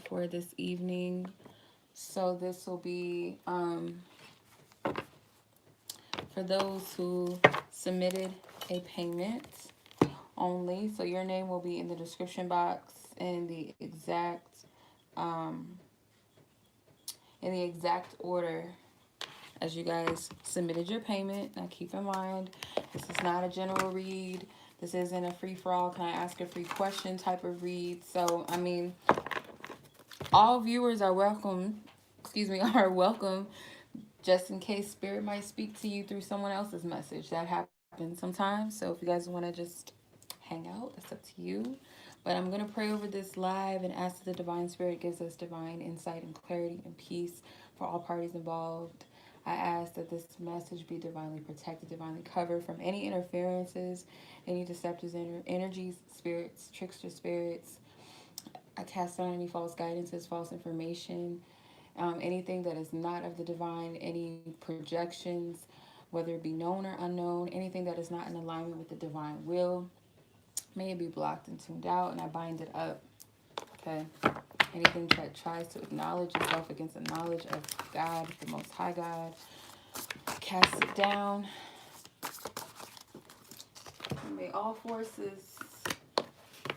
for this evening. So this will be for those who submitted a payment only. So your name will be in the description box um, in the exact order as you guys submitted your payment. Now keep in mind, this is not a general read. This isn't a free for all. Can I ask a free question type of read? So I mean, all viewers are welcome. Excuse me, are welcome. Just in case spirit might speak to you through someone else's message. That happens sometimes. So if you guys want to just hang out, that's up to you. But I'm going to pray over this live and ask that the divine spirit gives us divine insight and clarity and peace for all parties involved. I ask that this message be divinely protected, divinely covered from any interferences, any deceptive energies, spirits, trickster spirits. I cast down any false guidances, false information, anything that is not of the divine, any projections, whether it be known or unknown, anything that is not in alignment with the divine will, may it be blocked and tuned out, and I bind it up. Okay. Anything that tries to acknowledge itself against the knowledge of God, the Most High God, cast it down. And may all forces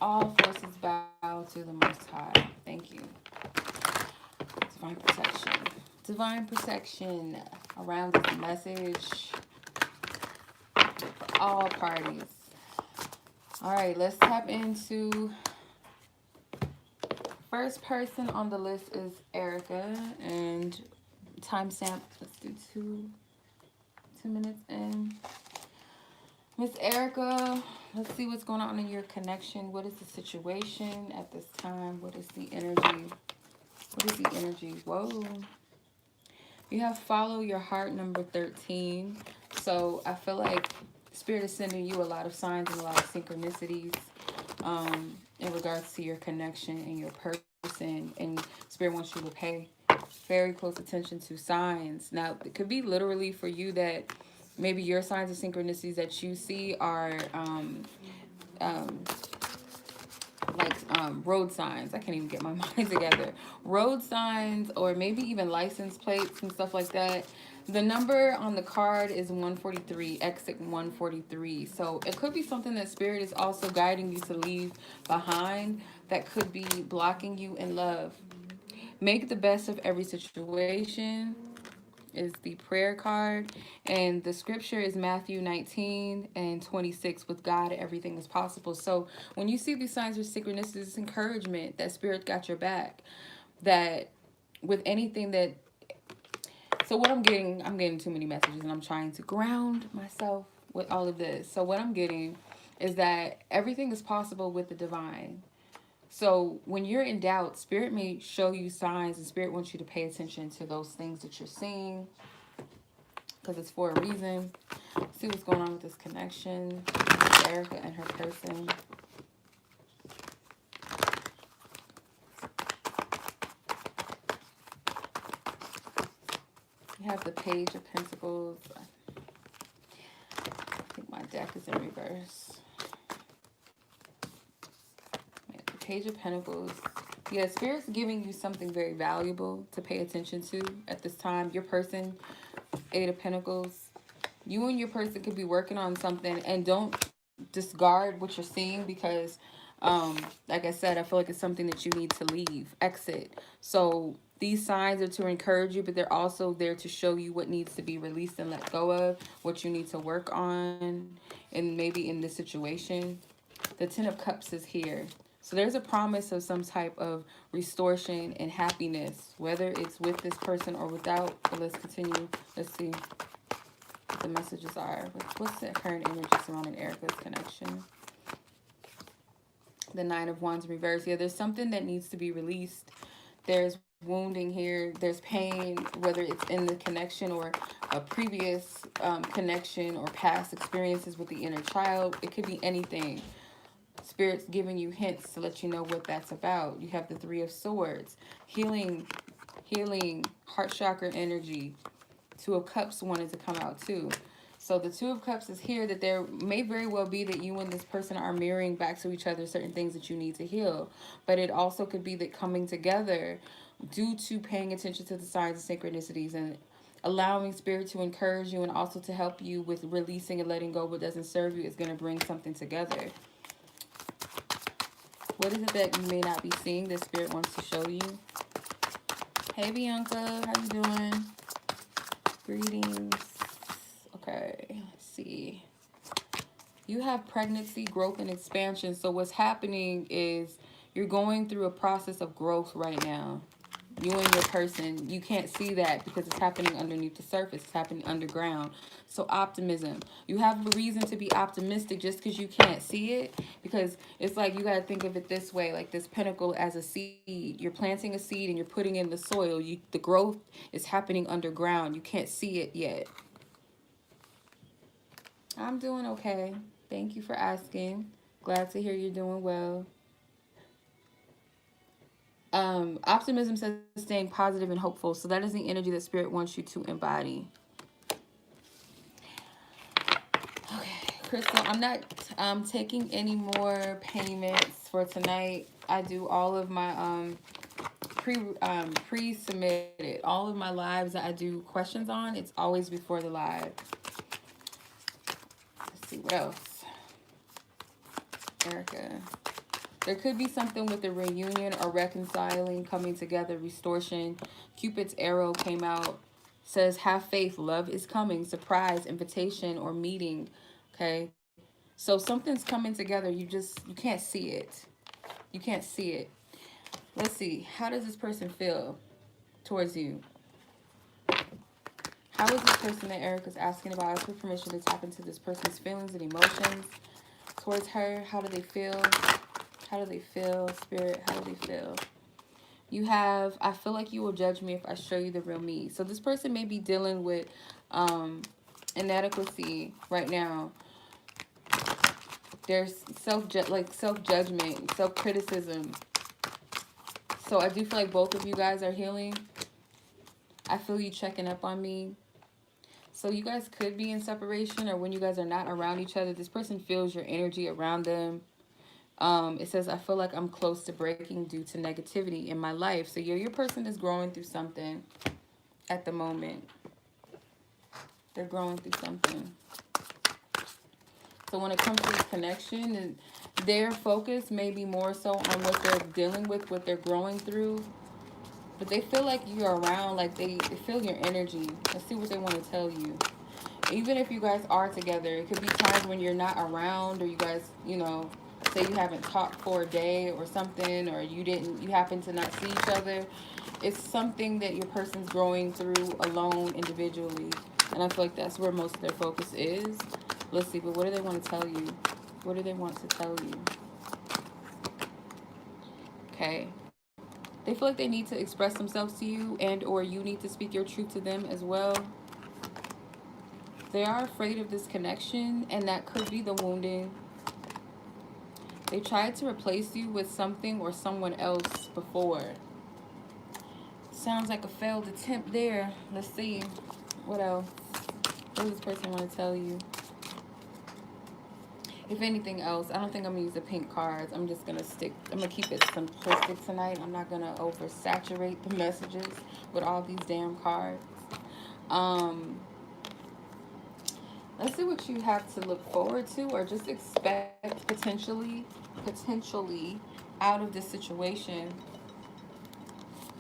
bow to the Most High. Thank you. Divine protection. Divine protection around this message for all parties. All right, let's tap into first person on the list is Erica, and timestamp. Let's do two minutes in. Miss Erica, let's see what's going on in your connection. What is the situation at this time? What is the energy? What is the energy? Whoa. You have follow your heart, number 13. So I feel like Spirit is sending you a lot of signs and a lot of synchronicities in regards to your connection and your person. And Spirit wants you to pay very close attention to signs. Now, it could be literally for you that maybe your signs and synchronicities that you see are road signs. I can't even get my mind together. Road signs, or maybe even license plates and stuff like that. The number on the card is 143, exit 143. So it could be something that Spirit is also guiding you to leave behind that could be blocking you in love. Make the best of every situation is the prayer card, and the scripture is Matthew 19:26. With God everything is possible. So when you see these signs or synchronicities, it's encouragement that Spirit got your back, that with anything that so what I'm getting too many messages, and I'm trying to ground myself with all of this. So what I'm getting is that everything is possible with the divine. So when you're in doubt, Spirit may show you signs, and Spirit wants you to pay attention to those things that you're seeing, because it's for a reason. See what's going on with this connection with Erica and her person. You have the Page of Pentacles. I think my deck is in reverse. The Page of Pentacles. Yeah, Spirit's giving you something very valuable to pay attention to at this time. Your person, Eight of Pentacles. You and your person could be working on something, and don't discard what you're seeing, because like I said, I feel like it's something that you need to leave, exit. So these signs are to encourage you, but they're also there to show you what needs to be released and let go of, what you need to work on, and maybe in this situation. The Ten of Cups is here. So there's a promise of some type of restoration and happiness, whether it's with this person or without. But let's continue. Let's see what the messages are. What's the current energy surrounding Erica's connection? The Nine of Wands reverse. Yeah, there's something that needs to be released. There's wounding here. There's pain, whether it's in the connection or a previous connection or past experiences with the inner child. It could be anything. Spirit's giving you hints to let you know what that's about. You have the Three of Swords, healing, heart chakra energy. Two of Cups wanted to come out too. So the Two of Cups is here, that there may very well be that you and this person are mirroring back to each other certain things that you need to heal. But it also could be that coming together due to paying attention to the signs and synchronicities and allowing spirit to encourage you and also to help you with releasing and letting go what doesn't serve you is going to bring something together. What is it that you may not be seeing that spirit wants to show you? Hey Bianca, how you doing? Greetings. Okay, let's see. You have pregnancy, growth, and expansion. So what's happening is you're going through a process of growth right now. You and your person, you can't see that because it's happening underneath the surface. It's happening underground. So optimism. You have a reason to be optimistic just because you can't see it. Because it's like you got to think of it this way, like this pentacle as a seed. You're planting a seed and you're putting in the soil. The growth is happening underground. You can't see it yet. I'm doing okay. Thank you for asking. Glad to hear you're doing well. Optimism says staying positive and hopeful. So that is the energy that spirit wants you to embody. Okay, Crystal, I'm not taking any more payments for tonight. I do all of my pre-submitted. All of my lives that I do questions on, it's always before the live. Let's see what else. Erica. There could be something with a reunion or reconciling, coming together, restoration. Cupid's arrow came out. Says, have faith, love is coming, surprise, invitation, or meeting. Okay? So something's coming together. You can't see it. You can't see it. Let's see. How does this person feel towards you? How is this person that Erica's asking about? Ask for permission to tap into this person's feelings and emotions towards her. How do they feel? How do they feel, spirit? How do they feel? You have, I feel like you will judge me if I show you the real me. So this person may be dealing with inadequacy right now. There's self-judgment, self-criticism. So I do feel like both of you guys are healing. I feel you checking up on me. So you guys could be in separation, or when you guys are not around each other, this person feels your energy around them. It says, I feel like I'm close to breaking due to negativity in my life. So your person is growing through something at the moment. They're growing through something. So when it comes to this connection, their focus may be more so on what they're dealing with, what they're growing through. But they feel like you're around, like they feel your energy. Let's see what they want to tell you. Even if you guys are together, it could be times when you're not around, or you guys, say you haven't talked for a day or something, or you happen to not see each other. It's something that your person's growing through alone, individually. And I feel like that's where most of their focus is. Let's see, but what do they want to tell you? What do they want to tell you? Okay. They feel like they need to express themselves to you, and or you need to speak your truth to them as well. They are afraid of this connection, and that could be the wounding. They tried to replace you with something or someone else before. Sounds like a failed attempt there. Let's see. What else? What does this person want to tell you? If anything else, I don't think I'm going to use the pink cards. I'm just going to keep it simplistic tonight. I'm not going to oversaturate the messages with all these damn cards. Let's see what you have to look forward to, or just expect potentially out of this situation.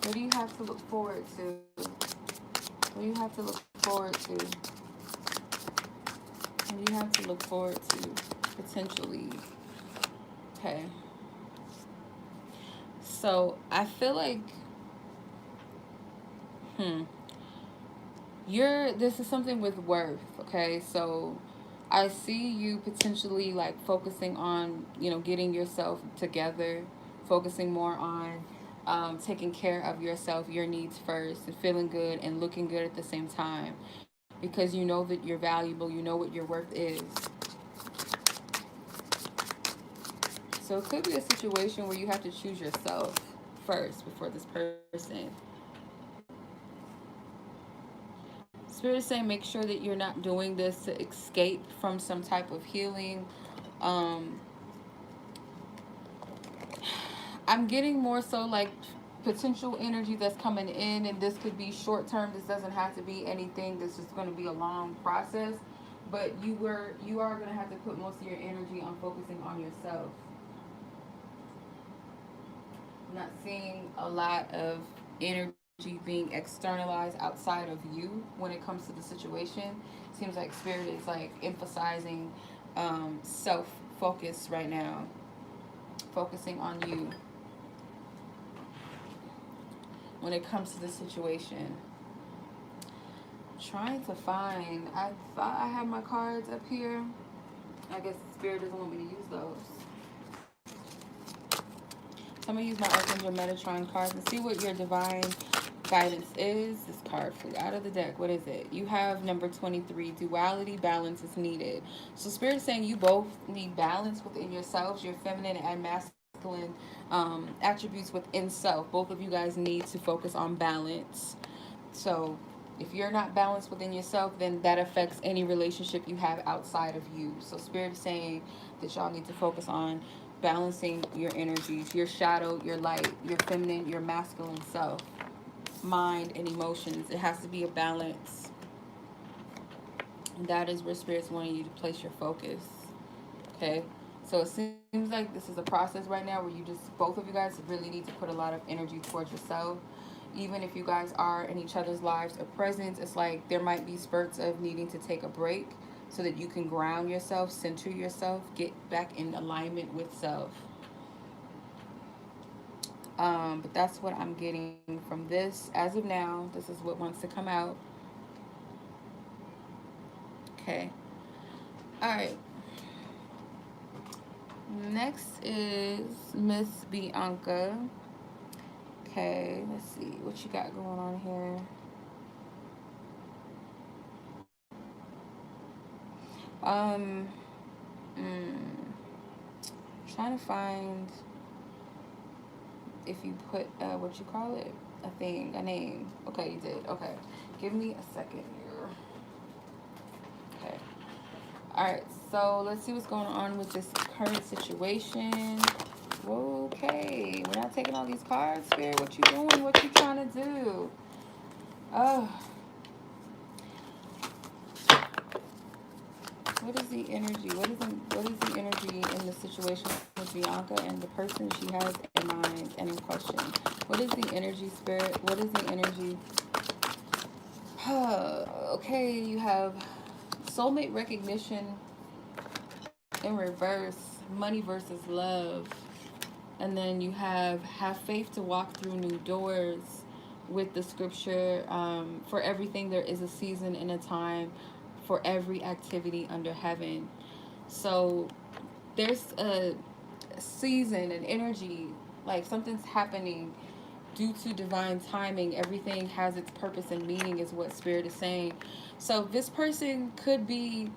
What do you have to look forward to? What do you have to look forward to? What do you have to look forward to? Potentially. Okay. So I feel like this is something with worth, okay? So I see you potentially like focusing on, getting yourself together, focusing more on taking care of yourself, your needs first, and feeling good and looking good at the same time, because you know that you're valuable, you know what your worth is. So it could be a situation where you have to choose yourself first before this person. Spirit is saying make sure that you're not doing this to escape from some type of healing. Um, I'm getting more so like potential energy that's coming in, and this could be short term. This doesn't have to be anything that's just going to be a long process. But you are going to have to put most of your energy on focusing on yourself. I'm not seeing a lot of energy being externalized outside of you when it comes to the situation. Seems like spirit is like emphasizing self focus right now, focusing on you when it comes to the situation. Trying to find, I thought I had my cards up here. I guess spirit doesn't want me to use those. So I'm going to use my Archangel Metatron cards and see what your divine guidance is. This card flew out of the deck. What is it? You have number 23, duality, balance is needed. So spirit is saying you both need balance within yourselves, your feminine and masculine attributes within self. Both of you guys need to focus on balance. So if you're not balanced within yourself, then that affects any relationship you have outside of you. So spirit is saying that y'all need to focus on balancing your energies, your shadow, your light, your feminine, your masculine self, mind, and emotions. It has to be a balance. That is where spirit's wanting you to place your focus. Okay? So it seems like this is a process right now where you just, both of you guys really need to put a lot of energy towards yourself. Even if you guys are in each other's lives or presence, it's like there might be spurts of needing to take a break so that you can ground yourself, center yourself, get back in alignment with self. But that's what I'm getting from this. As of now, this is what wants to come out. Okay. All right. Next is Miss Bianca. Okay, let's see what you got going on here. Um, trying to find if you put what you call it, a name. Okay, you did. Okay, give me a second here. Okay. All right. So let's see what's going on with this current situation. Okay, we're not taking all these cards, Spirit. What you doing? What you trying to do? Oh. What is the energy? What is the energy in the situation with Bianca and the person she has in mind and in question? What is the energy, Spirit? What is the energy? Okay, you have soulmate recognition in reverse, money versus love. And then you have faith to walk through new doors with the scripture. For everything, there is a season and a time for every activity under heaven. So there's a season and energy, like something's happening due to divine timing. Everything has its purpose and meaning, is what Spirit is saying. So this person could be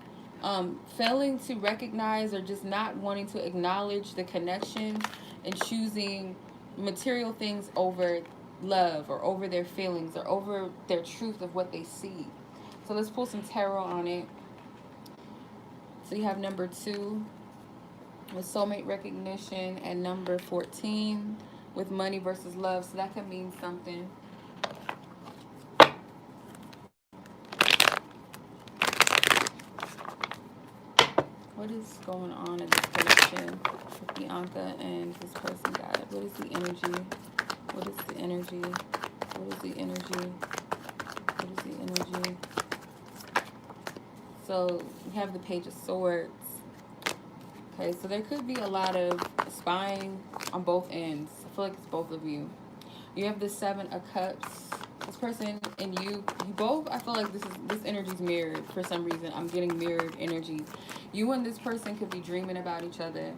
failing to recognize or just not wanting to acknowledge the connection and choosing material things over love or over their feelings or over their truth of what they see. So let's pull some tarot on it. So you have number 2 with soulmate recognition and number 14 with money versus love. So that could mean something. What is going on in this connection with Bianca and this person, God? What is the energy? What is the energy? What is the energy? What is the energy? So you have the Page of Swords. Okay, so there could be a lot of spying on both ends. I feel like it's both of you. You have the 7 of Cups. This person and you both, I feel like this energy's mirrored for some reason. I'm getting mirrored energy. You and this person could be dreaming about each other.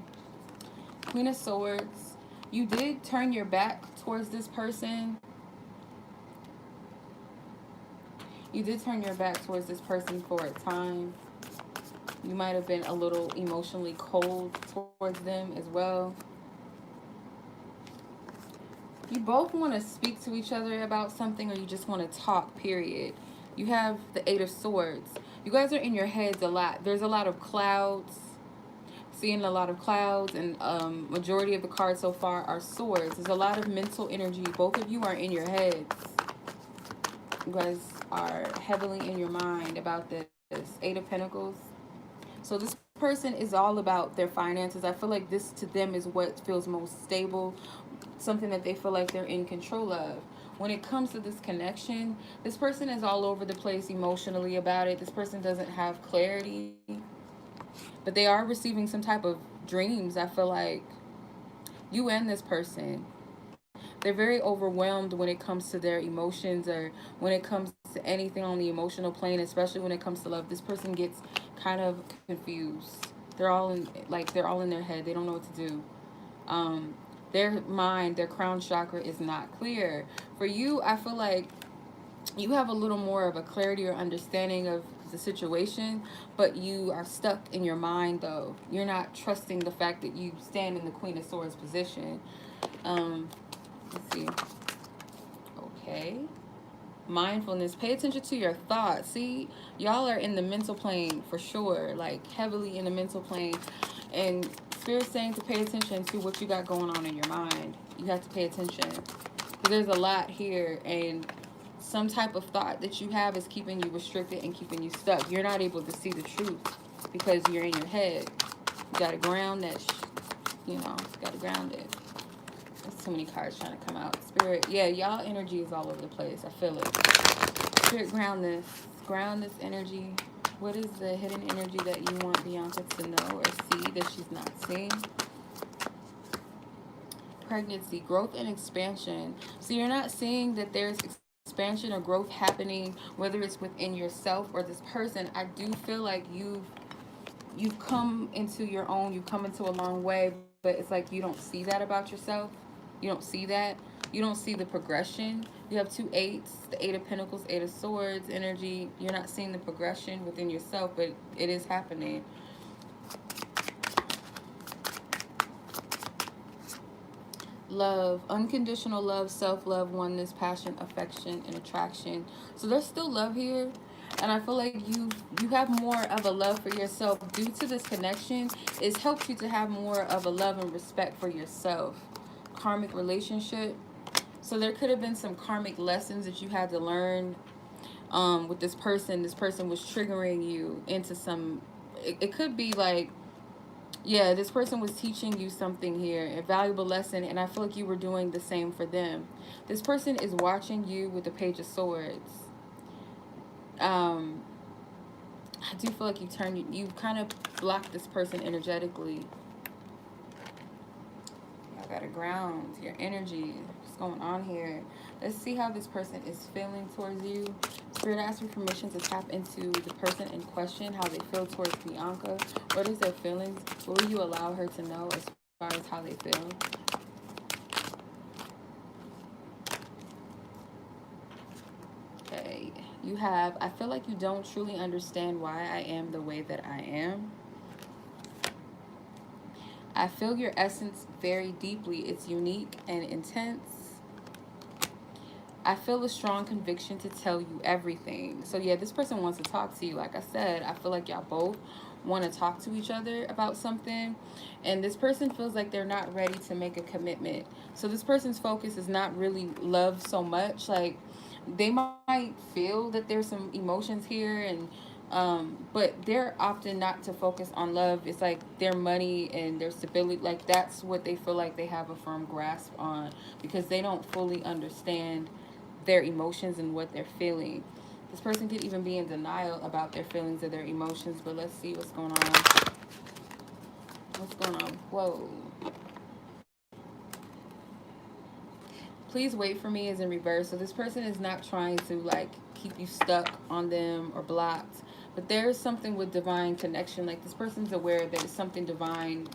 Queen of Swords. You did turn your back towards this person. You did turn your back towards this person for a time. You might have been a little emotionally cold towards them as well. You both want to speak to each other about something, or you just want to talk, period. You have the Eight of Swords. You guys are in your heads a lot. There's a lot of clouds. Seeing a lot of clouds, and majority of the cards so far are swords. There's a lot of mental energy. Both of you are in your heads. You guys are heavily in your mind about this. Eight of Pentacles. So this person is all about their finances. I feel like this to them is what feels most stable, something that they feel like they're in control of. When it comes to this connection, this person is all over the place emotionally about it. This person doesn't have clarity, but they are receiving some type of dreams. I feel like you and this person, they're very overwhelmed when it comes to their emotions, or when it comes to anything on the emotional plane, especially when it comes to love. This person gets kind of confused. They're all in, like, they're all in their head. They don't know what to do. Their mind, their crown chakra is not clear. For you, I feel like you have a little more of a clarity or understanding of the situation, but you are stuck in your mind though. You're not trusting the fact that you stand in the Queen of Swords position. Let's see. Okay. Mindfulness. Pay attention to your thoughts. See, y'all are in the mental plane for sure, like heavily in the mental plane. And Spirit's saying to pay attention to what you got going on in your mind. You have to pay attention. There's a lot here, and some type of thought that you have is keeping you restricted and keeping you stuck. You're not able to see the truth because you're in your head. You got to ground that, you got to ground it. There's too many cards trying to come out. Spirit, yeah, y'all energy is all over the place. I feel it. Spirit, ground this. Ground this energy. What is the hidden energy that you want Bianca to know or see that she's not seeing? Pregnancy, growth and expansion. So you're not seeing that there's expansion or growth happening, whether it's within yourself or this person. I do feel like you've come into your own, you've come into a long way, but it's like you don't see that about yourself. You don't see that. You don't see the progression. You have two eights, the Eight of Pentacles, Eight of Swords energy. You're not seeing the progression within yourself, but it is happening. Love, unconditional love, self-love, oneness, passion, affection, and attraction. So there's still love here, and I feel like you have more of a love for yourself due to this connection. It's helped you to have more of a love and respect for yourself. Karmic relationship. So there could have been some karmic lessons that you had to learn with this person. This person was triggering you into some, it could be like, yeah, this person was teaching you something here, a valuable lesson, and I feel like you were doing the same for them. This person is watching you with the Page of Swords. I do feel like you kind of blocked this person energetically. I gotta ground your energy. What's going on here? Let's see how this person is feeling towards you. Spirit, ask for permission to tap into the person in question, how they feel towards Bianca. What is their feelings? What will you allow her to know as far as how they feel? Okay. You have, I feel like you don't truly understand why I am the way that I am. I feel your essence very deeply. It's unique and intense. I feel a strong conviction to tell you everything. So yeah, this person wants to talk to you. Like I said, I feel like y'all both want to talk to each other about something. And this person feels like they're not ready to make a commitment. So this person's focus is not really love so much. Like, they might feel that there's some emotions here, and but they're often not to focus on love. It's like their money and their stability, like that's what they feel like they have a firm grasp on, because they don't fully understand their emotions and what they're feeling. This person could even be in denial about their feelings or their emotions, but let's see what's going on. What's going on? Whoa. Please wait for me is in reverse. So this person is not trying to like keep you stuck on them or blocked, but there's something with divine connection. Like, this person's aware that it's something divine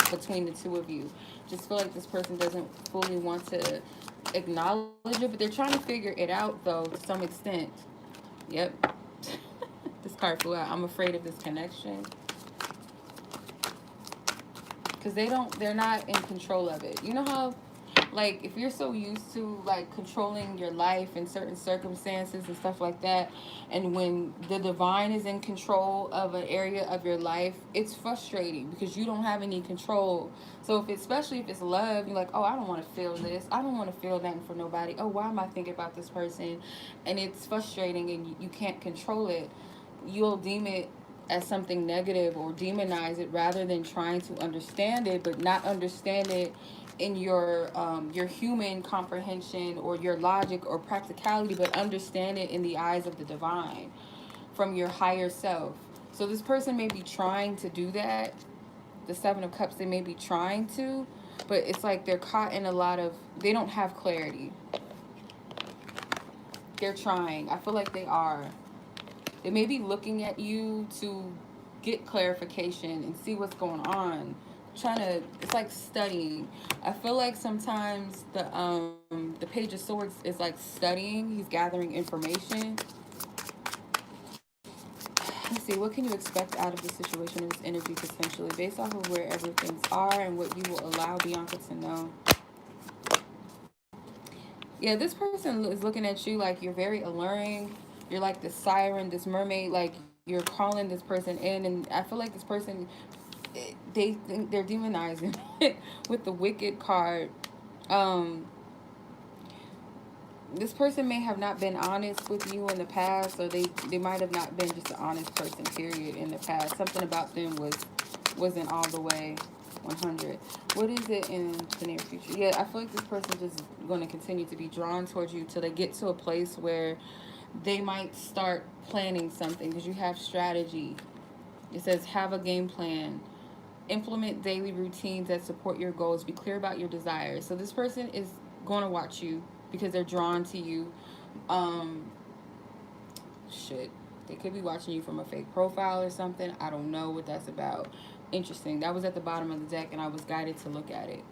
between the two of you. Just feel like this person doesn't fully want to acknowledge it, but they're trying to figure it out though to some extent. Yep. This card flew out. I'm afraid of this connection, because they're not in control of it. You know how Like, if you're so used to like controlling your life in certain circumstances and stuff like that, and when the divine is in control of an area of your life, it's frustrating because you don't have any control. So if especially if it's love, you're like, oh, I don't want to feel this, I don't want to feel nothing for nobody, oh, why am I thinking about this person? And it's frustrating and you can't control it. You'll deem it as something negative or demonize it rather than trying to understand it, but not understand it in your human comprehension or your logic or practicality, but understand it in the eyes of the divine, from your higher self. So this person may be trying to do that. The Seven of Cups, they may be trying to, but it's like they're caught in a lot of, they don't have clarity. They're trying. I feel like they are. They may be looking at you to get clarification and see what's going on. Trying to, it's like studying. I feel like sometimes the Page of Swords is like studying. He's gathering information. Let's see, what can you expect out of this situation or this energy potentially based off of wherever things are and what you will allow Bianca to know. Yeah, this person is looking at you like you're very alluring. You're like this siren, this mermaid, like you're calling this person in, and I feel like this person, they think they're demonizing it with the Wicked card. Um, this person may have not been honest with you in the past, or they might have not been just an honest person, period, in the past. Something about them wasn't all the way 100. What is it in the near future? Yeah, I feel like this person just going to continue to be drawn towards you till they get to a place where they might start planning something, because you have strategy. It says have a game plan. Implement daily routines that support your goals. Be clear about your desires. So this person is going to watch you because they're drawn to you. Um, shit. They could be watching you from a fake profile or something. I don't know what that's about. Interesting. That was at the bottom of the deck and I was guided to look at it.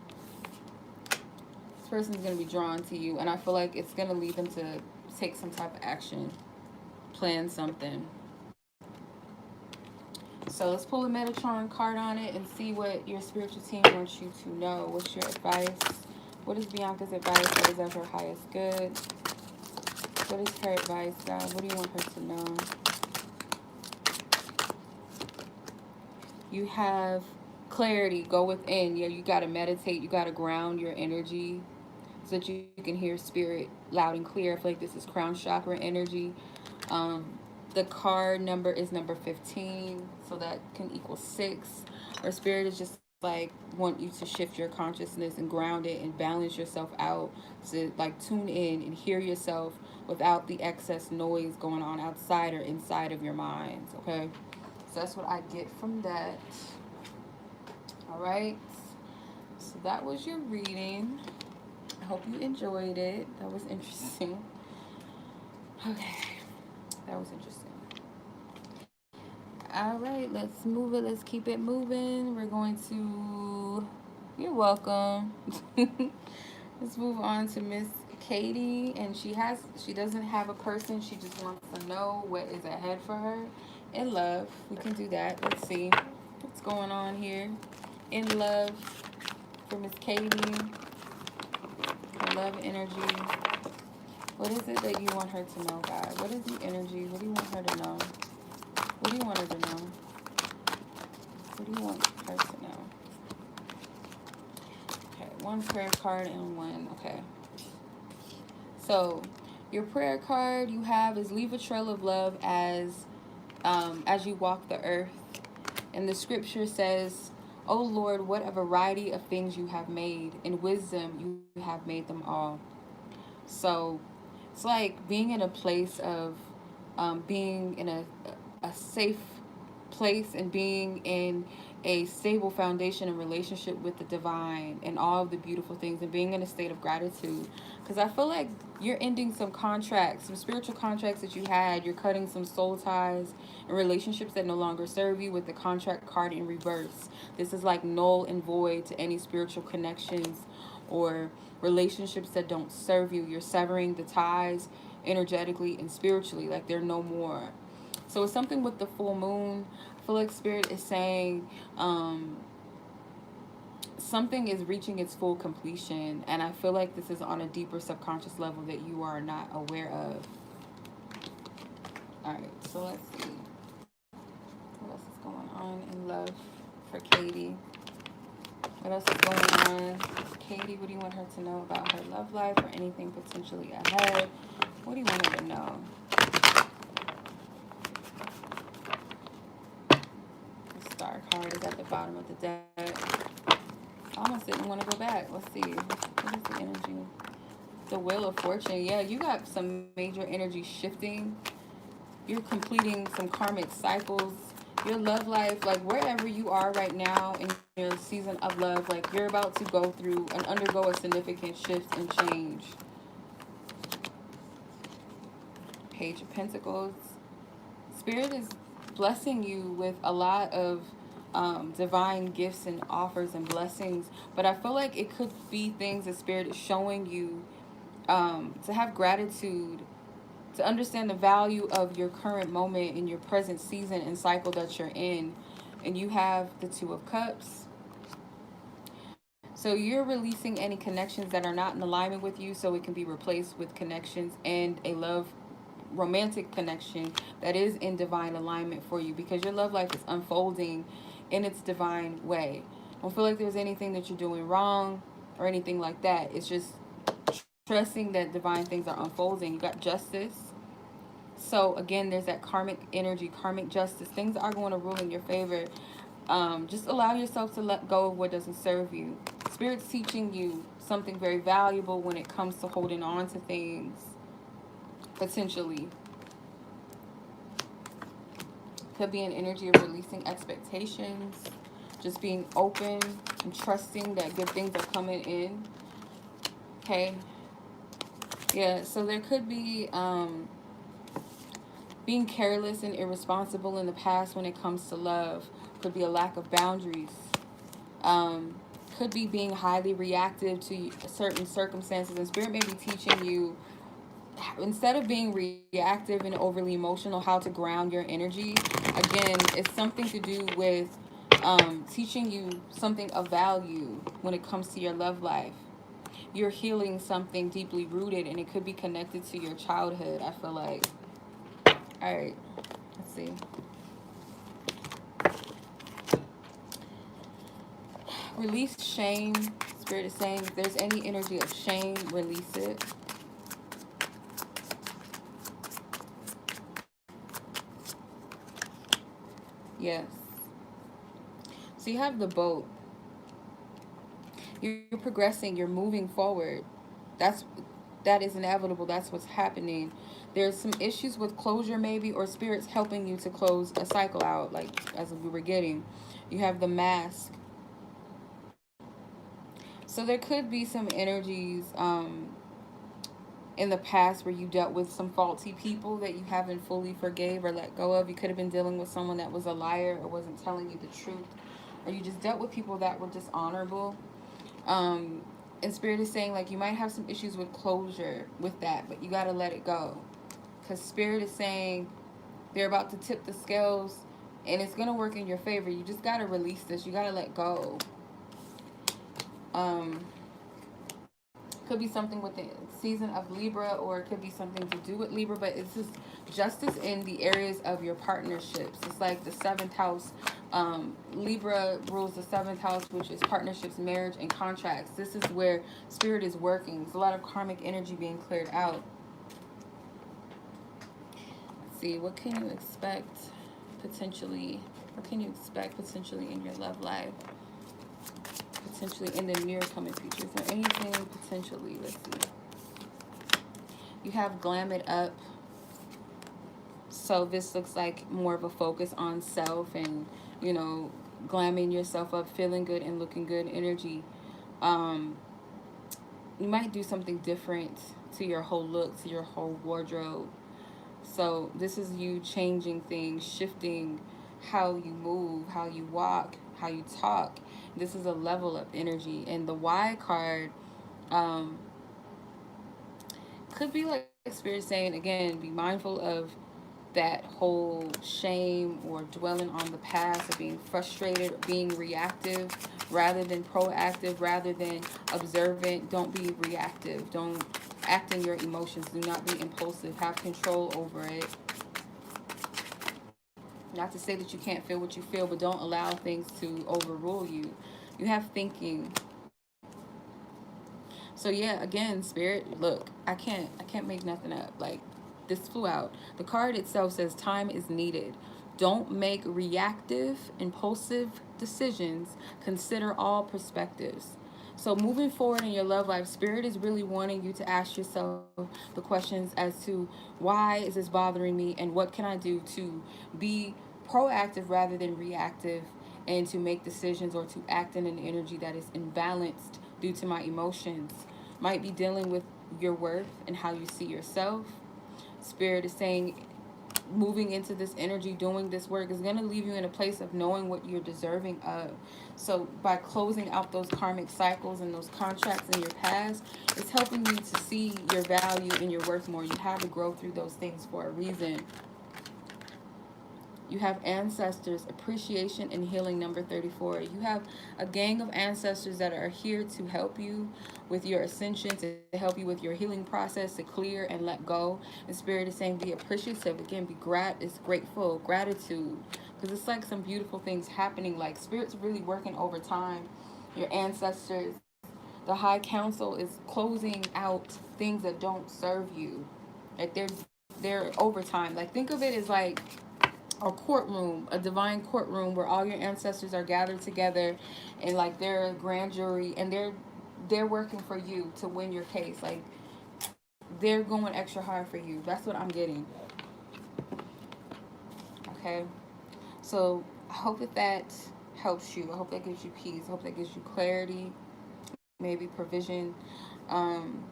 This person's going to be drawn to you, and I feel like it's going to lead them to take some type of action. Plan something. So let's pull a Metatron card on it and see what your spiritual team wants you to know. What's your advice? What is Bianca's advice? What is of her highest good? What is her advice, God? What do you want her to know? You have clarity. Go within. Yeah, you got to meditate. You got to ground your energy so that you can hear spirit loud and clear. I feel like this is crown chakra energy. The card number is number 15, so that can equal 6. Or spirit is just like want you to shift your consciousness and ground it and balance yourself out, to like tune in and hear yourself without the excess noise going on outside or inside of your minds. Okay, so that's what I get from that. All right, so that was your reading. I hope you enjoyed it. That was interesting. Okay, that was interesting. All right, let's move it. Let's keep it moving. We're going to, you're welcome. Let's move on to Miss Katie, and she doesn't have a person. She just wants to know what is ahead for her in love. We can do that. Let's see what's going on here in love for Miss Katie. Her love energy. What is it that you want her to know, God? What is the energy? What do you want her to know? What do you want her to know? What do you want her to know? Okay, one prayer card and one. Okay. So, your prayer card you have is leave a trail of love as you walk the earth. And the scripture says, "O Lord, what a variety of things you have made. In wisdom you have made them all." So, it's like being in a place of being in a safe place and being in a stable foundation and relationship with the divine and all of the beautiful things, and being in a state of gratitude. Because I feel like you're ending some contracts, some spiritual contracts that you had. You're cutting some soul ties and relationships that no longer serve you with the contract card in reverse. This is like null and void to any spiritual connections or relationships that don't serve you. You're severing the ties energetically and spiritually, like they're no more. So it's something with the full moon. I feel like spirit is saying something is reaching its full completion, and I feel like this is on a deeper subconscious level that you are not aware of. All right, so let's see what else is going on in love for Katie. What else is going on? Katie, what do you want her to know about her love life or anything potentially ahead? What do you want her to know? The star card is at the bottom of the deck. I almost didn't want to go back. Let's see. What is the energy? The Wheel of Fortune. Yeah, you got some major energy shifting. You're completing some karmic cycles. Your love life, like wherever you are right now in your season of love, like you're about to go through and undergo a significant shift and change. Page of Pentacles. Spirit is blessing you with a lot of divine gifts and offers and blessings, but I feel like it could be things that Spirit is showing you, to have gratitude, to understand the value of your current moment in your present season and cycle that you're in. And you have the Two of Cups. So you're releasing any connections that are not in alignment with you, so it can be replaced with connections and a love romantic connection that is in divine alignment for you, because your love life is unfolding in its divine way. I don't feel like there's anything that you're doing wrong or anything like that. It's just trusting that divine things are unfolding. You got Justice. So again, there's that karmic energy, karmic justice. Things are going to rule in your favor. Just allow yourself to let go of what doesn't serve you. Spirit's teaching you something very valuable when it comes to holding on to things, potentially. Could be an energy of releasing expectations, just being open and trusting that good things are coming in. Okay. Yeah, so there could be being careless and irresponsible in the past when it comes to love. Could be a lack of boundaries. Could be being highly reactive to certain circumstances. And Spirit may be teaching you, instead of being reactive and overly emotional, how to ground your energy. Again, it's something to do with teaching you something of value when it comes to your love life. You're healing something deeply rooted, and it could be connected to your childhood, I feel like. All right, let's see. Release shame. Spirit is saying if there's any energy of shame, release it. Yes. So you have the Boat. You're progressing. You're moving forward. That is inevitable. That's what's happening. There's some issues with closure, maybe, or Spirit's helping you to close a cycle out, like as we were getting. You have the Mask. So there could be some energies in the past where you dealt with some faulty people that you haven't fully forgave or let go of. You could have been dealing with someone that was a liar or wasn't telling you the truth, or you just dealt with people that were dishonorable. And Spirit is saying, like, you might have some issues with closure with that, but you got to let it go, because Spirit is saying they're about to tip the scales and it's going to work in your favor. You just got to release this. You got to let go. Could be something with the season of Libra, or it could be something to do with Libra, but it's just justice in the areas of your partnerships. It's like the 7th house. Libra rules the 7th house, which is partnerships, marriage, and contracts. This is where Spirit is working. There's a lot of karmic energy being cleared out. Let's see, what can you expect potentially? What can you expect potentially in your love life? Potentially in the near coming future. Is there anything potentially? Let's see. You have Glam It Up. So this looks like more of a focus on self and, you know, glamming yourself up, feeling good and looking good energy. You might do something different to your whole look, to your whole wardrobe. So this is you changing things, shifting how you move, how you walk, how you talk. This is a level of energy. And the Y card could be like Spirit saying, again, be mindful of that whole shame or dwelling on the past, or being frustrated, or being reactive rather than proactive, rather than observant. Don't be reactive. Don't act in your emotions. Do not be impulsive. Have control over it. Not to say that you can't feel what you feel, but don't allow things to overrule you. You have thinking. So yeah, again, spirit, look, I can't make nothing up. Like, this flew out. The card itself says time is needed. Don't make reactive, impulsive decisions. Consider all perspectives. So moving forward in your love life, spirit is really wanting you to ask yourself the questions as to why is this bothering me, and what can I do to be proactive rather than reactive, and to make decisions or to act in an energy that is imbalanced due to my emotions. Might be dealing with your worth and how you see yourself. Spirit is saying moving into this energy, doing this work, is going to leave you in a place of knowing what you're deserving of. So by closing out those karmic cycles and those contracts in your past, it's helping you to see your value and your worth more. You have to grow through those things for a reason. You have ancestors, appreciation, and healing, number 34. You have a gang of ancestors that are here to help you with your ascension, to help you with your healing process, to clear and let go. And Spirit is saying be appreciative. Again, is grateful, gratitude. Because it's like some beautiful things happening. Like, Spirit's really working over time. Your ancestors, the High Council is closing out things that don't serve you. Like, they're over time. Like, think of it as like a courtroom, a divine courtroom where all your ancestors are gathered together, and like they're grand jury, and they're working for you to win your case. Like, they're going extra hard for you. That's what I'm getting. Okay, so I hope that helps you. I hope that gives you peace. I hope that gives you clarity, maybe provision. um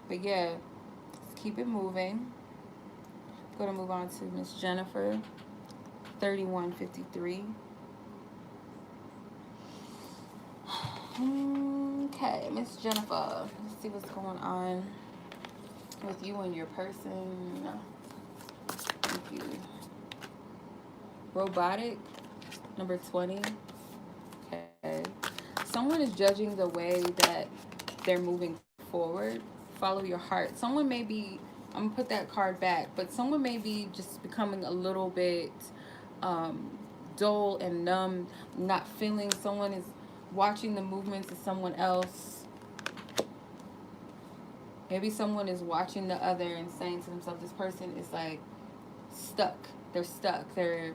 but yeah, let's keep it moving. I'm gonna move on to Miss Jennifer, 3153. Okay, Miss Jennifer, let's see what's going on with you and your person. Thank you. Robotic, number 20. Okay. Someone is judging the way that they're moving forward. Follow your heart. Someone may be, I'm going to put that card back, but someone may be just becoming a little bit dull and numb, not feeling. Someone is watching the movements of someone else. Maybe someone is watching the other and saying to themselves, this person is like stuck. They're stuck. There's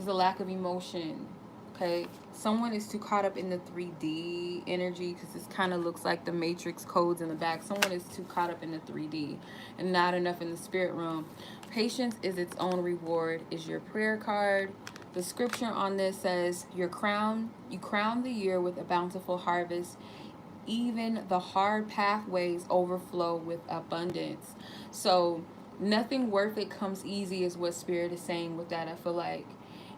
a lack of emotion. Okay, someone is too caught up in the 3D energy, because this kind of looks like the matrix codes in the back. Someone is too caught up in the 3D and not enough in the spirit realm. Patience is its own reward is your prayer card. The scripture on this says, you crown the year with a bountiful harvest. Even the hard pathways overflow with abundance. So nothing worth it comes easy is what Spirit is saying with that. I feel like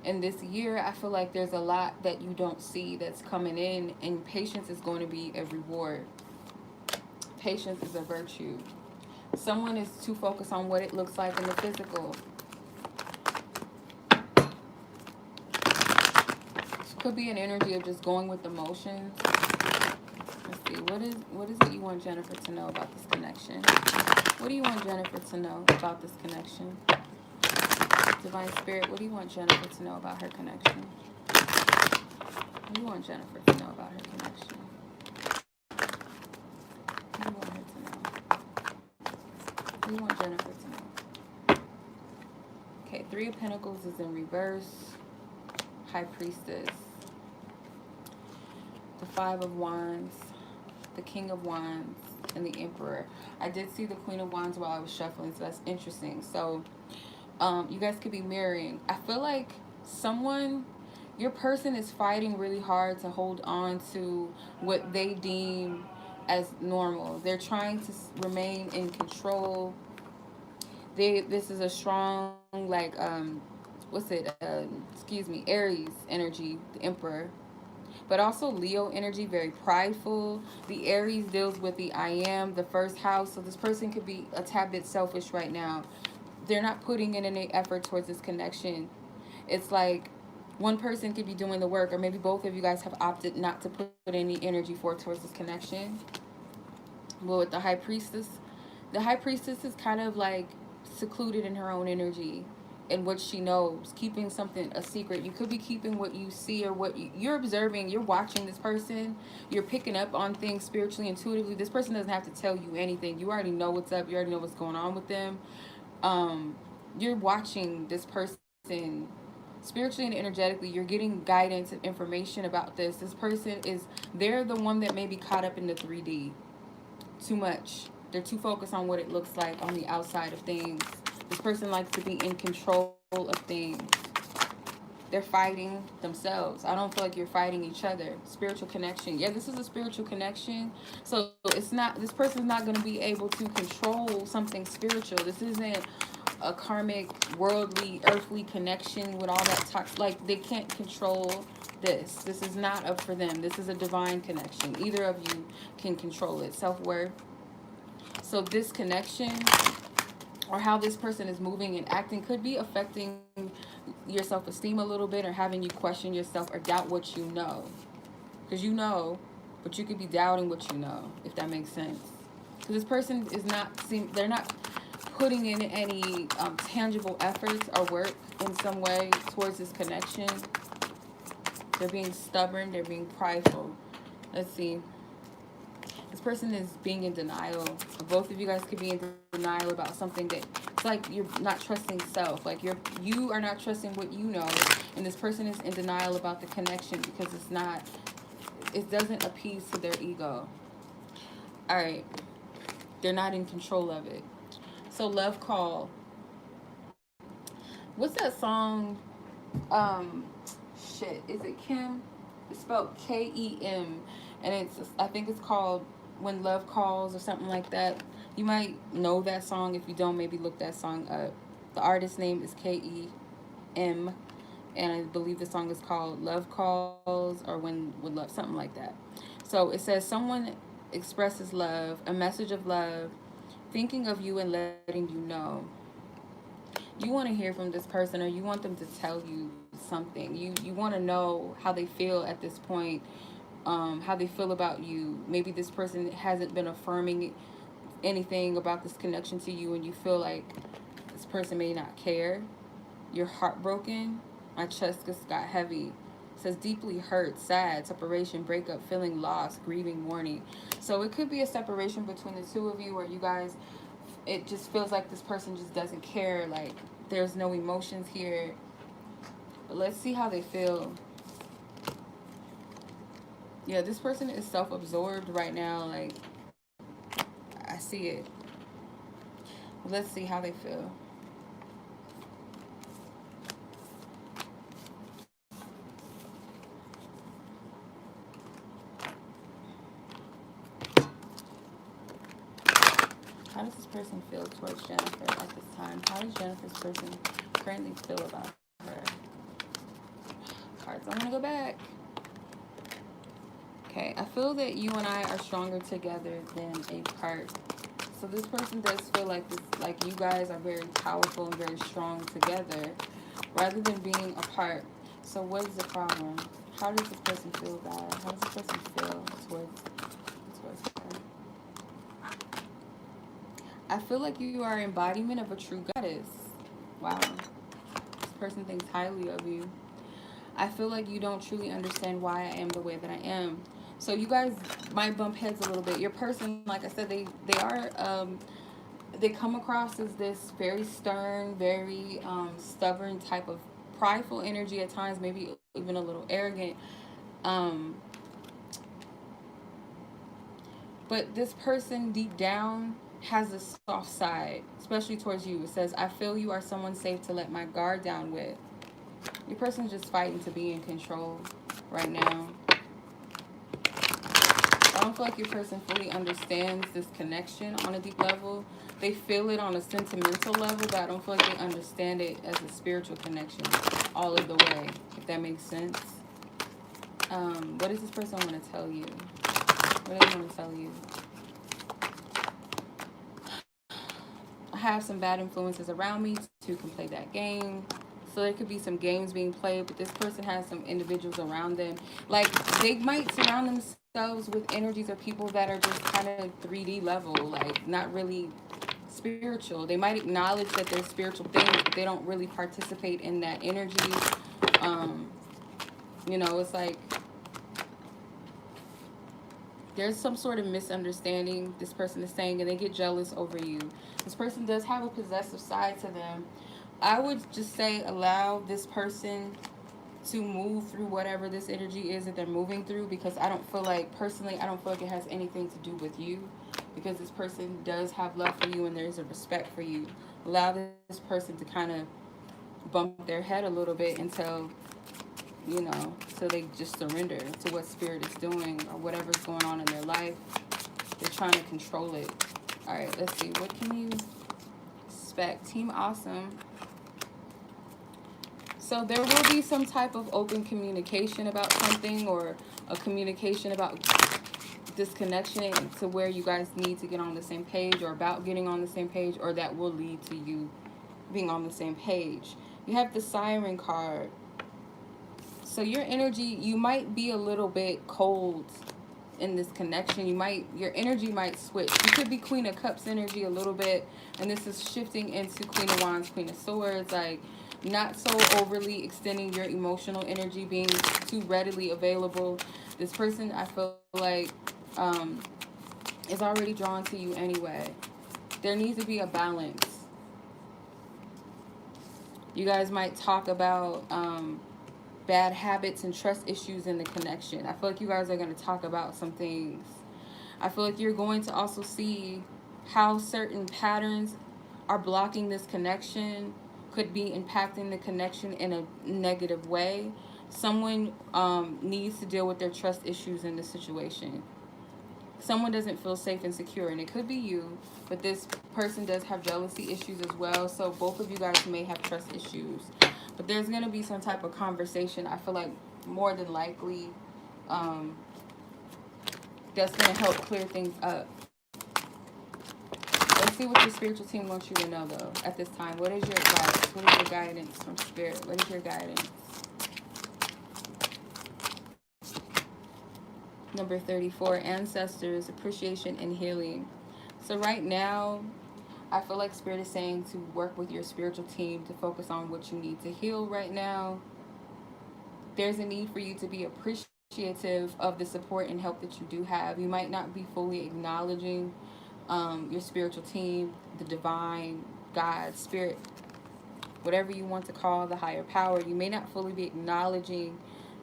in this year, I feel like there's a lot that you don't see that's coming in, and patience is going to be a reward. Patience is a virtue. Someone is too focused on what it looks like in the physical. Could be an energy of just going with emotions. Let's see, what is it you want Jennifer to know about this connection? What do you want Jennifer to know about this connection? Divine Spirit, what do you want Jennifer to know about her connection? What do you want Jennifer to know about her connection? What do you want her to know? What do you want Jennifer to know? Okay, Three of Pentacles is in reverse. High Priestess. The Five of Wands. The King of Wands. And the Emperor. I did see the Queen of Wands while I was shuffling, so that's interesting. So you guys could be mirroring. I feel like your person is fighting really hard to hold on to what they deem as normal. They're trying to remain in control. This is a strong, like, Aries energy, the Emperor. But also Leo energy, very prideful. The Aries deals with the I am, the first house. So this person could be a tad bit selfish right now. they're not putting in any effort towards this connection. It's like one person could be doing the work, or maybe both of you guys have opted not to put any energy towards this connection. Well, with the high priestess is kind of like secluded in her own energy and what she knows, keeping something a secret. You could be keeping what you see or what you're observing. You're watching this person. You're picking up on things spiritually, intuitively. This person doesn't have to tell you anything. You already know what's up. You already know what's going on with them. You're watching this person spiritually and energetically. You're getting guidance and information about this. This person is, they're the one that may be caught up in the 3D too much. They're too focused on what it looks like on the outside of things. This person likes to be in control of things. They're fighting themselves. I don't feel like you're fighting each other. Spiritual connection. Yeah, this is a spiritual connection. So it's not, this person's not going to be able to control something spiritual. This isn't a karmic, worldly, earthly connection with all that talk. Like, they can't control this. This is not up for them. This is a divine connection. Either of you can control it. Self-worth. So this connection, or how this person is moving and acting, could be affecting your self-esteem a little bit, or having you question yourself or doubt what you know. Because you know, but you could be doubting what you know, if that makes sense. Because this person is not, they're not putting in any tangible efforts or work in some way towards this connection. They're being stubborn. They're being prideful. Let's see. This person is being in denial. Both of you guys could be in denial about something that, it's like you're not trusting self. Like you are not trusting what you know. And this person is in denial about the connection because it's not, it doesn't appease to their ego. All right. They're not in control of it. So love call. What's that song? Is it Kim? It's spelled Kem, and I think it's called When Love Calls or something like that. You might know that song. If you don't, maybe look that song up. The artist's name is Kem, and I believe the song is called Love Calls or When Love, something like that. So it says, someone expresses love, a message of love, thinking of you and letting you know. You want to hear from this person, or you want them to tell you something. You want to know how they feel at this point, how they feel about you. Maybe this person hasn't been affirming anything about this connection to you, and you feel like this person may not care. You're heartbroken. My chest just got heavy. It says deeply hurt, sad, separation, breakup, feeling lost, grieving, mourning. So it could be a separation between the two of you, where you guys, it just feels like this person just doesn't care. Like, there's no emotions here. But let's see how they feel. Yeah, this person is self-absorbed right now. Like, I see it. Let's see how they feel. How does this person feel towards Jennifer at this time? How does Jennifer's person currently feel about her? Cards, I want to go back. Okay, I feel that you and I are stronger together than apart. So this person does feel like this, like you guys are very powerful and very strong together, rather than being apart. So what is the problem? How does this person feel about it? How does this person feel towards her? I feel like you are embodiment of a true goddess. Wow. This person thinks highly of you. I feel like you don't truly understand why I am the way that I am. So you guys might bump heads a little bit. Your person, like I said, they come across as this very stern, very stubborn type of prideful energy at times, maybe even a little arrogant. But this person deep down has a soft side, especially towards you. It says, I feel you are someone safe to let my guard down with. Your person's just fighting to be in control right now. I don't feel like your person fully understands this connection on a deep level. They feel it on a sentimental level, but I don't feel like they understand it as a spiritual connection all of the way, if that makes sense. What does this person want to tell you? What do they want to tell you? have some bad influences around me who can play that game. So there could be some games being played, but this person has some individuals around them. Like, they might surround themselves with energies or people that are just kind of 3D level, like not really spiritual. They might acknowledge that they're spiritual things, but they don't really participate in that energy. Um, it's like there's some sort of misunderstanding this person is saying, and they get jealous over you. This person does have a possessive side to them. I would just say allow this person to move through whatever this energy is that they're moving through, because I don't feel like, personally, I don't feel like it has anything to do with you, because this person does have love for you and there's a respect for you. Allow this person to kind of bump their head a little bit until, so they just surrender to what spirit is doing or whatever's going on in their life. They're trying to control it. All right, let's see. What can you expect? Team Awesome. So there will be some type of open communication about something, or a communication about this connection to where you guys need to get on the same page, or about getting on the same page, or that will lead to you being on the same page. You have the Siren card. So your energy, you might be a little bit cold in this connection. Your energy might switch. You could be Queen of Cups energy a little bit, and this is shifting into Queen of Wands, Queen of Swords, like not so overly extending your emotional energy, being too readily available. This person, I feel like, is already drawn to you anyway. There needs to be a balance. You guys might talk about bad habits and trust issues in the connection. I feel like you guys are going to talk about some things. I feel like you're going to also see how certain patterns are blocking this connection, could be impacting the connection in a negative way. Someone needs to deal with their trust issues in this situation. Someone doesn't feel safe and secure, and it could be you, but this person does have jealousy issues as well, so both of you guys may have trust issues. But there's going to be some type of conversation, I feel like, more than likely, that's going to help clear things up. Let's see what your spiritual team wants you to know, though, at this time. What is your advice? What is your guidance from Spirit? What is your guidance? Number 34, Ancestors, Appreciation, and Healing. So right now, I feel like Spirit is saying to work with your spiritual team to focus on what you need to heal right now. There's a need for you to be appreciative of the support and help that you do have. You might not be fully acknowledging your spiritual team, the divine, God, Spirit, whatever you want to call the higher power. You may not fully be acknowledging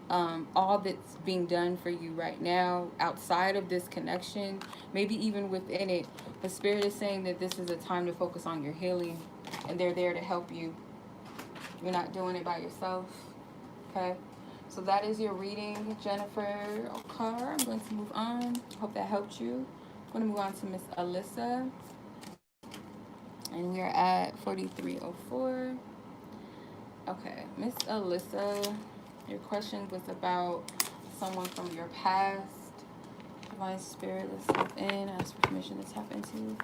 all that's being done for you right now outside of this connection, maybe even within it. The Spirit is saying that this is a time to focus on your healing, and they're there to help you. You're not doing it by yourself. Okay? So that is your reading, Jennifer. Okay, I'm going to move on. Hope that helped you. I'm going to move on to Miss Alyssa. And we are at 4304. Okay, Miss Alyssa, your question was about someone from your past. Divine Spirit, let's step in, ask for permission to tap into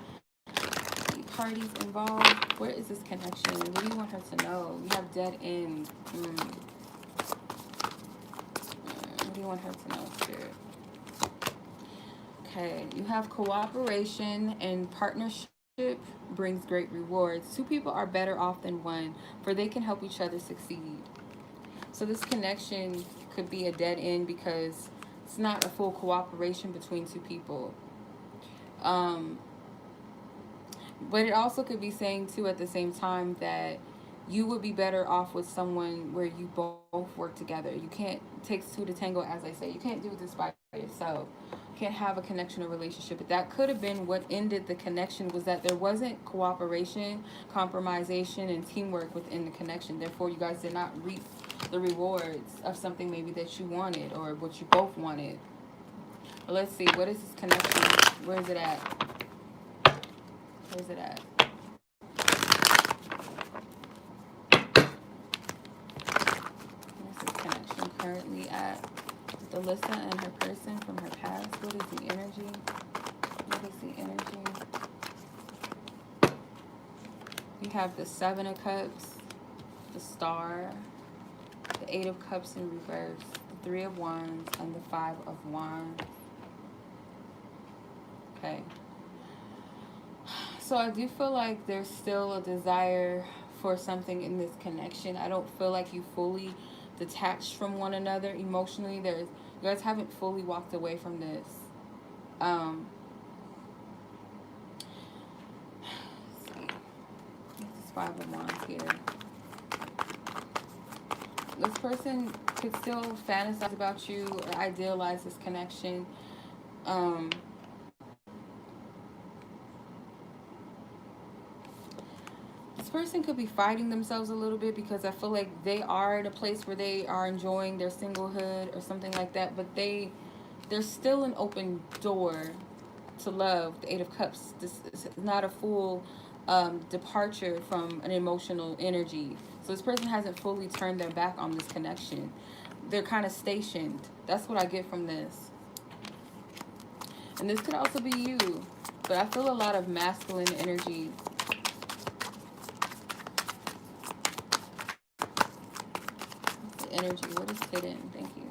the parties involved. Where is this connection? What do you want her to know? You have dead end. What do you want her to know, Spirit? Okay, you have cooperation and partnership brings great rewards. Two people are better off than one, for they can help each other succeed. So this connection could be a dead end because it's not a full cooperation between two people. But it also could be saying, too, at the same time, that you would be better off with someone where you both work together. You can't, it takes two to tango, as I say. You can't do this by yourself. You can't have a connection or relationship. But that could have been what ended the connection, was that there wasn't cooperation, compromisation, and teamwork within the connection. Therefore, you guys did not reap the rewards of something maybe that you wanted or what you both wanted. But let's see, what is this connection? Where is it at? Where is it at? Where's this connection currently at? With Alyssa and her person from her past. What is the energy? What is the energy? You have the Seven of Cups, the Star, the Eight of Cups in reverse, the Three of Wands, and the Five of Wands. Okay. So I do feel like there's still a desire for something in this connection. I don't feel like you fully detached from one another emotionally. You guys haven't fully walked away from this. Let's see. This Five of Wands here. This person could still fantasize about you or idealize this connection. This person could be fighting themselves a little bit because I feel like they are at a place where they are enjoying their singlehood or something like that, but there's still an open door to love. The Eight of Cups. This is not a full departure from an emotional energy. So this person hasn't fully turned their back on this connection. They're kind of stationed. That's what I get from this. And this could also be you. But I feel a lot of masculine energy. Energy. What is hidden? Thank you.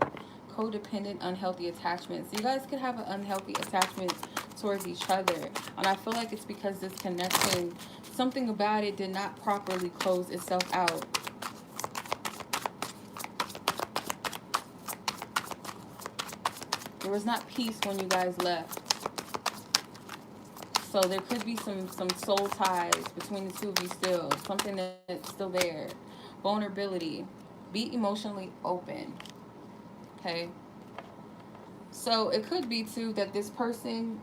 Codependent, unhealthy attachments. You guys could have an unhealthy attachment towards each other. And I feel like it's because this connection, something about it did not properly close itself out. There was not peace when you guys left. So there could be some soul ties between the two of you still. Something that's still there. Vulnerability. Be emotionally open. Okay. So it could be too that this person,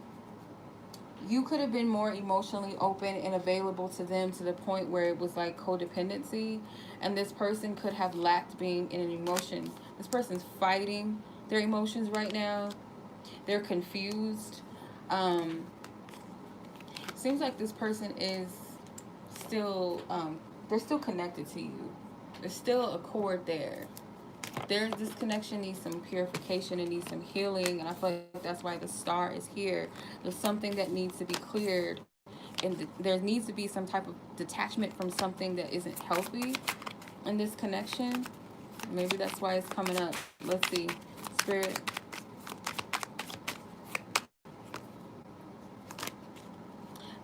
you could have been more emotionally open and available to them to the point where it was like codependency, and this person could have lacked being in an emotion. This person's fighting their emotions right now. They're confused. Seems like this person is still they're still connected to you. There's still a cord there. This connection needs some purification. It needs some healing. And I feel like that's why the Star is here. There's something that needs to be cleared. And there needs to be some type of detachment from something that isn't healthy in this connection. Maybe that's why it's coming up. Let's see. Spirit.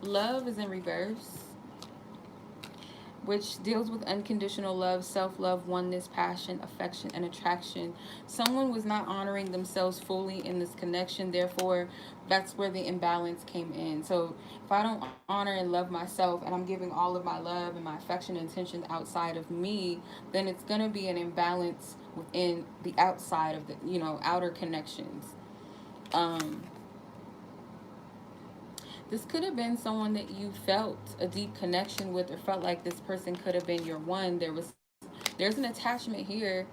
Love is in reverse, which deals with unconditional love, self-love, oneness, passion, affection, and attraction. Someone was not honoring themselves fully in this connection. Therefore, that's where the imbalance came in. So if I don't honor and love myself and I'm giving all of my love and my affection and attention outside of me, then it's going to be an imbalance within the outside of the, outer connections. This could have been someone that you felt a deep connection with or felt like this person could have been your one. There's an attachment here.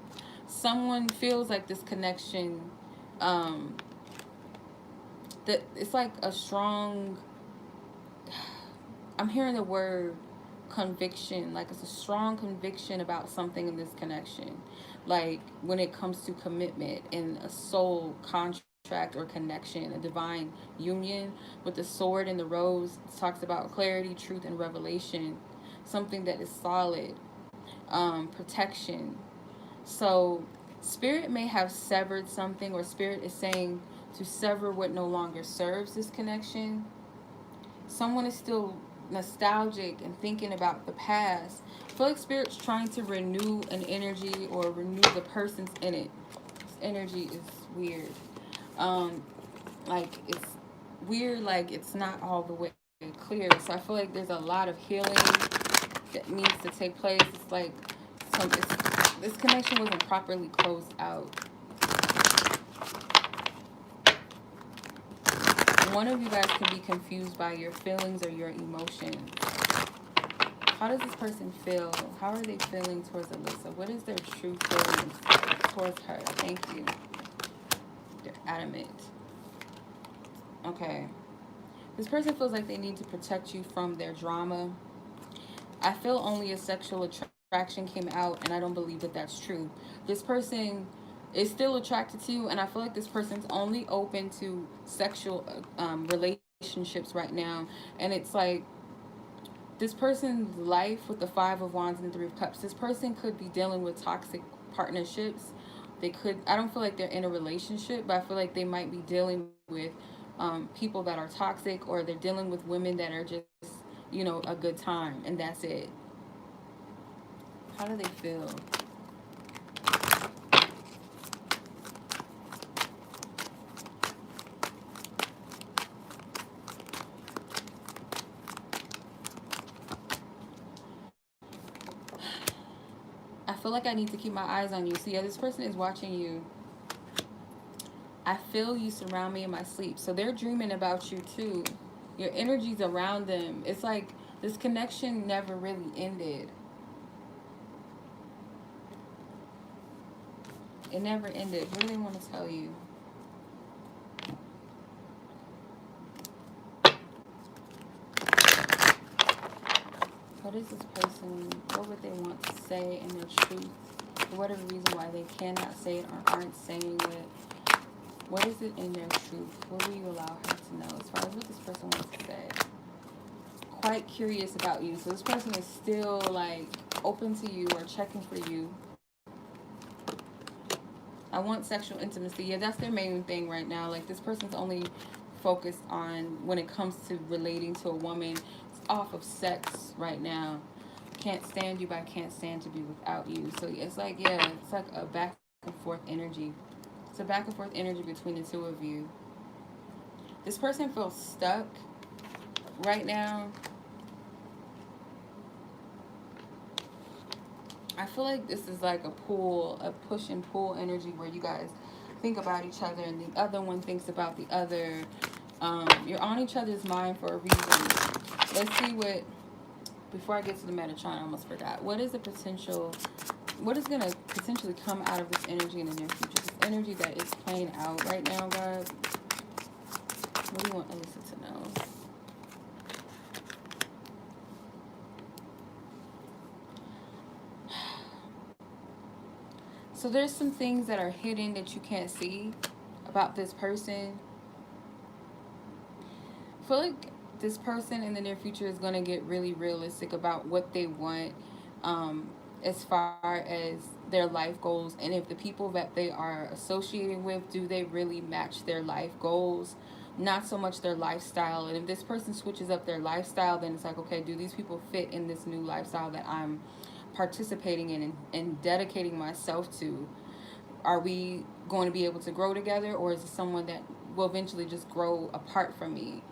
Someone feels like this connection, that it's like a strong, I'm hearing the word conviction, like it's a strong conviction about something in this connection. Like when it comes to commitment and a soul contract or connection, a divine union. With the sword and the rose, it talks about clarity, truth, and revelation. Something that is solid. Protection. So Spirit may have severed something, or Spirit is saying to sever what no longer serves this connection. Someone is still nostalgic and thinking about the past. I feel like Spirit's trying to renew an energy or renew the person's in it. This energy is weird. Like it's weird, like it's not all the way clear. So I feel like there's a lot of healing that needs to take place. It's like this connection wasn't properly closed out. One of you guys can be confused by your feelings or your emotions. How does this person feel? How are they feeling towards Alyssa? What is their true feelings towards her? Thank you. They're adamant. Okay. This person feels like they need to protect you from their drama. I feel only a sexual attraction came out, and I don't believe that that's true. This person is still attracted to you, and I feel like this person's only open to sexual relationships right now. And it's like this person's life with the Five of Wands and the Three of Cups, this person could be dealing with toxic partnerships. They could, I don't feel like they're in a relationship, but I feel like they might be dealing with people that are toxic, or they're dealing with women that are just, you know, a good time, and that's it. How do they feel? I feel like I need to keep my eyes on you. So yeah, this person is watching you. I feel you surround me in my sleep. So they're dreaming about you too. Your energy's around them. It's like this connection never really ended. It never ended. What do they want to tell you? What is this person? What would they want to say in their truth? For whatever reason why they cannot say it or aren't saying it. What is it in their truth? What will you allow her to know as far as what this person wants to say? Quite curious about you. So this person is still like open to you or checking for you. I want sexual intimacy. Yeah, that's their main thing right now. Like, this person's only focused on, when it comes to relating to a woman, it's off of sex right now. Can't stand you, but I can't stand to be without you. So it's like, yeah, it's like a back and forth energy. It's a back and forth energy between the two of you. This person feels stuck right now. I feel like this is like a pull, a push and pull energy where you guys think about each other and the other one thinks about the other. You're on each other's mind for a reason. Let's see what, before I get to the Metatron, I almost forgot. What is the potential, what is going to potentially come out of this energy in the near future? This energy that is playing out right now, God. What do you want Alyssa to know? So there's some things that are hidden that you can't see about this person. I feel like this person in the near future is going to get really realistic about what they want, as far as their life goals, and if the people that they are associating with, do they really match their life goals, not so much their lifestyle. And if this person switches up their lifestyle, then it's like, okay, do these people fit in this new lifestyle that I'm participating in and dedicating myself to? Are we going to be able to grow together, or is it someone that will eventually just grow apart from me?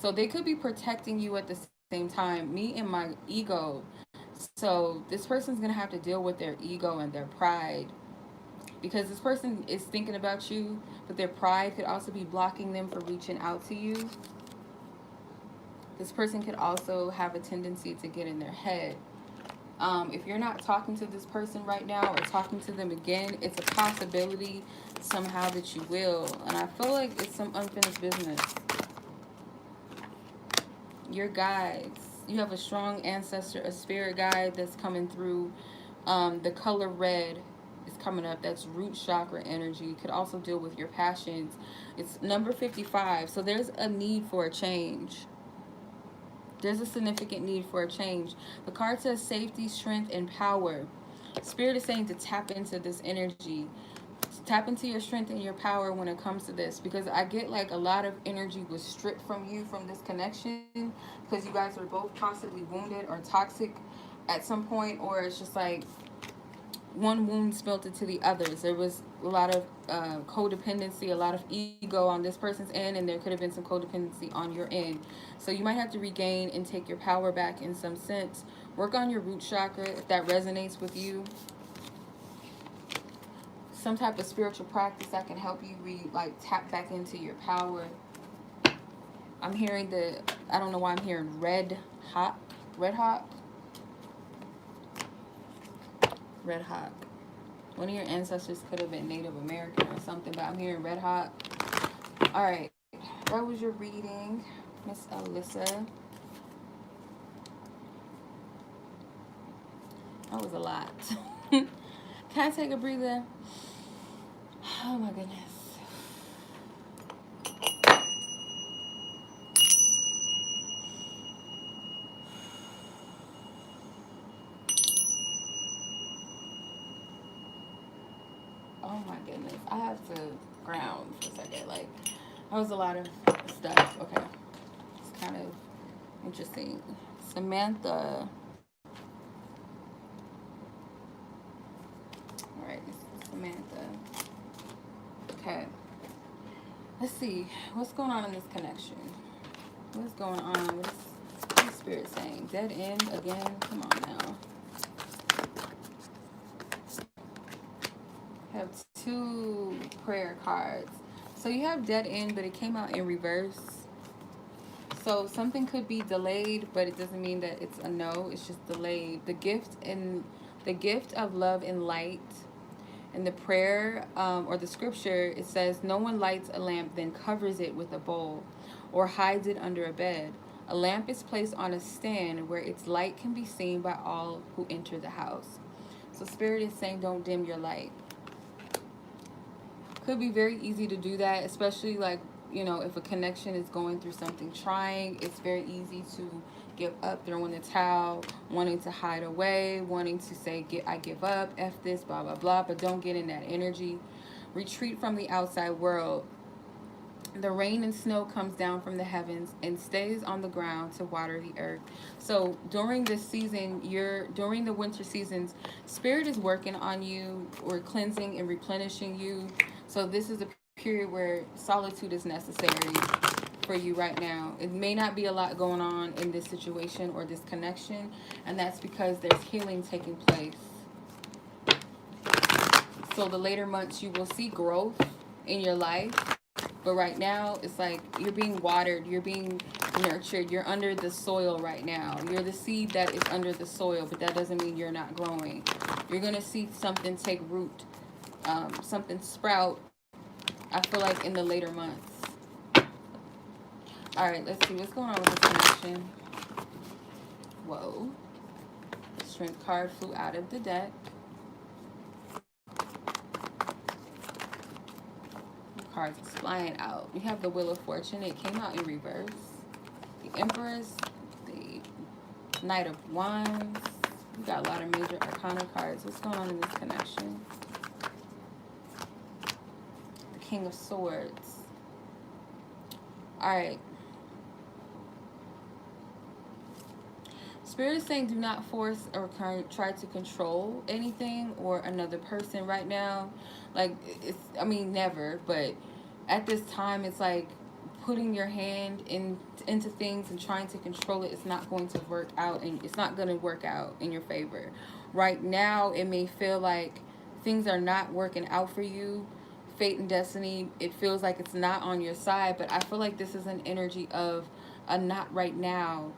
So they could be protecting you at the same time. Me and my ego. So this person's going to have to deal with their ego and their pride, because this person is thinking about you, but their pride could also be blocking them from reaching out to you. This person could also have a tendency to get in their head. If you're not talking to this person right now or talking to them again, it's a possibility somehow that you will. And I feel like it's some unfinished business. Your guides. You have a strong ancestor, a spirit guide that's coming through. The color red is coming up. That's root chakra energy. You could also deal with your passions. It's number 55. So there's a need for a change. There's a significant need for a change. The card says safety, strength, and power. Spirit is saying to tap into this energy. Tap into your strength and your power when it comes to this, because I get like a lot of energy was stripped from you from this connection, because you guys were both possibly wounded or toxic at some point, or it's just like one wound spilled into the others. There was a lot of codependency, a lot of ego on this person's end, and there could have been some codependency on your end. So you might have to regain and take your power back in some sense. Work on your root chakra if that resonates with you. Some type of spiritual practice that can help you tap back into your power. I'm hearing I don't know why I'm hearing red hot. Red hot. One of your ancestors could have been Native American or something, but I'm hearing red hot. All right, that was your reading, Miss Alyssa. That was a lot. Can I take a breather? Oh my goodness. Oh my goodness. I have to ground for a second. Like, that was a lot of stuff. Okay. It's kind of interesting. Samantha. All right. This is Samantha. Okay. Let's see. What's going on in this connection? What's going on? What is Spirit saying? Dead end again? Come on now. I have 2 prayer cards. So you have dead end, but it came out in reverse. So something could be delayed, but it doesn't mean that it's a no. It's just delayed. The gift of love and light. In the prayer or the scripture, it says, no one lights a lamp, then covers it with a bowl or hides it under a bed. A lamp is placed on a stand where its light can be seen by all who enter the house. So Spirit is saying, don't dim your light. Could be very easy to do that, especially like, you know, if a connection is going through something trying. It's very easy to give up, throwing the towel, wanting to hide away, wanting to say, I give up, F this, blah, blah, blah. But don't get in that energy. Retreat from the outside world. The rain and snow comes down from the heavens and stays on the ground to water the earth. So during this season, during the winter seasons, Spirit is working on you, or cleansing and replenishing you. So this is a period where solitude is necessary for you right now. It may not be a lot going on in this situation or this connection, and that's because there's healing taking place. So the later months, you will see growth in your life. But right now, it's like you're being watered, you're being nurtured, you're under the soil right now. You're the seed that is under the soil, but that doesn't mean you're not growing. You're going to see something take root, something sprout, I feel like, in the later months. All right, let's see. What's going on with this connection? Whoa. Strength card flew out of the deck. Cards is flying out. We have the Wheel of Fortune. It came out in reverse. The Empress, the Knight of Wands. We got a lot of major arcana cards. What's going on in this connection? The King of Swords. All right. Spirit is saying, do not force or try to control anything or another person right now. Like, never, but at this time, it's like putting your hand into things and trying to control it is not going to work out, and it's not going to work out in your favor. Right now, it may feel like things are not working out for you. Fate and destiny, it feels like it's not on your side, but I feel like this is an energy of a not right now.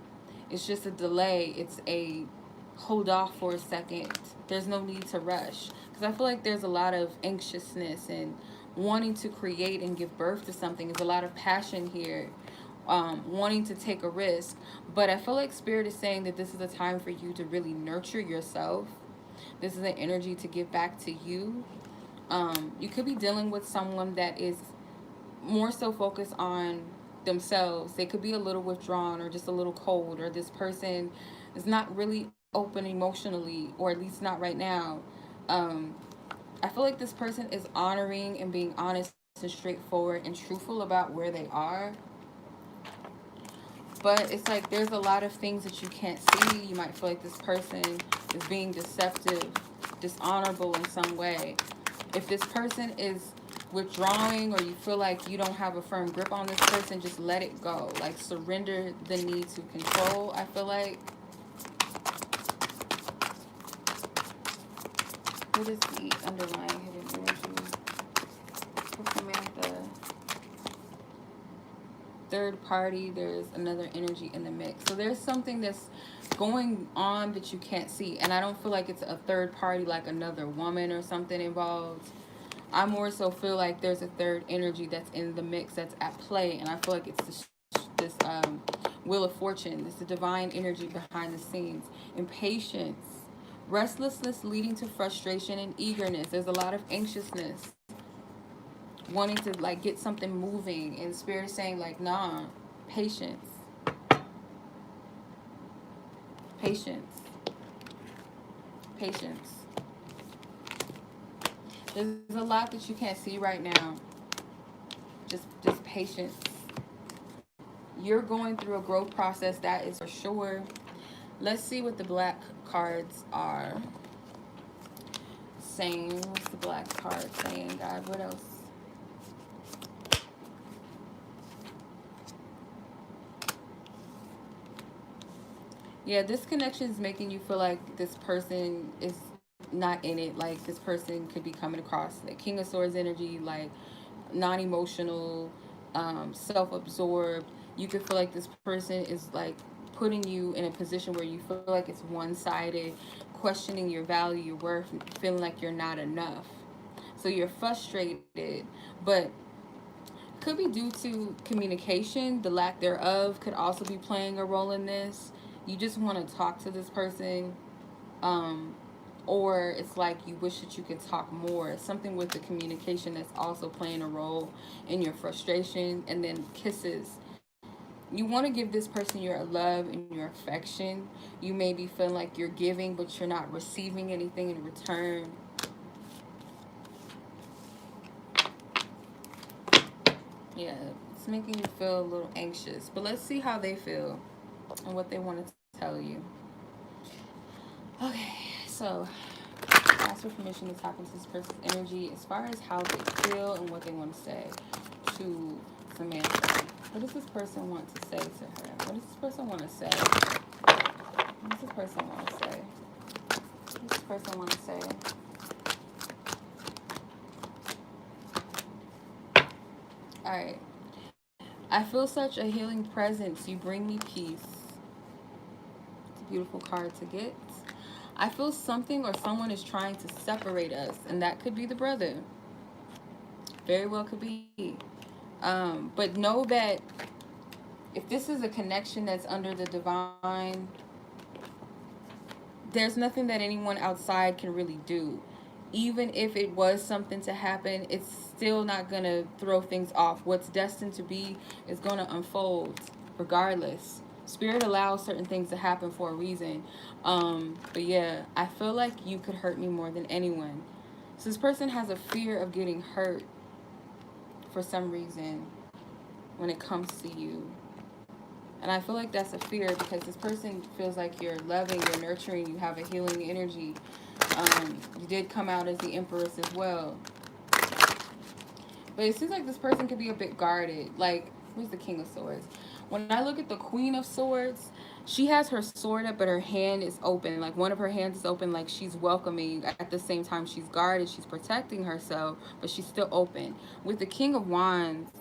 It's just a delay. It's a hold off for a second. There's no need to rush. Because I feel like there's a lot of anxiousness and wanting to create and give birth to something. There's a lot of passion here. Wanting to take a risk. But I feel like Spirit is saying that this is a time for you to really nurture yourself. This is an energy to give back to you. You could be dealing with someone that is more so focused on themselves. They could be a little withdrawn or just a little cold, or this person is not really open emotionally, or at least not right now. I feel like this person is honoring and being honest and straightforward and truthful about where they are. But it's like there's a lot of things that you can't see. You might feel like this person is being deceptive, dishonorable in some way. If this person is withdrawing, or you feel like you don't have a firm grip on this person, just let it go. Like, surrender the need to control, I feel like. What is the underlying hidden energy for Samantha? Third party, there's another energy in the mix. So there's something that's going on that you can't see. And I don't feel like it's a third party, like another woman or something involved. I more so feel like there's a third energy that's in the mix, that's at play. And I feel like it's this Wheel of Fortune. It's the divine energy behind the scenes. Impatience. Restlessness leading to frustration and eagerness. There's a lot of anxiousness. Wanting to, like, get something moving. And Spirit is saying, like, nah. Patience. Patience. Patience. There's a lot that you can't see right now. Just patience. You're going through a growth process, that is for sure. Let's see what the black cards are saying. What's the black card saying, God? What else? Yeah, this connection is making you feel like this person is not in it. Like this person could be coming across like King of Swords energy, like non-emotional, self-absorbed. You could feel like this person is like putting you in a position where you feel like it's one-sided, questioning your value, your worth, feeling like you're not enough. So you're frustrated, but could be due to communication. The lack thereof could also be playing a role in this. You just want to talk to this person, um, or it's like you wish that you could talk more. Something with the communication that's also playing a role in your frustration. And then kisses. You want to give this person your love and your affection. You may be feeling like you're giving, but you're not receiving anything in return. Yeah, it's making you feel a little anxious. But let's see how they feel and what they want to tell you. Okay, so ask for permission to tap into this person's energy as far as how they feel and what they want to say to Samantha. What does this person want to say to her? What does this person want to say? What does this person want to say? What does this person want to say? Alright. I feel such a healing presence. You bring me peace. It's a beautiful card to get. I feel something or someone is trying to separate us, and that could be the brother. Very well could be. But know that if this is a connection that's under the divine, there's nothing that anyone outside can really do. Even if it was something to happen, it's still not going to throw things off. What's destined to be is going to unfold regardless. Spirit allows certain things to happen for a reason. But yeah, I feel like you could hurt me more than anyone. So this person has a fear of getting hurt for some reason when it comes to you. And I feel like that's a fear because this person feels like you're loving, you're nurturing, you have a healing energy. You did come out as the Empress as well. But it seems like this person could be a bit guarded. Like, who's the King of Swords? When I look at the Queen of Swords, she has her sword up, but her hand is open. Like, one of her hands is open, like she's welcoming. At the same time, she's guarded. She's protecting herself, but she's still open. With the King of Wands,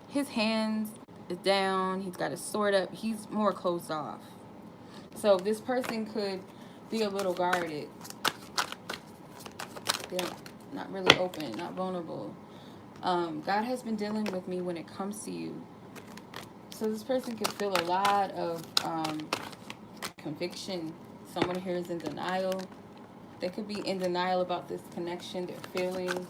his hands is down. He's got his sword up. He's more closed off. So this person could be a little guarded. They're not really open, not vulnerable. God has been dealing with me when it comes to you. So this person could feel a lot of conviction. Someone here is in denial. They could be in denial about this connection, their feelings,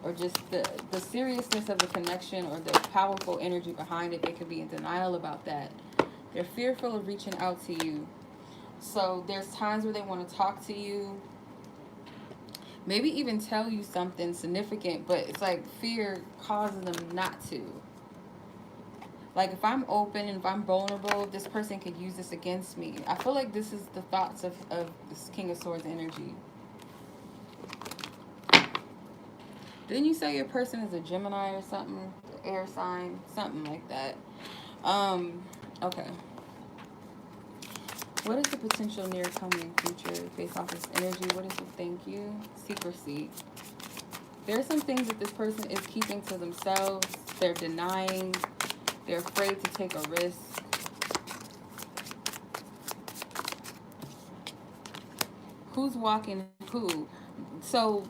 or just the seriousness of the connection or the powerful energy behind it. They could be in denial about that. They're fearful of reaching out to you. So there's times where they want to talk to you, maybe even tell you something significant, but it's like fear causes them not to. Like, if I'm open and if I'm vulnerable, this person could use this against me. I feel like this is the thoughts of this King of Swords energy. Didn't you say your person is a Gemini or something? Air sign? Something like that. Okay. What is the potential near coming future based off this energy? What is the thank you? Secrecy. There are some things that this person is keeping to themselves. They're denying. They're afraid to take a risk. Who's walking who? So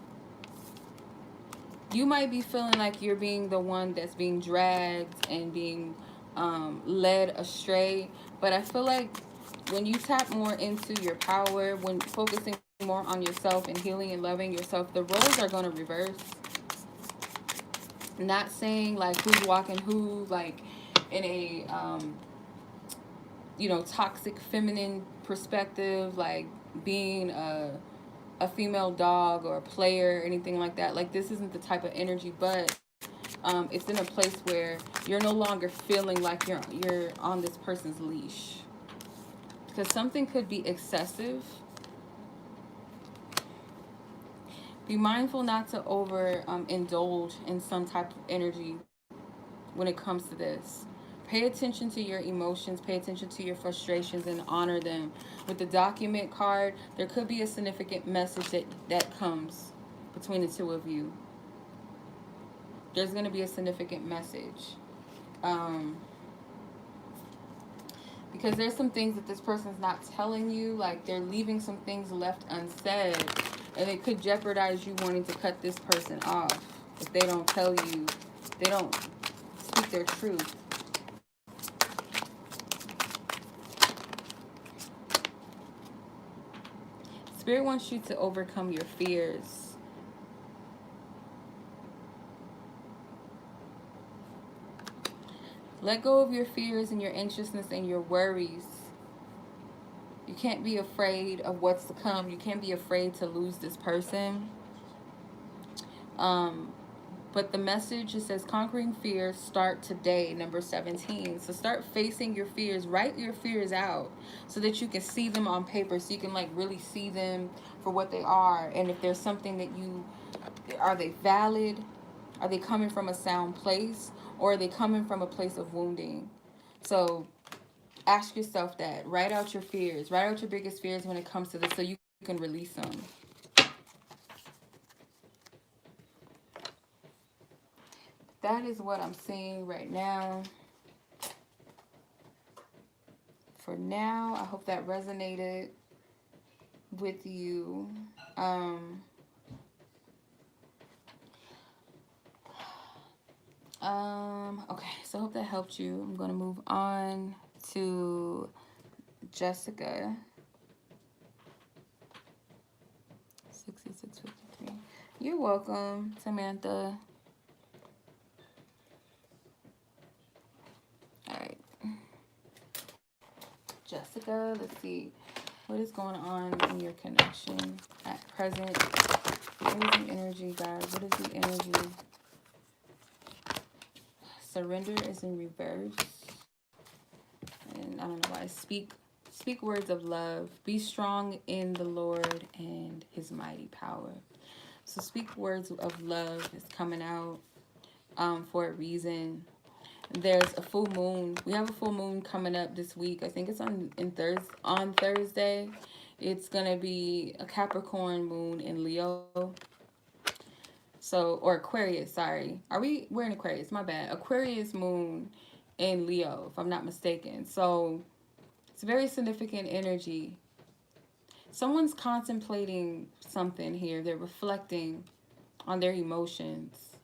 you might be feeling like you're being the one that's being dragged and being led astray. But I feel like when you tap more into your power, when focusing more on yourself and healing and loving yourself, the roles are going to reverse. Not saying like who's walking who, like in a toxic feminine perspective, like being a female dog or a player or anything like that. Like, this isn't the type of energy, but it's in a place where you're no longer feeling like you're on this person's leash, because something could be excessive. Be mindful not to over indulge in some type of energy when it comes to this. Pay attention to your emotions, pay attention to your frustrations, and honor them. With the document card, there could be a significant message that comes between the two of you. There's going to be a significant message. Because there's some things that this person's not telling you, like they're leaving some things left unsaid, and it could jeopardize you wanting to cut this person off if they don't tell you, they don't speak their truth. Spirit wants you to overcome your fears. Let go of your fears and your anxiousness and your worries. You can't be afraid of what's to come. You can't be afraid to lose this person. But the message, it says, conquering fears start today, number 17. So start facing your fears. Write your fears out so that you can see them on paper, so you can like really see them for what they are. And if there's something that are they valid? Are they coming from a sound place? Or are they coming from a place of wounding? So ask yourself that. Write out your fears. Write out your biggest fears when it comes to this, so you can release them. That is what I'm seeing right now. For now, I hope that resonated with you. Okay, so I hope that helped you. I'm going to move on to Jessica. 6653. You're welcome, Samantha. Alright. Jessica, let's see. What is going on in your connection at present? What is the energy, guys? What is the energy? Surrender is in reverse. And I don't know why. Speak words of love. Be strong in the Lord and his mighty power. So speak words of love is coming out for a reason. There's a full moon. We have a full moon coming up this week. I think it's on Thursday. It's going to be a Capricorn moon in Leo. So, or Aquarius, sorry. We're in Aquarius, my bad. Aquarius moon in Leo, if I'm not mistaken. So, it's very significant energy. Someone's contemplating something here. They're reflecting on their emotions.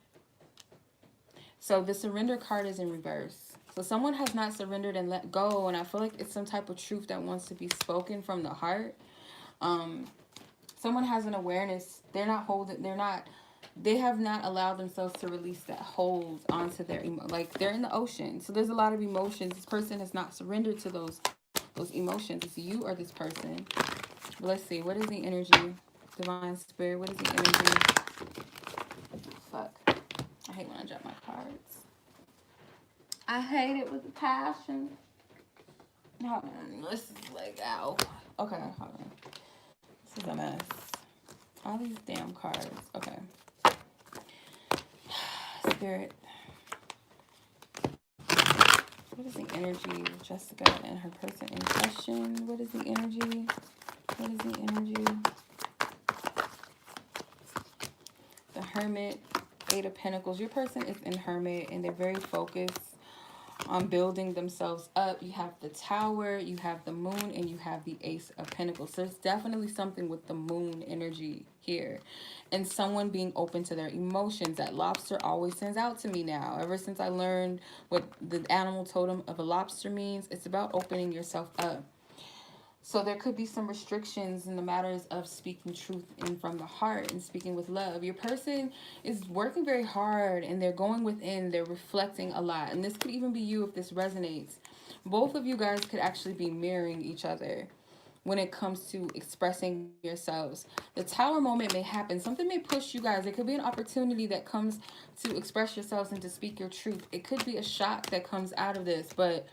So, the surrender card is in reverse. So, someone has not surrendered and let go, and I feel like it's some type of truth that wants to be spoken from the heart. Someone has an awareness. They have not allowed themselves to release that hold onto their like they're in the ocean. So there's a lot of emotions. This person has not surrendered to those emotions. It's you or this person. But let's see. What is the energy? Divine Spirit. What is the energy? Fuck. I hate when I drop my cards. I hate it with a passion. Hold on. This is like, ow. Okay, hold on. This is a mess. All these damn cards. Okay. Spirit. What is the energy of Jessica and her person in question? What is the energy? What is the energy? The Hermit, Eight of Pentacles. Your person is in Hermit and they're very focused on building themselves up. You have the Tower, you have the Moon, and you have the Ace of Pentacles. So there's definitely something with the Moon energy here. And someone being open to their emotions. That lobster always stands out to me now. Ever since I learned what the animal totem of a lobster means, it's about opening yourself up. So there could be some restrictions in the matters of speaking truth and from the heart and speaking with love. Your person is working very hard and they're going within. They're reflecting a lot. And this could even be you if this resonates. Both of you guys could actually be mirroring each other. when it comes to expressing yourselves. The tower moment may happen. Something may push you guys. It could be an opportunity that comes to express yourselves and to speak your truth. It could be a shock that comes out of this, but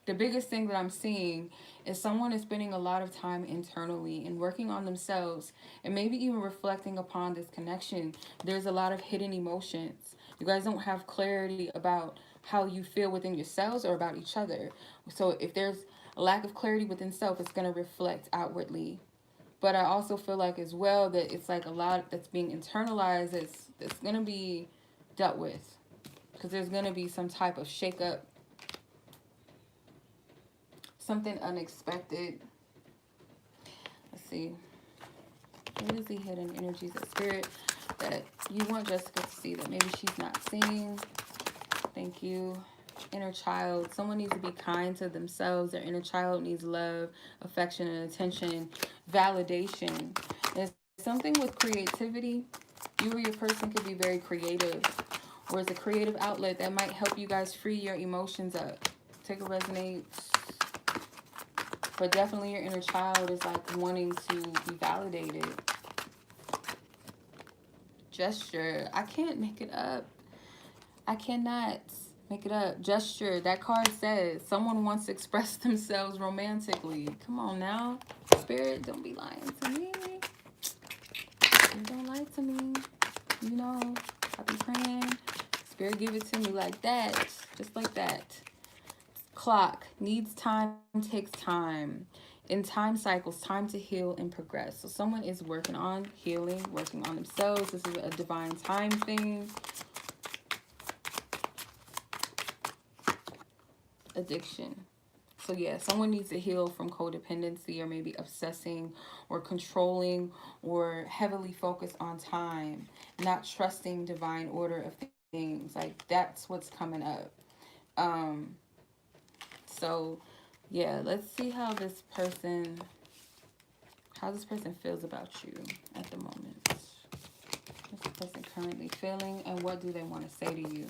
the biggest thing that I'm seeing is someone is spending a lot of time internally and working on themselves and maybe even reflecting upon this connection. There's a lot of hidden emotions. You guys don't have clarity about how you feel within yourselves or about each other. So if there's a lack of clarity within self, it's going to reflect outwardly. But I also feel like as well that it's like a lot that's being internalized that's going to be dealt with, because there's going to be some type of shakeup, something unexpected. Let's see. What is the hidden energies of spirit that you want Jessica to see that maybe she's not seeing? Thank you. Inner child. Someone needs to be kind to themselves. Their inner child needs love, affection, and attention, validation. There's something with creativity. You or your person could be very creative, or it's a creative outlet that might help you guys free your emotions up. Take a resonate. But definitely your inner child is like wanting to be validated. Gesture. I can't make it up. I cannot make it up. Gesture. That card says someone wants to express themselves romantically. Come on now. Spirit, don't be lying to me. You don't lie to me. You know, I be praying. Spirit, give it to me like that. Just like that. Clock. Needs time, takes time. In time cycles, time to heal and progress. So someone is working on healing, working on themselves. This is a divine time thing. Addiction. So yeah, someone needs to heal from codependency, or maybe obsessing or controlling or heavily focused on time, not trusting divine order of things. Like that's what's coming up. So yeah, let's see how this person feels about you at the moment. What's this person currently feeling, and what do they want to say to you?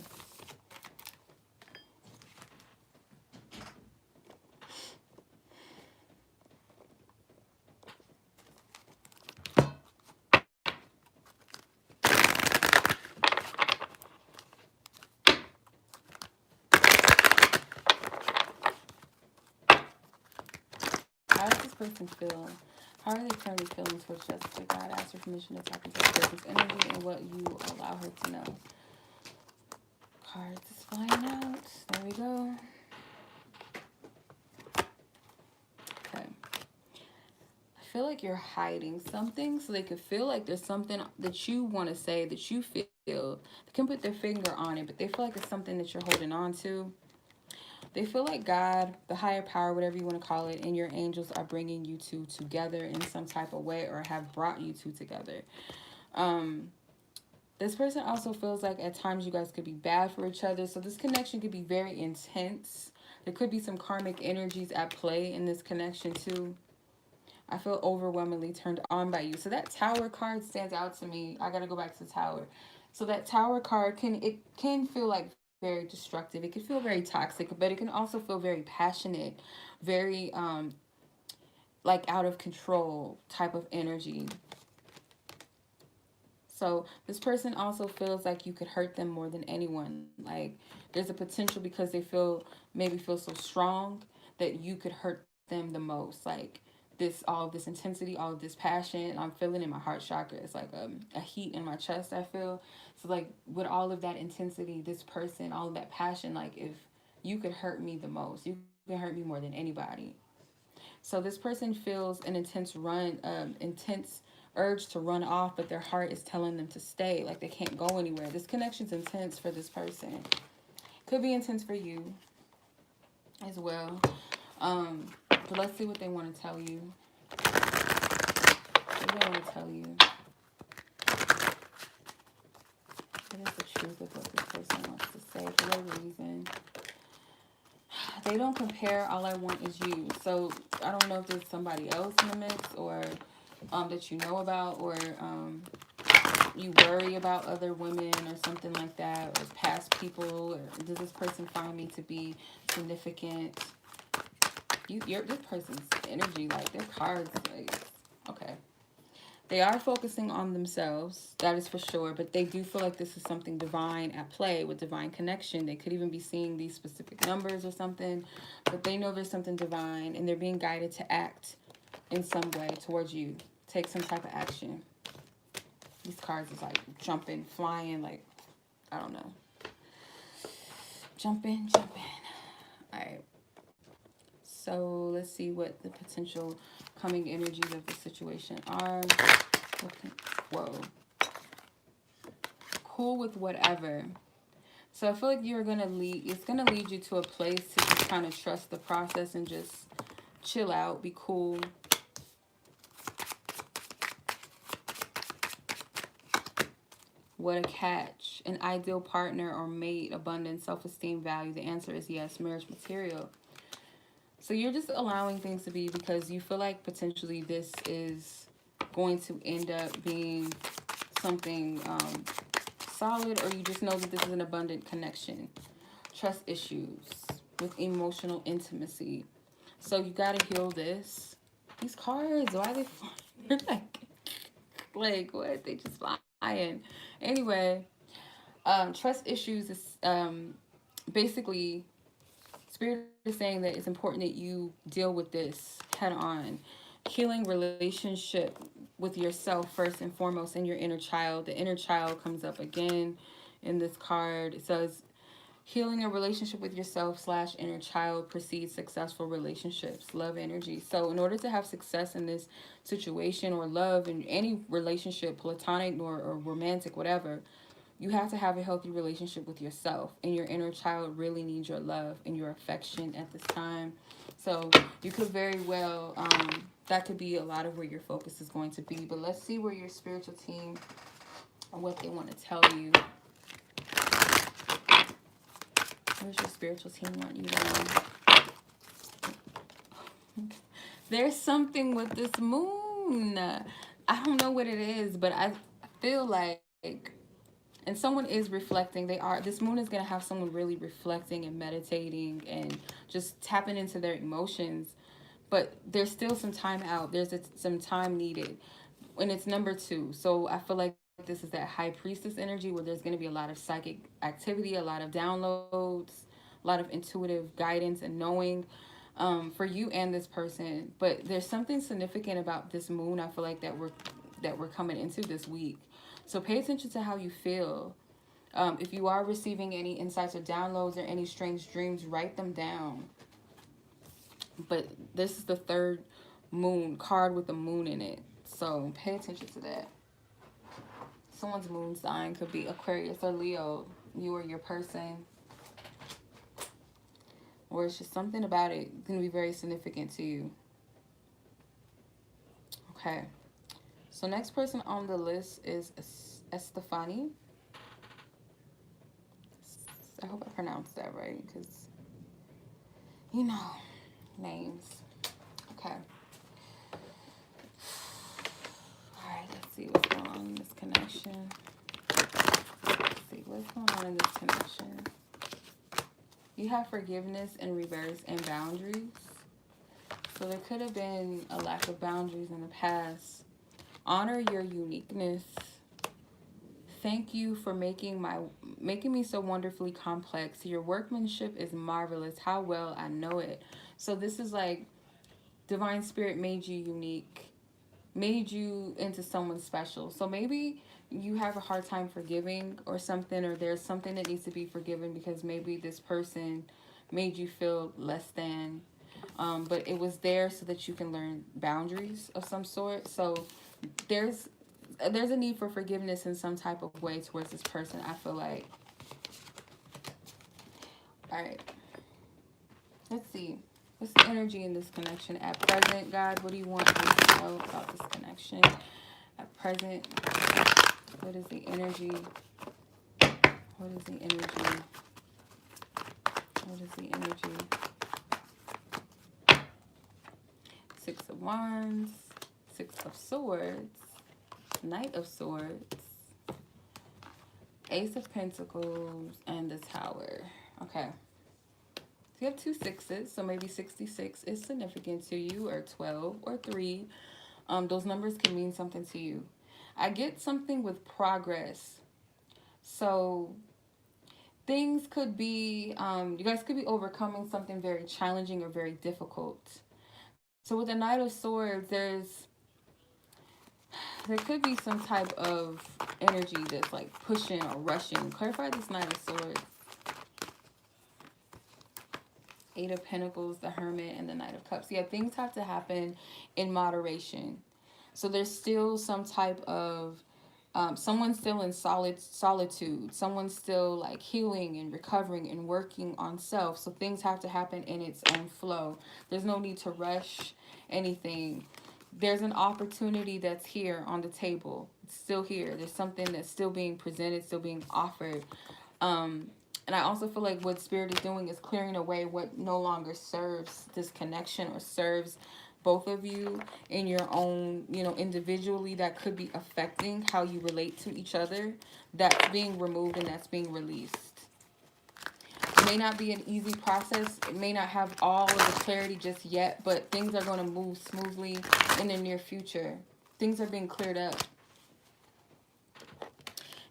How does this person feel? How are they currently feeling towards Jessica? God, ask for permission to tap into this person's energy and what you allow her to know. Cards is flying out. There we go. Okay. I feel like you're hiding something, so they could feel like there's something that you want to say, that you feel. They can put their finger on it, but they feel like it's something that you're holding on to. They feel like God, the higher power, whatever you want to call it, and your angels are bringing you two together in some type of way, or have brought you two together. This person also feels like at times you guys could be bad for each other. So this connection could be very intense. There could be some karmic energies at play in this connection too. I feel overwhelmingly turned on by you. So that Tower card stands out to me. I got to go back to the Tower. So that Tower card can feel like very destructive. It can feel very toxic, but it can also feel very passionate, very like out of control type of energy. So this person also feels like you could hurt them more than anyone. Like there's a potential, because they maybe feel so strong, that you could hurt them the most. Like all of this intensity, all of this passion, I'm feeling in my heart chakra. It's like a heat in my chest, I feel. So like with all of that intensity, this person, all of that passion, like if you could hurt me the most, you could hurt me more than anybody. So this person feels an intense urge to run off, but their heart is telling them to stay. Like they can't go anywhere. This connection's intense for this person. Could be intense for you as well. But let's see what they want to tell you. What do they want to tell you? What is the truth of what this person wants to say? For what reason? They don't compare. All I want is you. So I don't know if there's somebody else in the mix, or that you know about, or you worry about other women or something like that, or past people, or does this person find me to be significant? this person's energy, like their cards, like, okay. They are focusing on themselves, that is for sure, but they do feel like this is something divine at play with divine connection. They could even be seeing these specific numbers or something, but they know there's something divine and they're being guided to act in some way towards you. Take some type of action. These cards is like jumping, flying, like, I don't know. Jumping. All right. So let's see what the potential coming energies of the situation are. Whoa. Cool with whatever. So I feel like it's gonna lead you to a place to just kind of trust the process and just chill out, be cool. What a catch. An ideal partner or mate, abundance, self-esteem, value. The answer is yes, marriage material. So you're just allowing things to be because you feel like potentially this is going to end up being something solid, or you just know that this is an abundant connection. Trust issues with emotional intimacy. So you got to heal this. These cards, why are they flying? like what? They just flying. Anyway, trust issues is basically Spirit is saying that it's important that you deal with this head on. Healing relationship with yourself first and foremost, and your inner child. The inner child comes up again in this card. It says healing a relationship with yourself / inner child precedes successful relationships, love energy. So in order to have success in this situation, or love in any relationship, platonic or romantic, whatever, you have to have a healthy relationship with yourself, and your inner child really needs your love and your affection at this time. So you could very well, that could be a lot of where your focus is going to be. But let's see where your spiritual team, and what they want to tell you. What does your spiritual team want you to know? There's something with this moon. I don't know what it is, but I feel like, and someone is reflecting. This moon is going to have someone really reflecting and meditating and just tapping into their emotions. But there's still some time out. There's some time needed. And it's number 2. So I feel like this is that high priestess energy where there's going to be a lot of psychic activity, a lot of downloads, a lot of intuitive guidance and knowing for you and this person. But there's something significant about this moon, I feel like, that we're coming into this week. So pay attention to how you feel. If you are receiving any insights or downloads or any strange dreams, write them down. But this is the 3rd moon card with the moon in it. So pay attention to that. Someone's moon sign could be Aquarius or Leo. You or your person. Or it's just something about it going to be very significant to you. Okay. So next person on the list is Estefany. I hope I pronounced that right, because, you know, names. Okay. All right, let's see what's going on in this connection. Let's see what's going on in this connection. You have forgiveness in reverse and boundaries. So there could have been a lack of boundaries in the past. Honor your uniqueness. Thank you for making me so wonderfully complex. Your workmanship is marvelous. How well I know it. So this is like divine spirit made you unique, made you into someone special. So maybe you have a hard time forgiving or something, or there's something that needs to be forgiven because maybe this person made you feel less than. But it was there so that you can learn boundaries of some sort. So there's a need for forgiveness in some type of way towards this person, I feel like. All right. Let's see. What's the energy in this connection at present, God? What do you want me to know about this connection at present? What is the energy? What is the energy? What is the energy? 6 of Wands, 6 of Swords, Knight of Swords, Ace of Pentacles, and the Tower. Okay. You have 2 6s, so maybe 66 is significant to you, or 12, or 3. Those numbers can mean something to you. I get something with progress. So things could be, you guys could be overcoming something very challenging or very difficult. So with the Knight of Swords, there could be some type of energy that's like pushing or rushing. Clarify this Knight of Swords. 8 of Pentacles, the Hermit, and the Knight of Cups. Yeah, things have to happen in moderation. So there's still some type of someone's still in solitude. Someone's still like healing and recovering and working on self. So things have to happen in its own flow. There's no need to rush anything. There's an opportunity that's here on the table. It's still here. There's something that's still being presented, still being offered. And I also feel like what Spirit is doing is clearing away what no longer serves this connection or serves both of you in your own, individually, that could be affecting how you relate to each other. That's being removed and that's being released. It may not be an easy process. It may not have all of the clarity just yet, but things are going to move smoothly in the near future. Things are being cleared up.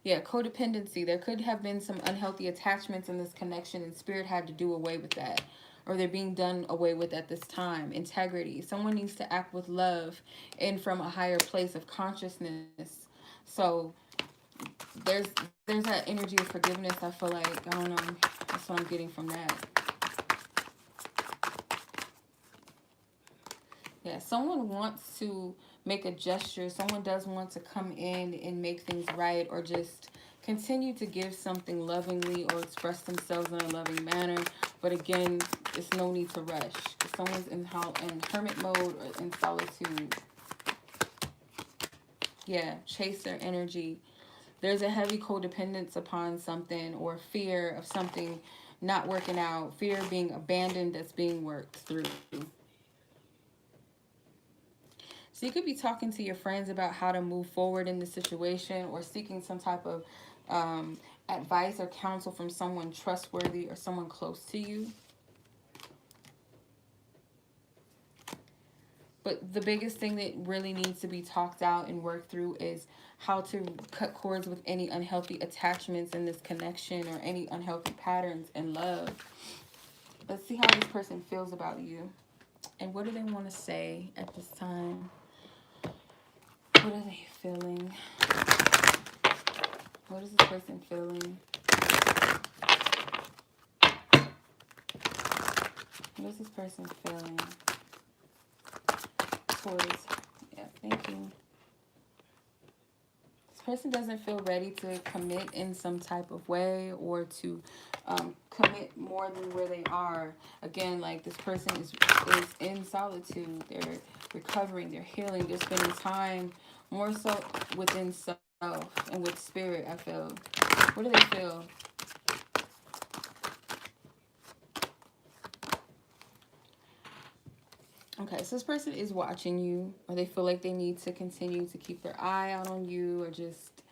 Yeah, codependency. There could have been some unhealthy attachments in this connection, and Spirit had to do away with that. Or they're being done away with at this time. Integrity. Someone needs to act with love and from a higher place of consciousness. So there's that energy of forgiveness. I feel like, I don't know, that's what I'm getting from that. Yeah, someone wants to make a gesture. Someone does want to come in and make things right, or just continue to give something lovingly or express themselves in a loving manner. But again, there's no need to rush. If someone's in hermit mode or in solitude, yeah, chase their energy. There's a heavy codependence upon something, or fear of something not working out, fear of being abandoned that's being worked through. So you could be talking to your friends about how to move forward in the situation, or seeking some type of advice or counsel from someone trustworthy or someone close to you. But the biggest thing that really needs to be talked out and worked through is how to cut cords with any unhealthy attachments in this connection, or any unhealthy patterns in love. Let's see how this person feels about you. And what do they want to say at this time? What are they feeling? What is this person feeling? What is this person feeling towards? Yeah, thank you. This person doesn't feel ready to commit in some type of way, or to commit more than where they are. Again, like, this person is in solitude. They're recovering. They're healing. They're spending time more so within self and with Spirit, I feel. What do they feel? Okay, so this person is watching you, or they feel like they need to continue to keep their eye out on you, or just,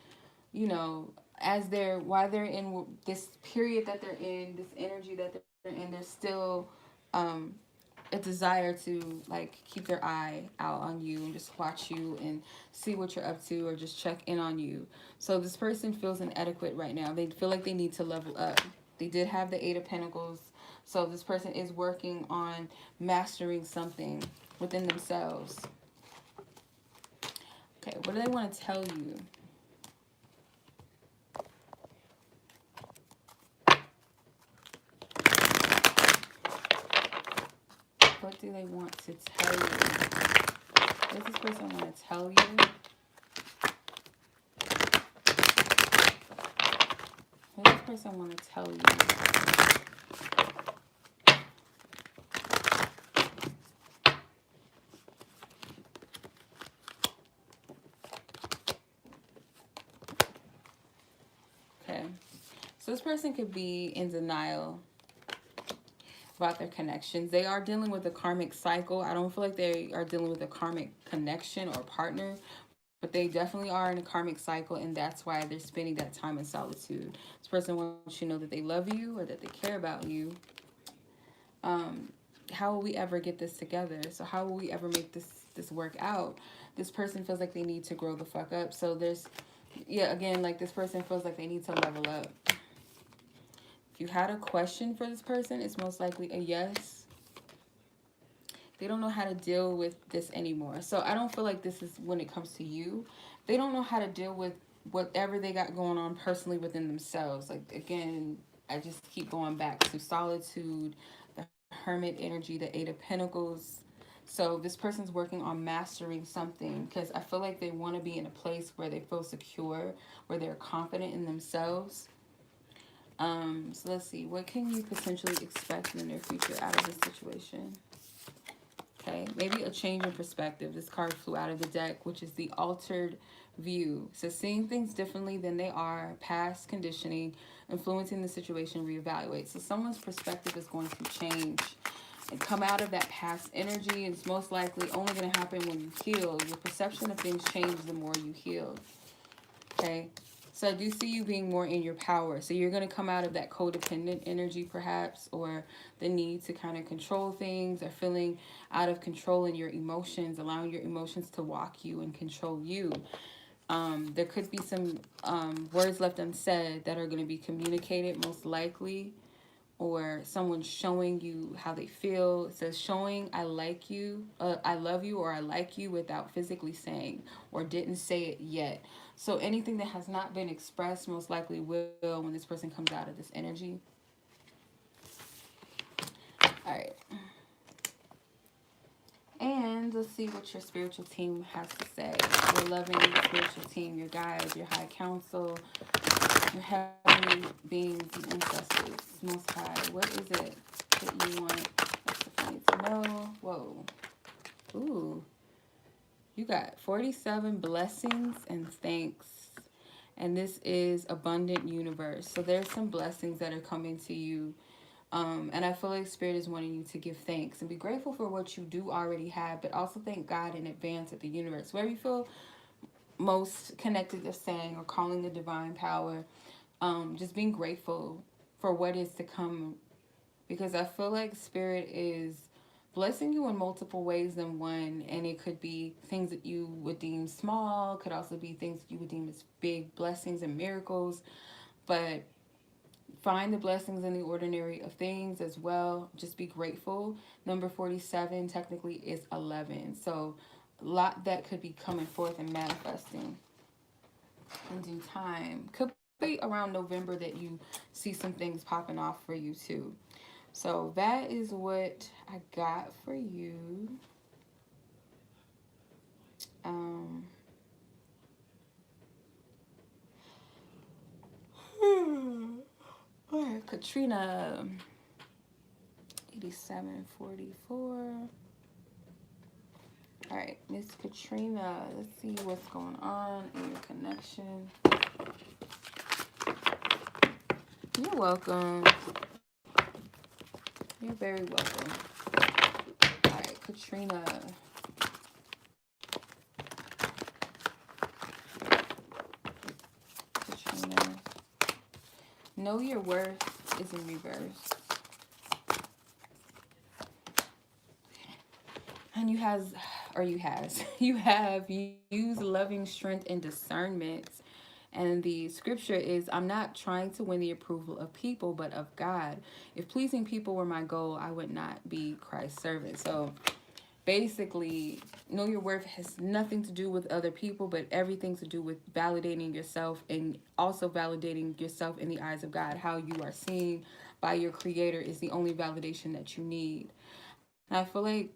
while they're in this period that they're in, this energy that they're in, there's still a desire to, like, keep their eye out on you and just watch you and see what you're up to, or just check in on you. So this person feels inadequate right now. They feel like they need to level up. They did have the 8 of Pentacles. So this person is working on mastering something within themselves. Okay, what do they want to tell you? What do they want to tell you? What does this person want to tell you? What does this person want to tell you? Okay. So this person could be in denial about their connections. They are dealing with a karmic cycle. I don't feel like they are dealing with a karmic connection or partner, but they definitely are in a karmic cycle, and that's why they're spending that time in solitude. This person wants you to know that they love you, or that they care about you. How will we ever get this together? So how will we ever make this work out? This person feels like they need to grow the fuck up. So there's, yeah, again, like this person feels like they need to level up. If you had a question for this person, it's most likely a yes. They don't know how to deal with this anymore. So I don't feel like this is when it comes to you. They don't know how to deal with whatever they got going on personally within themselves. Like, again, I just keep going back to solitude, the hermit energy, the Eight of Pentacles. So this person's working on mastering something because I feel like they want to be in a place where they feel secure, where they're confident in themselves. So let's see. What can you potentially expect in the near future out of this situation? Okay, maybe a change in perspective. This card flew out of the deck, which is the altered view. So seeing things differently than they are, past conditioning, influencing the situation, reevaluate. So someone's perspective is going to change and come out of that past energy. It's most likely only going to happen when you heal. Your perception of things change the more you heal. Okay, so I do see you being more in your power. So you're going to come out of that codependent energy perhaps, or the need to kind of control things, or feeling out of control in your emotions, allowing your emotions to walk you and control you. There could be some words left unsaid that are going to be communicated most likely, or someone showing you how they feel. It says showing I like you, I love you, or I like you without physically saying, or didn't say it yet. So anything that has not been expressed most likely will when this person comes out of this energy. All right. And let's see what your spiritual team has to say. Your loving spiritual team, your guides, your high council, your heavenly beings and ancestors, most high. What is it that you want Estefany to know? Whoa. Ooh. You got 47 blessings and thanks. And this is abundant universe. So there's some blessings that are coming to you. And I feel like Spirit is wanting you to give thanks and be grateful for what you do already have, but also thank God in advance at the universe. Wherever you feel most connected to saying or calling the divine power, just being grateful for what is to come, because I feel like Spirit is blessing you in multiple ways than one, and it could be things that you would deem small, could also be things that you would deem as big blessings and miracles, but find the blessings in the ordinary of things as well. Just be grateful. Number 47 technically is 11, so a lot that could be coming forth and manifesting in due time. Could be around November that you see some things popping off for you too. So that is what I got for you. Um, Katrina, 8744. All right, Miss Katrina, let's see what's going on in your connection. You're welcome. You're very welcome. All right, Katrina. Katrina. Know your worth is in reverse. And you have used loving strength and discernment. And the scripture is, I'm not trying to win the approval of people, but of God. If pleasing people were my goal, I would not be Christ's servant. So basically, know your worth has nothing to do with other people, but everything to do with validating yourself, and also validating yourself in the eyes of God. How you are seen by your creator is the only validation that you need. And I feel like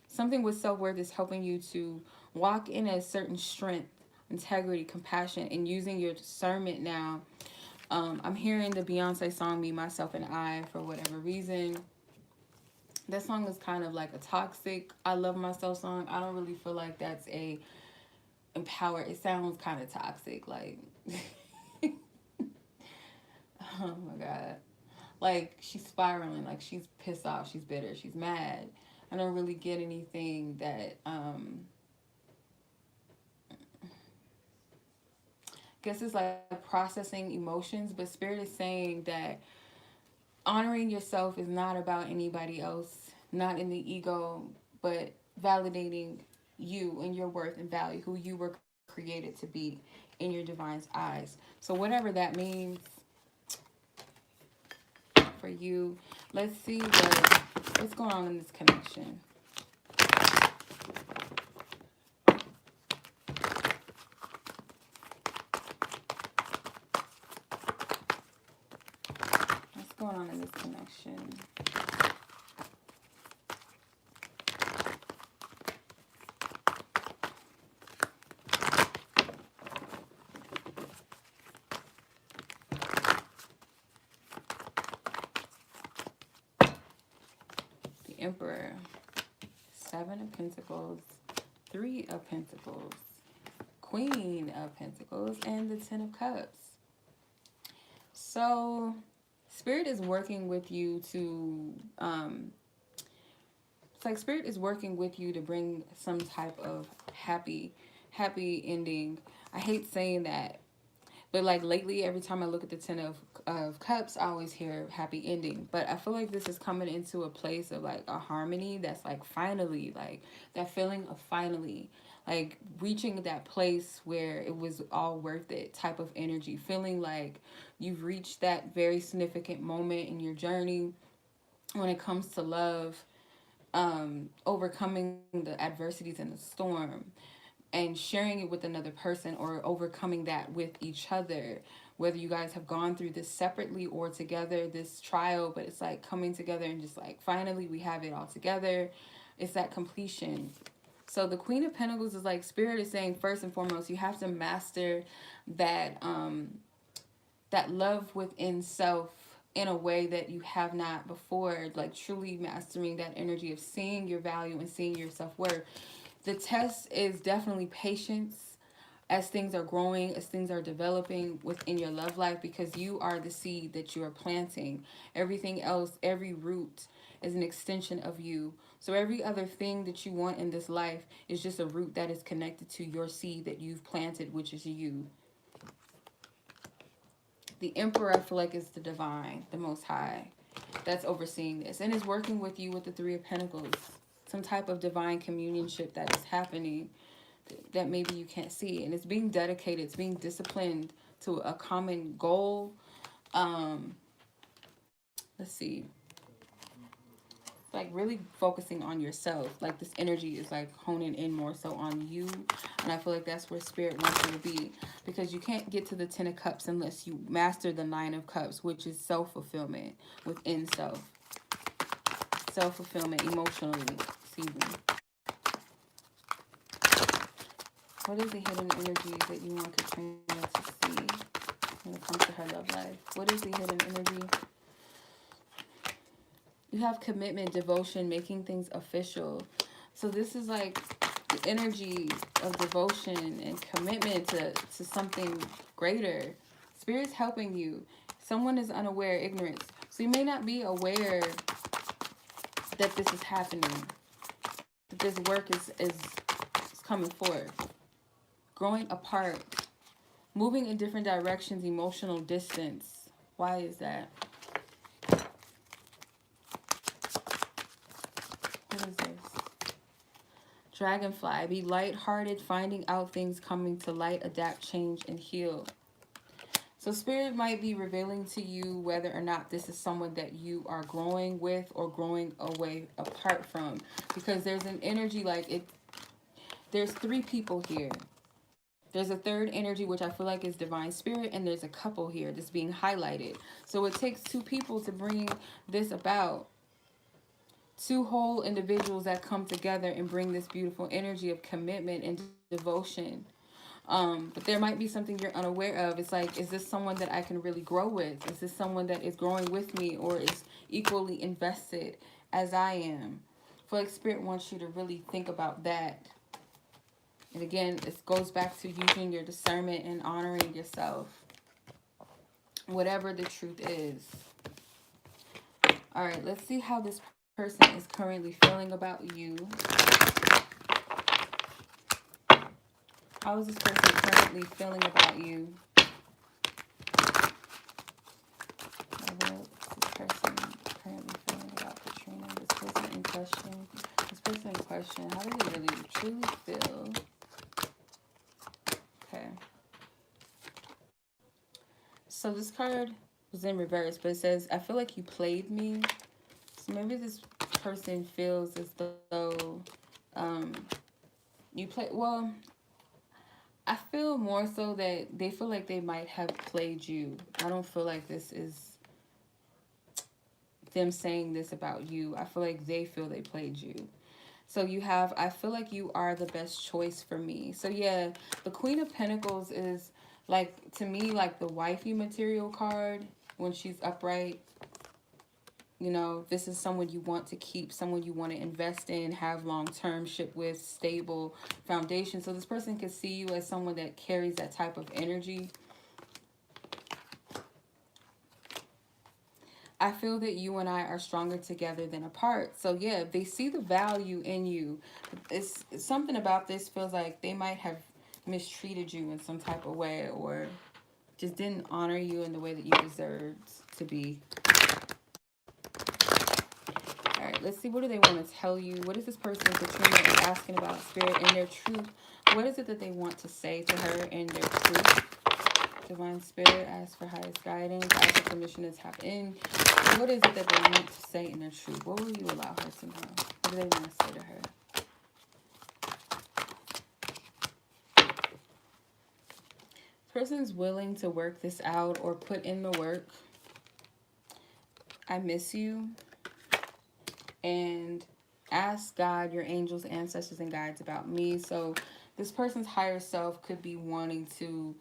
something with self-worth is helping you to walk in a certain strength, integrity, compassion, and using your discernment now. I'm hearing the Beyonce song Me, Myself, and I for whatever reason. That song is kind of like a toxic I love myself song. I don't really feel like that's a empower. It sounds kind of toxic, like oh my god, like she's spiraling, like she's pissed off, she's bitter, she's mad. I don't really get anything that guess it's like processing emotions, but Spirit is saying that Honoring yourself is not about anybody else, not in the ego, but validating you and your worth and value, who you were created to be in your divine's eyes. So whatever that means for you, let's see what's going on in this connection. What's going on in this connection? The Emperor, Seven of Pentacles, Three of Pentacles, Queen of Pentacles, and the Ten of Cups. So Spirit is working with you to it's like Spirit is working with you to bring some type of happy ending. I hate saying that, but like lately, every time I look at the Ten of Cups, I always hear happy ending. But I feel like this is coming into a place of like a harmony that's like finally, like that feeling of finally, like reaching that place where it was all worth it type of energy. Feeling like you've reached that very significant moment in your journey when it comes to love, overcoming the adversities and the storm and sharing it with another person, or overcoming that with each other, whether you guys have gone through this separately or together, this trial, but it's like coming together and just like finally we have it all together. It's that completion. So the Queen of Pentacles is like Spirit is saying, first and foremost, you have to master that that love within self in a way that you have not before, like truly mastering that energy of seeing your value and seeing your self-worth. The test is definitely patience as things are growing, as things are developing within your love life, because you are the seed that you are planting. Everything else, every root is an extension of you. So every other thing that you want in this life is just a root that is connected to your seed that you've planted, which is you. The Emperor, I feel like, is the divine, the Most High, that's overseeing this and is working with you with the Three of Pentacles. Some type of divine communionship that is happening that maybe you can't see, and it's being dedicated, it's being disciplined to a common goal. Let's see, like really focusing on yourself. Like this energy is like honing in more so on you, and I feel like that's where Spirit wants you to be, because you can't get to the Ten of Cups unless you master the Nine of Cups, which is self-fulfillment within self. Self-fulfillment emotionally. Excuse me. What is the hidden energy that you want Katrina to see when it comes to her love life? What is the hidden energy? You have commitment, devotion, making things official. So this is like the energy of devotion and commitment to something greater. Spirit's helping you. Someone is unaware, ignorance. So you may not be aware that this is happening, that this work is coming forth. Growing apart, moving in different directions, emotional distance. Why is that? What is this? Dragonfly, be lighthearted, finding out things coming to light, adapt, change, and heal. So Spirit might be revealing to you whether or not this is someone that you are growing with or growing away apart from. Because there's an energy like it. There's three people here. There's a third energy, which I feel like is Divine Spirit, and there's a couple here that's being highlighted. So it takes two people to bring this about. Two whole individuals that come together and bring this beautiful energy of commitment and devotion. But there might be something you're unaware of. It's like, is this someone that I can really grow with? Is this someone that is growing with me or is equally invested as I am? I feel like Spirit wants you to really think about that. And again, it goes back to using your discernment and honoring yourself, whatever the truth is. All right, let's see how this person is currently feeling about you. How is this person currently feeling about you? This person. question. This person in question, how do they really truly feel? Okay. So this card was in reverse, but it says, I feel like you played me. So maybe this person feels as though you play. Well, I feel more so that they feel like they might have played you. I don't feel like this is them saying this about you. I feel like they feel they played you. So you have, I feel like you are the best choice for me. So yeah, the Queen of Pentacles is like, to me, like the wifey material card when she's upright. You know, this is someone you want to keep, someone you want to invest in, have long-term ship with, stable foundation. So this person can see you as someone that carries that type of energy. I feel that you and I are stronger together than apart. So yeah, they see the value in you. It's something about this feels like they might have mistreated you in some type of way, or just didn't honor you in the way that you deserved to be. All right, let's see. What do they want to tell you? What is this person, Katrina, is asking about, Spirit, and their truth? What is it that they want to say to her in their truth? Divine Spirit, ask for highest guidance. Ask for permission to tap in. What is it that they want to say in their truth? What will you allow her to know? What do they want to say to her? This person's willing to work this out or put in the work. I miss you. And ask God, your angels, ancestors, and guides about me. So this person's higher self could be wanting to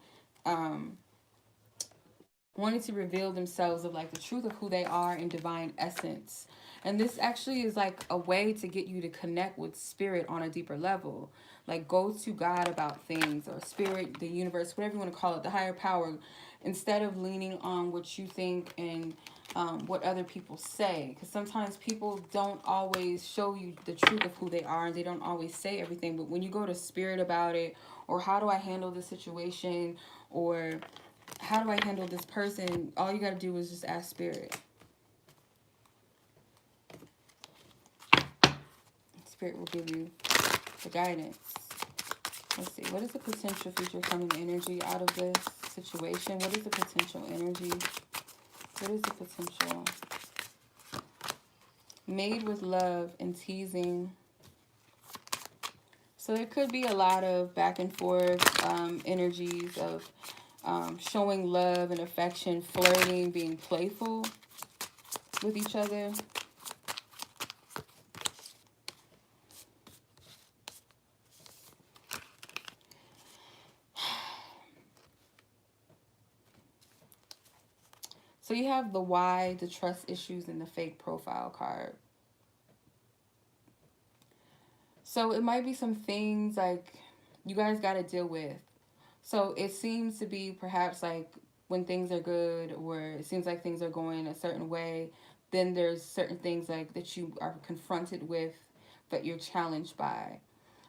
reveal themselves of like the truth of who they are in divine essence. And this actually is like a way to get you to connect with spirit on a deeper level. Like go to God about things, or spirit, the universe, whatever you want to call it, the higher power, instead of leaning on what you think and what other people say. Because sometimes people don't always show you the truth of who they are, and they don't always say everything. But when you go to spirit about it, or how do I handle this situation, or how do I handle this person, all you got to do is just ask spirit. Spirit will give you the guidance. Let's see. What is the potential future coming energy out of this situation? What is the potential energy? What is the potential? Made with love and teasing. So there could be a lot of back and forth energies of showing love and affection, flirting, being playful with each other. So you have the why, the trust issues, and the fake profile card. So it might be some things like you guys got to deal with. So it seems to be perhaps like when things are good, or it seems like things are going a certain way, then there's certain things like that you are confronted with that you're challenged by.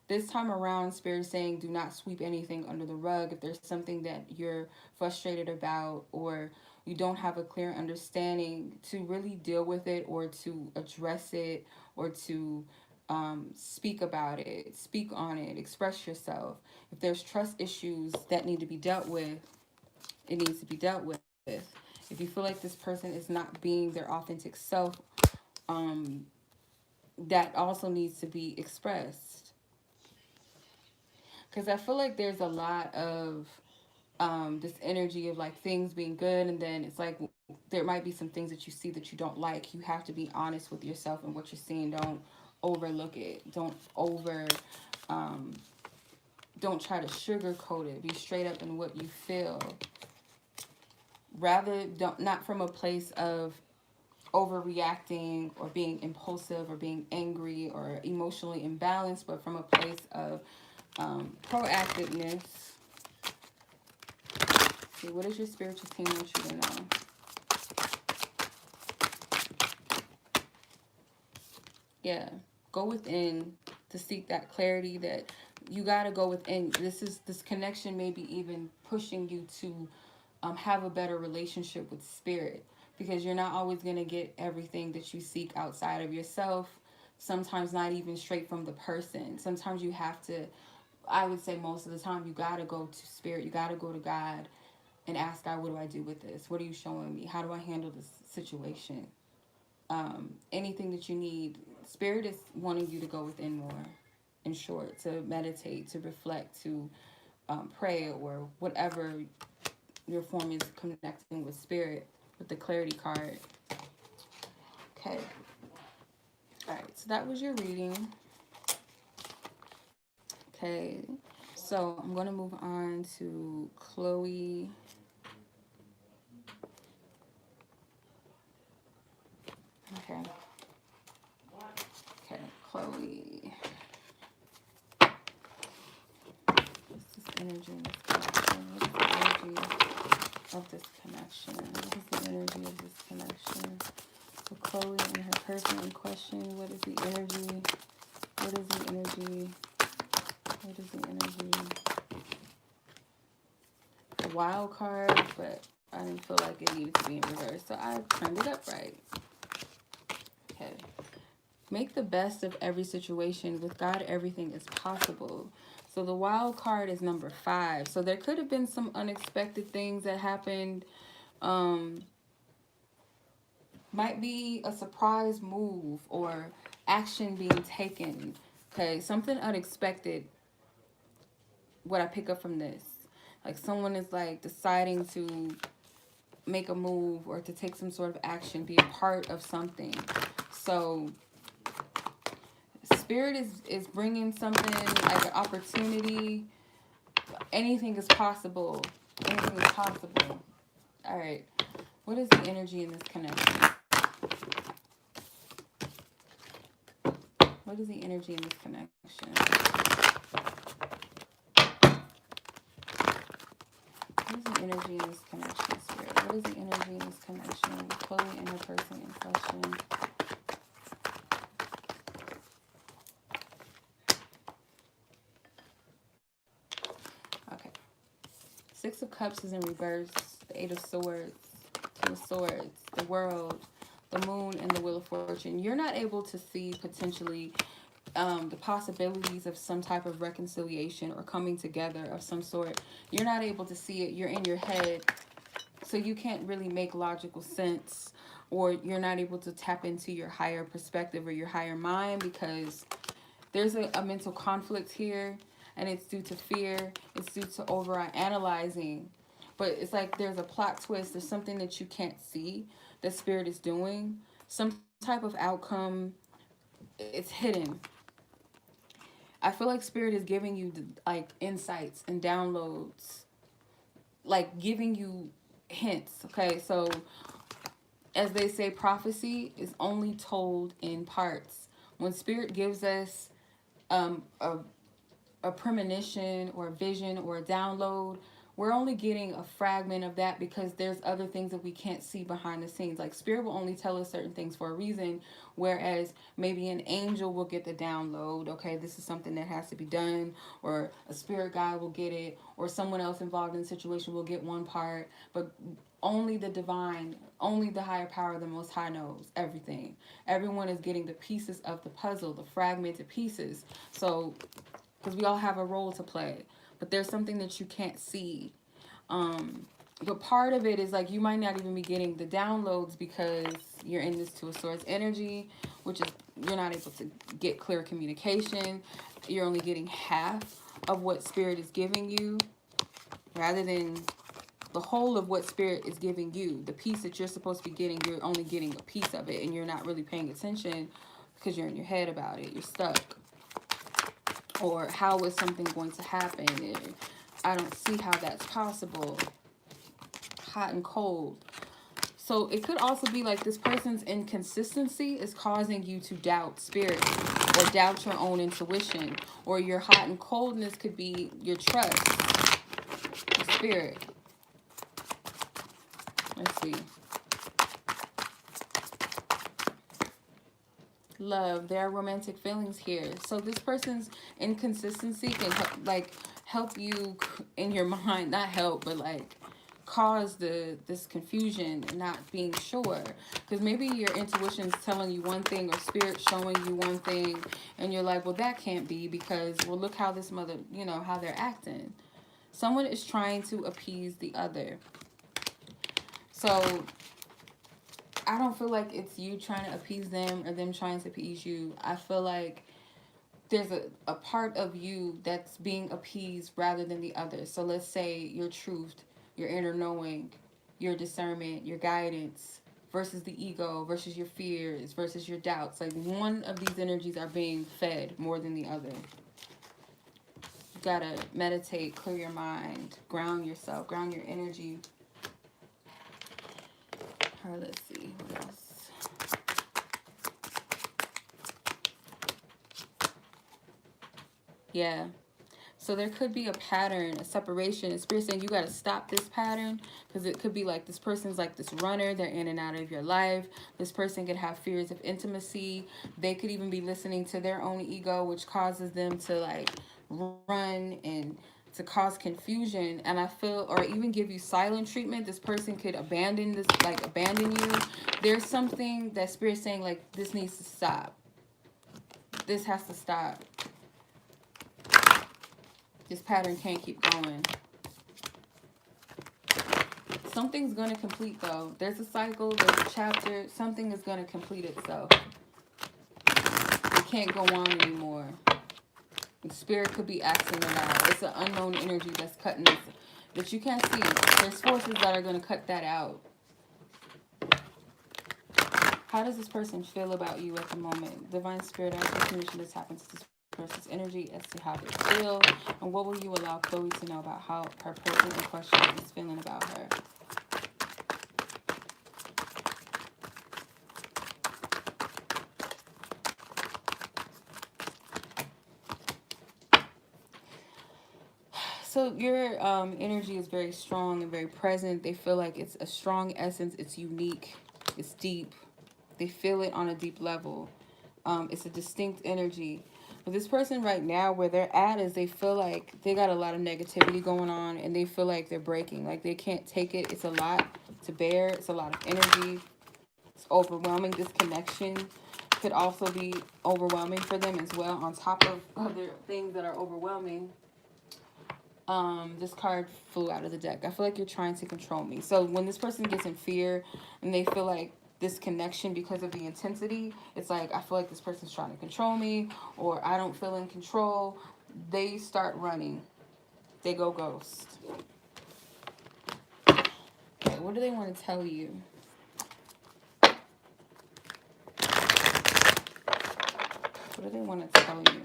This time around, Spirit is saying do not sweep anything under the rug. If there's something that you're frustrated about, or you don't have a clear understanding, to really deal with it, or to address it, or to speak about it, speak on it, express yourself. If there's trust issues that need to be dealt with, it needs to be dealt with. If you feel like this person is not being their authentic self, that also needs to be expressed. Because I feel like there's a lot of this energy of like things being good, and then it's like there might be some things that you see that you don't like. You have to be honest with yourself and what you're seeing. Don't overlook it. Don't try to sugarcoat it. Be straight up in what you feel. Rather, don't, not from a place of overreacting or being impulsive or being angry or emotionally imbalanced, but from a place of proactiveness. See, what does your spiritual team want you to know? Yeah, go within to seek that clarity. That you got to go within. This connection maybe even pushing you to have a better relationship with spirit, because you're not always going to get everything that you seek outside of yourself. sometimes not even straight from the person. Sometimes you have to, I would say most of the time, you got to go to spirit. You got to go to God and ask God, what do I do with this? What are you showing me? How do I handle this situation? Anything that you need. Spirit is wanting you to go within more, in short, to meditate, to reflect, to pray, or whatever your form is connecting with spirit with the clarity card. Okay. All right. So that was your reading. Okay. So I'm going to move on to Chloe. Okay. Okay, Chloe. What's this energy in this connection? What is the energy of this connection? What is the energy of this connection? So Chloe and her person in question, what is the energy? What is the energy? What is the energy? The wild card, but I didn't feel like it needed to be in reverse, so I turned it up right. Okay. Make the best of every situation. With God, everything is possible. So the wild card is number 5. So there could have been some unexpected things that happened. Might be a surprise move or action being taken. Okay, something unexpected. What I pick up from this. Like someone is like deciding to make a move or to take some sort of action, be a part of something. So spirit is bringing something like an opportunity. Anything is possible. Anything is possible. All right. What is the energy in this connection? What is the energy in this connection? What is the energy in this connection, spirit? What is the energy in this connection? Chloe and her person in question. Okay. 6 of Cups is in reverse. The 8 of Swords. 2 of Swords. The World. The Moon and the Wheel of Fortune. You're not able to see potentially the possibilities of some type of reconciliation or coming together of some sort. You're not able to see it. You're in your head. So you can't really make logical sense, or you're not able to tap into your higher perspective or your higher mind, because there's a mental conflict here, and it's due to fear. It's due to over analyzing. But it's like there's a plot twist. There's something that you can't see that spirit is doing. Some type of outcome. It's hidden. I feel like spirit is giving you like insights and downloads, like giving you hints. Okay, so as they say, prophecy is only told in parts. When spirit gives us a premonition or a vision or a download, we're only getting a fragment of that because there's other things that we can't see behind the scenes. Like spirit will only tell us certain things for a reason, whereas maybe an angel will get the download. Okay, this is something that has to be done, or a spirit guide will get it, or someone else involved in the situation will get one part, but only the divine, only the higher power, the Most High knows everything. Everyone is getting the pieces of the puzzle, the fragmented pieces. So, because we all have a role to play, but there's something that you can't see. But part of it is like you might not even be getting the downloads because you're in this 2 of Swords energy, which is you're not able to get clear communication. You're only getting half of what spirit is giving you, rather than the whole of what spirit is giving you. The piece that you're supposed to be getting, you're only getting a piece of it, and you're not really paying attention because you're in your head about it. You're stuck. Or how is something going to happen? I don't see how that's possible. Hot and cold. So it could also be like this person's inconsistency is causing you to doubt spirit or doubt your own intuition. Or your hot and coldness could be your trust, the spirit. Let's see. Love. There are romantic feelings here. So this person's inconsistency can help you in your mind. Not help, but like cause this confusion and not being sure, because maybe your intuition's telling you one thing or spirit showing you one thing, and you're like, well, that can't be, because, well, look how this mother, you know, how they're acting. Someone is trying to appease the other. So I don't feel like it's you trying to appease them or them trying to appease you. I feel like there's a part of you that's being appeased rather than the other. So let's say your truth, your inner knowing, your discernment, your guidance versus the ego, versus your fears, versus your doubts. Like, one of these energies are being fed more than the other. You gotta meditate, clear your mind, ground yourself, ground your energy. All right, let's see what else. Yeah. So there could be a pattern, a separation. And Spirit saying you got to stop this pattern, because it could be like this person's like this runner. They're in and out of your life. This person could have fears of intimacy. They could even be listening to their own ego, which causes them to like run and to cause confusion. And I feel, or even give you silent treatment. This person could abandon this, like abandon you. There's something that Spirit's saying like, this needs to stop. This has to stop. This pattern can't keep going. Something's going to complete, though. There's a cycle, there's a chapter. Something is going to complete itself. It can't go on anymore. The spirit could be acting it out. It's an unknown energy that's cutting this, that you can't see. There's forces that are going to cut that out. How does this person feel about you at the moment? Divine Spirit, I have permission to tap into this person's energy as to how they feel, and what will you allow Chloe to know about how her person in question is feeling about her? So your energy is very strong and very present. They feel like it's a strong essence. It's unique. It's deep. They feel it on a deep level. It's a distinct energy. But this person right now, where they're at, is they feel like they got a lot of negativity going on, and they feel like they're breaking. Like they can't take it. It's a lot to bear. It's a lot of energy. It's overwhelming. This connection could also be overwhelming for them as well, on top of other things that are overwhelming. This card flew out of the deck. I feel like you're trying to control me. So when this person gets in fear and they feel like this connection, because of the intensity, it's like, I feel like this person's trying to control me, or I don't feel in control, they start running. They go ghost. Okay, what do they want to tell you? What do they want to tell you?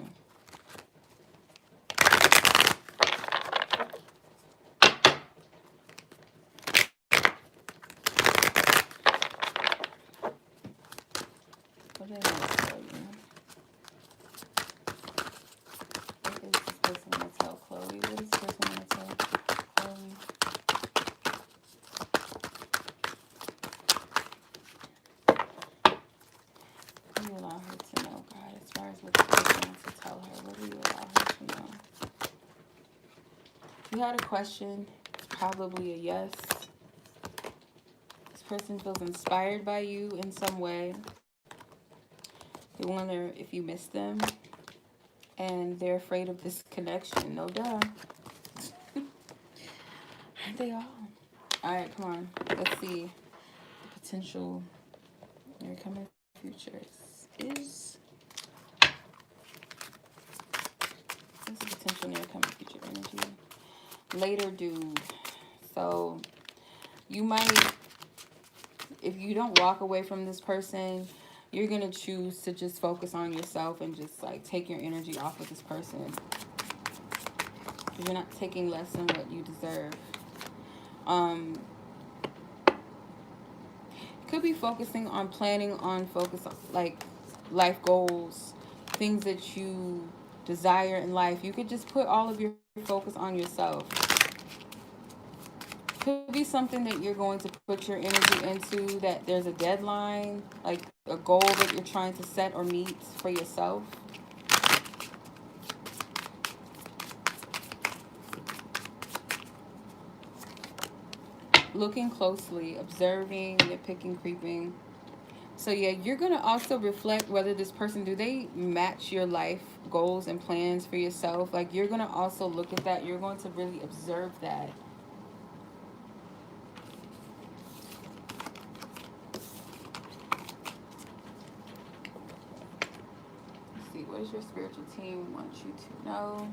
What do they want to tell you? What is this person want to tell Chloe? What does this person want to tell Chloe? What do you allow her to know, God? As far as what this person wants to tell her, what do you allow her to know? If you had a question, it's probably a yes. This person feels inspired by you in some way. They wonder if you miss them, and they're afraid of this connection. No duh. Aren't they all? All right, come on. Let's see. The potential near coming futures is. What's the potential near coming future energy? Later, dude. So you might, if you don't walk away from this person, you're going to choose to just focus on yourself and just like take your energy off of this person. Because you're not taking less than what you deserve. Could be focusing on planning on focus on like life goals, things that you desire in life. You could just put all of your focus on yourself. Could be something that you're going to put your energy into, that there's a deadline, like a goal that you're trying to set or meet for yourself. looking closely, observing, nitpicking, creeping. So yeah, you're going to also reflect whether this person, do they match your life goals and plans for yourself? Like, you're going to also look at that. You're going to really observe that. Let's see, what does your spiritual team want you to know?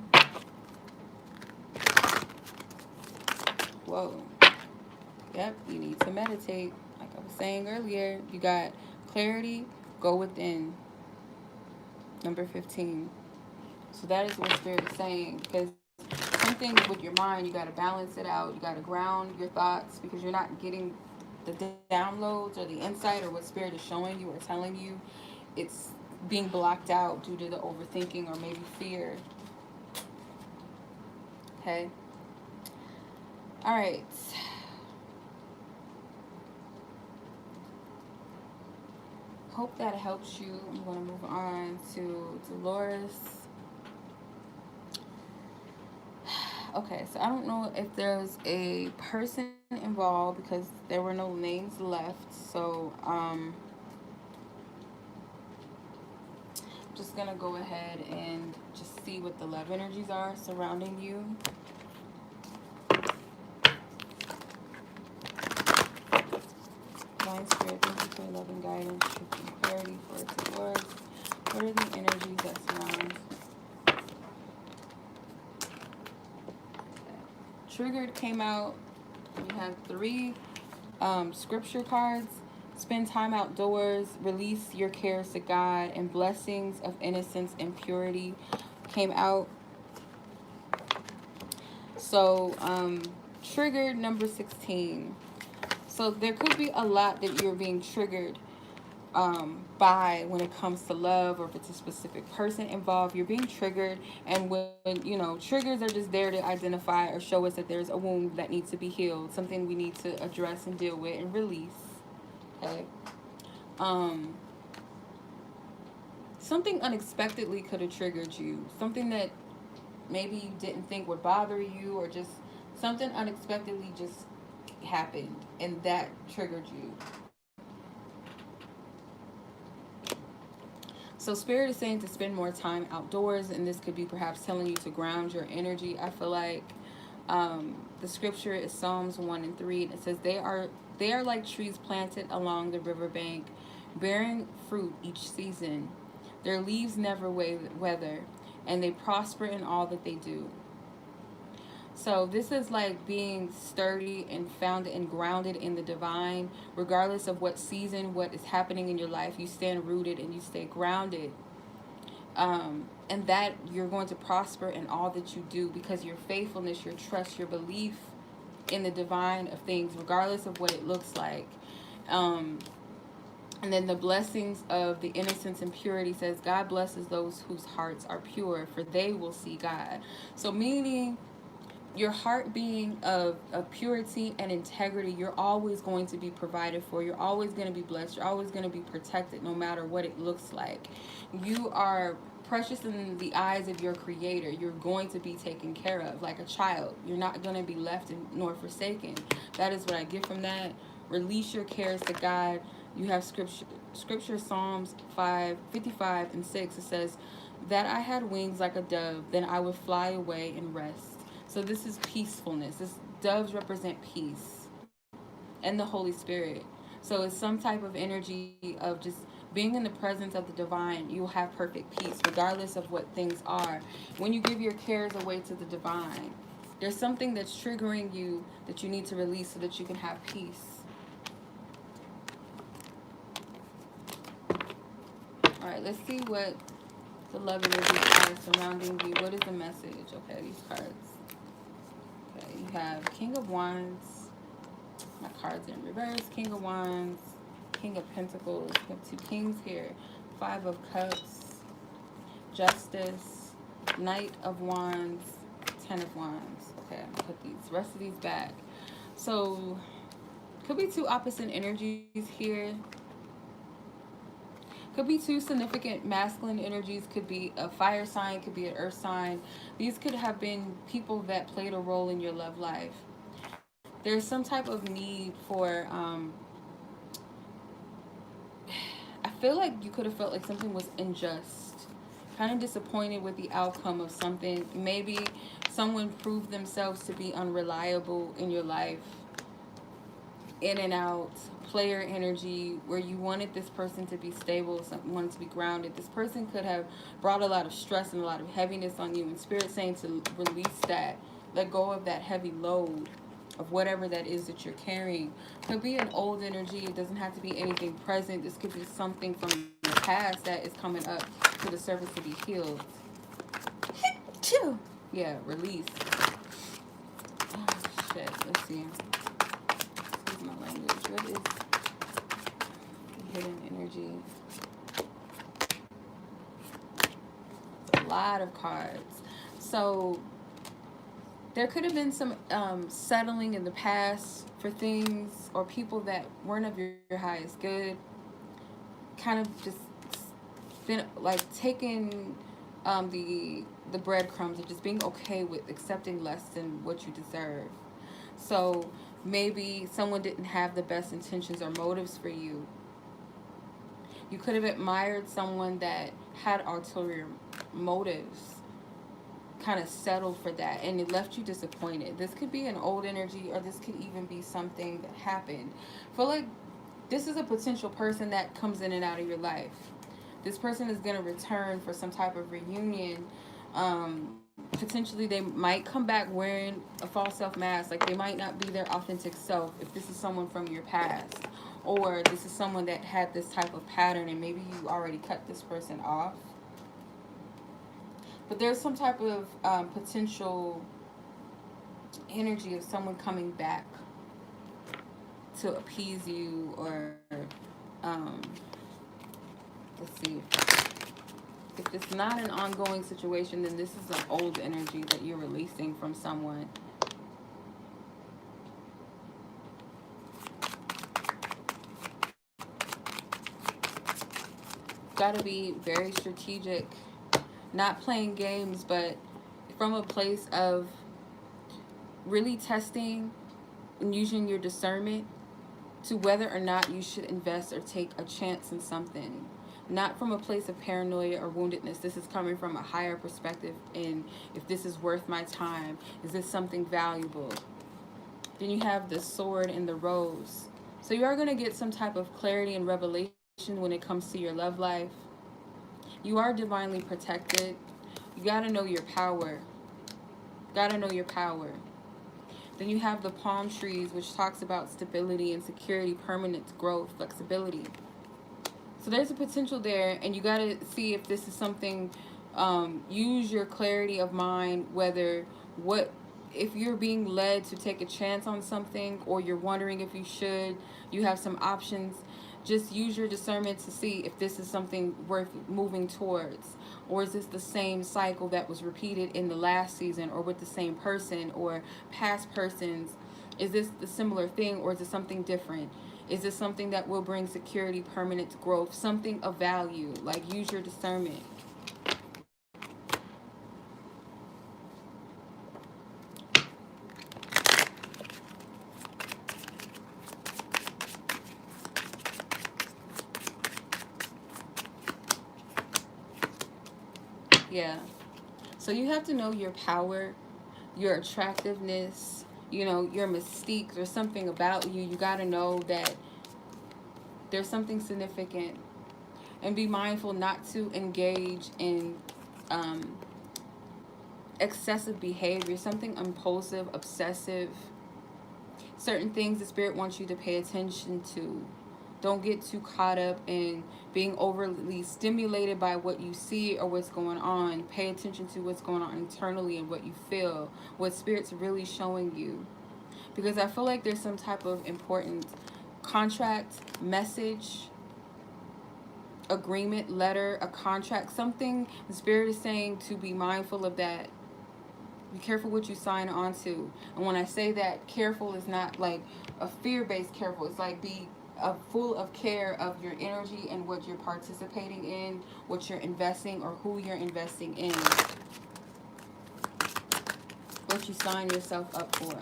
Whoa. Yep, you need to meditate. Like I was saying earlier, you got clarity, go within. Number 15. So that is what Spirit is saying. Because something with your mind, you got to balance it out. You got to ground your thoughts because you're not getting the downloads or the insight or what Spirit is showing you or telling you. It's being blocked out due to the overthinking or maybe fear. Okay. All right. Hope that helps you. I'm going to move on to Delores. Okay, so I don't know if there's a person involved because there were no names left. So just going to go ahead and just see what the love energies are surrounding you. Divine Spirit, thank you for your love and guidance, truth and clarity for Delores. What are the energies that surround? Triggered came out. You have 3 scripture cards. Spend time outdoors, release your cares to God, and blessings of innocence and purity came out. So triggered number 16. So there could be a lot that you're being triggered by when it comes to love, or if it's a specific person involved. You're being triggered, and when triggers are just there to identify or show us that there's a wound that needs to be healed, something we need to address and deal with and release. Okay. Something unexpectedly could have triggered you, something that maybe you didn't think would bother you, or just something unexpectedly just happened and that triggered you. So Spirit is saying to spend more time outdoors, and this could be perhaps telling you to ground your energy. I feel like the scripture is Psalms 1 and 3, and it says they are like trees planted along the riverbank, bearing fruit each season. Their leaves never wither, and they prosper in all that they do. So this is like being sturdy and founded and grounded in the divine, regardless of what season, what is happening in your life. You stand rooted and you stay grounded. And that you're going to prosper in all that you do because your faithfulness, your trust, your belief in the divine of things, regardless of what it looks like. And then the blessings of the innocence and purity says, God blesses those whose hearts are pure, for they will see God. So meaning, your heart being of purity and integrity, you're always going to be provided for. You're always going to be blessed. You're always going to be protected no matter what it looks like. You are precious in the eyes of your creator. You're going to be taken care of like a child. You're not going to be left nor forsaken. That is what I get from that. Release your cares to God. You have scripture Psalms 5:55 and 6. It says, that I had wings like a dove, then I would fly away and rest. So this is peacefulness. This doves represent peace and the Holy Spirit. So it's some type of energy of just being in the presence of the divine. You'll have perfect peace regardless of what things are. When you give your cares away to the divine, there's something that's triggering you that you need to release so that you can have peace. All right, let's see what the love energies are surrounding you. What is the message? Okay, these cards. Okay, you have King of Wands. My cards in reverse. King of Wands. King of Pentacles. You have 2 kings here. 5 of Cups. Justice. Knight of Wands. 10 of Wands. Okay, I'm going to put these rest of these back. So, could be 2 opposite energies here. Could be 2 significant masculine energies. Could be a fire sign. Could be an earth sign. These could have been people that played a role in your love life. there's some type of need for, I feel like you could have felt like something was unjust. Kind of disappointed with the outcome of something. Maybe someone proved themselves to be unreliable in your life. In and out, player energy, where you wanted this person to be stable, wanted to be grounded. This person could have brought a lot of stress and a lot of heaviness on you, and Spirit saying to release that, let go of that heavy load of whatever that is that you're carrying. Could be an old energy. It doesn't have to be anything present. This could be something from the past that is coming up to the surface to be healed. Yeah, release. Oh, shit. Let's see. My language. What is hidden energy? A lot of cards. So there could have been some settling in the past for things or people that weren't of your highest good. Kind of just been like taking the breadcrumbs and just being okay with accepting less than what you deserve. So maybe someone didn't have the best intentions or motives for you. You could have admired someone that had ulterior motives, kind of settled for that, and it left you disappointed. This could be an old energy, or this could even be something that happened. I feel like this is a potential person that comes in and out of your life. This person is going to return for some type of reunion. Potentially they might come back wearing a false self mask, like they might not be their authentic self if this is someone from your past, or this is someone that had this type of pattern and maybe you already cut this person off. But there's some type of potential energy of someone coming back to appease you, or let's see. If it's not an ongoing situation, then this is an old energy that you're releasing from someone. Got to be very strategic, not playing games, but from a place of really testing and using your discernment to whether or not you should invest or take a chance in something. Not from a place of paranoia or woundedness. This is coming from a higher perspective, and if this is worth my time, is this something valuable? Then you have the sword and the rose. So you are going to get some type of clarity and revelation when it comes to your love life. You are divinely protected. You got to know your power. Got to know your power. Then you have the palm trees, which talks about stability and security, permanence, growth, flexibility. So there's a potential there, and you got to see if this is something, use your clarity of mind, if you're being led to take a chance on something, or you're wondering if you should, you have some options. Just use your discernment to see if this is something worth moving towards. Or is this the same cycle that was repeated in the last season, or with the same person or past persons? Is this the similar thing, or is it something different? Is this something that will bring security, permanence, growth, something of value? Like, use your discernment. Yeah. So you have to know your power, your attractiveness, your mystique. There's something about you. You got to know that there's something significant. And be mindful not to engage in excessive behavior, something impulsive, obsessive. Certain things the Spirit wants you to pay attention to. Don't get too caught up in being overly stimulated by what you see or what's going on. Pay attention to what's going on internally and what you feel, what Spirit's really showing you. Because I feel like there's some type of important contract, message, agreement, letter, a contract, something the Spirit is saying to be mindful of that. Be careful what you sign on to. And when I say that, careful is not like a fear-based careful. It's like be full of care of your energy and what you're participating in, what you're investing, or who you're investing in. What you sign yourself up for.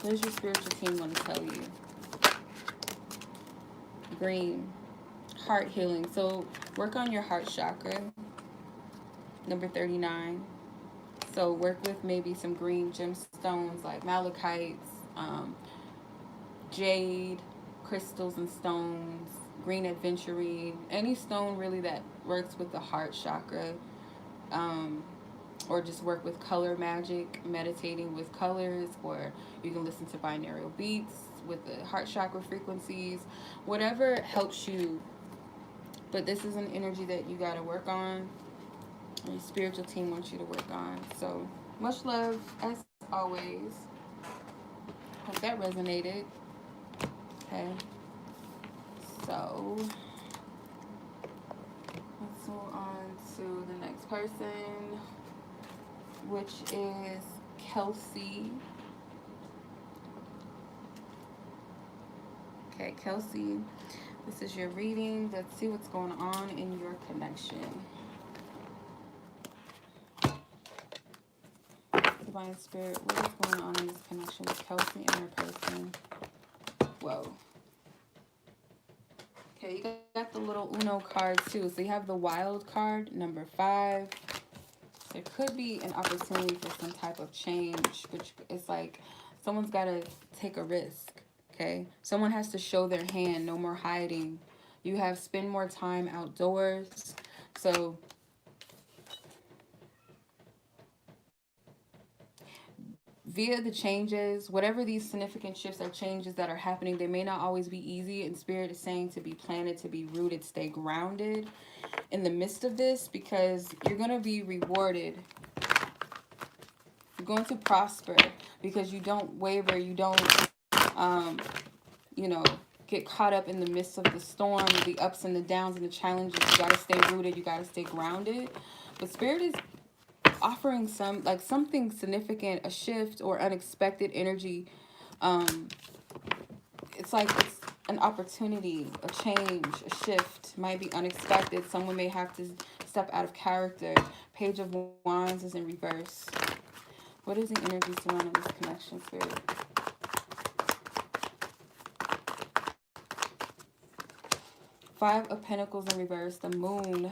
What does your spiritual team want to tell you? Green. Heart healing. So work on your heart chakra. Number 39. So work with maybe some green gemstones like malachites, jade, crystals and stones, green adventurine, any stone really that works with the heart chakra. Um, or just work with color magic, meditating with colors, or you can listen to binaural beats with the heart chakra frequencies, whatever helps you. But this is an energy that you got to work on. Your spiritual team wants you to work on. So much love as always. Hope that resonated. Okay. So let's move on to the next person, which is Kelsie. Okay, Kelsie, this is your reading. Let's see what's going on in your connection. Divine Spirit, what is going on in this connection with Kelsie and her person? Whoa. Okay, you got the little Uno card too. So you have the wild card, number 5. There could be an opportunity for some type of change, which is like someone's got to take a risk, okay? Someone has to show their hand, no more hiding. You have spend more time outdoors. So via the changes, whatever these significant shifts or changes that are happening, they may not always be easy. And Spirit is saying to be planted, to be rooted, stay grounded in the midst of this, because you're going to be rewarded. You're going to prosper because you don't waver. You don't, get caught up in the midst of the storm, the ups and the downs and the challenges. You got to stay rooted. You got to stay grounded. But Spirit is offering something significant, a shift or unexpected energy. It's like it's an opportunity, a change, a shift. Might be unexpected. Someone may have to step out of character. Page of Wands is in reverse. What is the energy surrounding this connection, Spirit? Five of Pentacles in reverse, the Moon,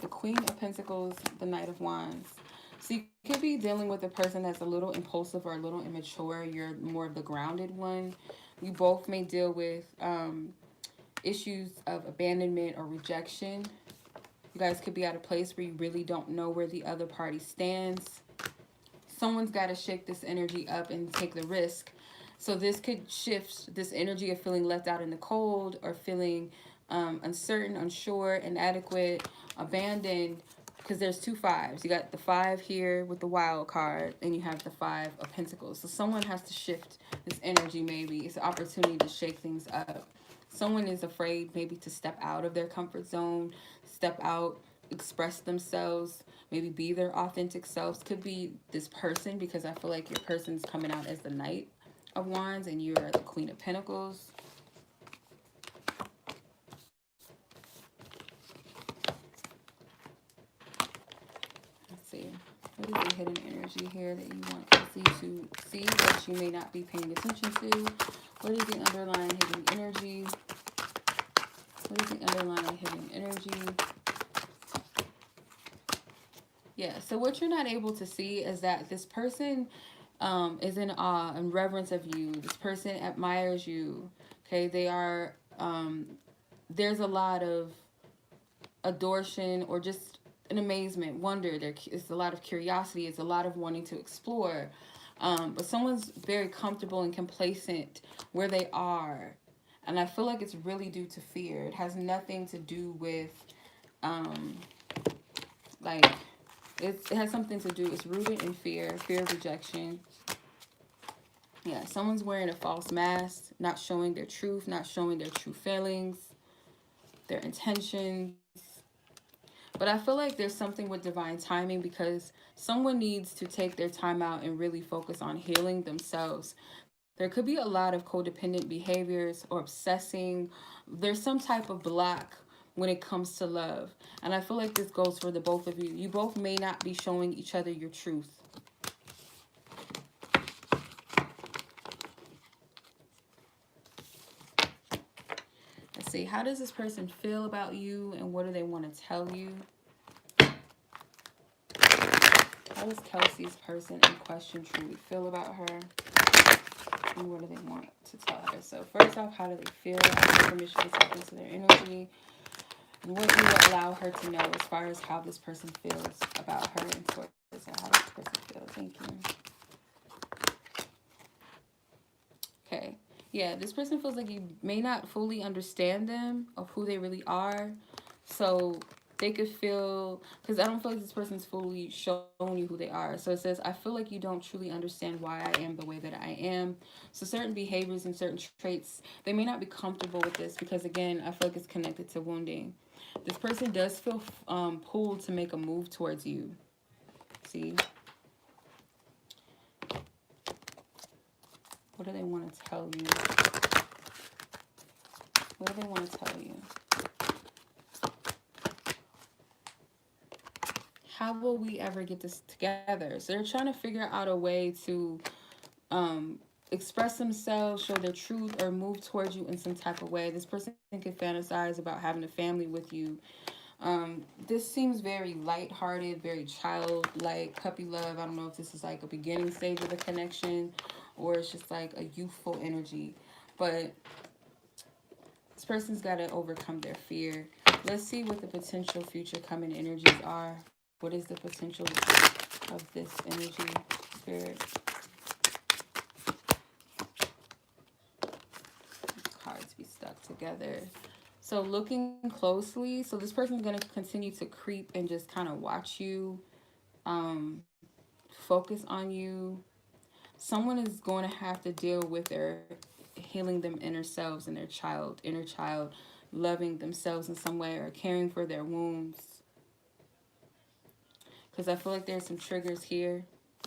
the Queen of Pentacles, the Knight of Wands. So you could be dealing with a person that's a little impulsive or a little immature. You're more of the grounded one. You both may deal with issues of abandonment or rejection. You guys could be at a place where you really don't know where the other party stands. Someone's got to shake this energy up and take the risk. So this could shift this energy of feeling left out in the cold or feeling uncertain, unsure, inadequate, abandoned, because there's 2 5s. You got the 5 here with the wild card, and you have the 5 of Pentacles. So someone has to shift this energy. Maybe it's an opportunity to shake things up. Someone is afraid maybe to step out of their comfort zone, step out, express themselves, maybe be their authentic selves. Could be this person, because I feel like your person's coming out as the Knight of Wands and you're the Queen of Pentacles. What is the hidden energy here that you want to see that you may not be paying attention to? What is the underlying hidden energy? What is the underlying hidden energy? Yeah, so what you're not able to see is that this person is in awe and reverence of you. This person admires you. Okay, they are, there's a lot of adoration or just an amazement, wonder. It's a lot of curiosity. It's a lot of wanting to explore. But someone's very comfortable and complacent where they are. And I feel like it's really due to fear. It has nothing to do with, it has something to do, it's rooted in fear of rejection. Yeah, someone's wearing a false mask, not showing their truth, not showing their true feelings, their intentions. But I feel like there's something with divine timing, because someone needs to take their time out and really focus on healing themselves. There could be a lot of codependent behaviors or obsessing. There's some type of block when it comes to love. And I feel like this goes for the both of you. You both may not be showing each other your truth. how does this person feel about you and what do they want to tell you? How does Kelsey's person in question truly feel about her? And what do they want to tell her? So first off, how do they feel? Ask for permission to tap into their energy. And what do you allow her to know as far as how this person feels about her and towards her? How does this person feel? Thank you. Okay. Yeah, this person feels like you may not fully understand them of who they really are. So they could feel, because I don't feel like this person's fully shown you who they are. So it says, I feel like you don't truly understand why I am the way that I am. So certain behaviors and certain traits, they may not be comfortable with this because, again, I feel like it's connected to wounding. This person does feel pulled to make a move towards you. See? What do they want to tell you? What do they want to tell you? How will we ever get this together? So they're trying to figure out a way to express themselves, show their truth, or move towards you in some type of way. This person could fantasize about having a family with you. This seems very lighthearted, very childlike, puppy love. I don't know if this is like a beginning stage of a connection or it's just like a youthful energy. But this person's got to overcome their fear. Let's see what the potential future coming energies are. What is the potential of this energy, spirit? Cards be stuck together. So looking closely, so this person's going to continue to creep and just kind of watch you, focus on you. Someone is going to have to deal with their healing them inner selves and their inner child, loving themselves in some way or caring for their wounds. Because I feel like there's some triggers here.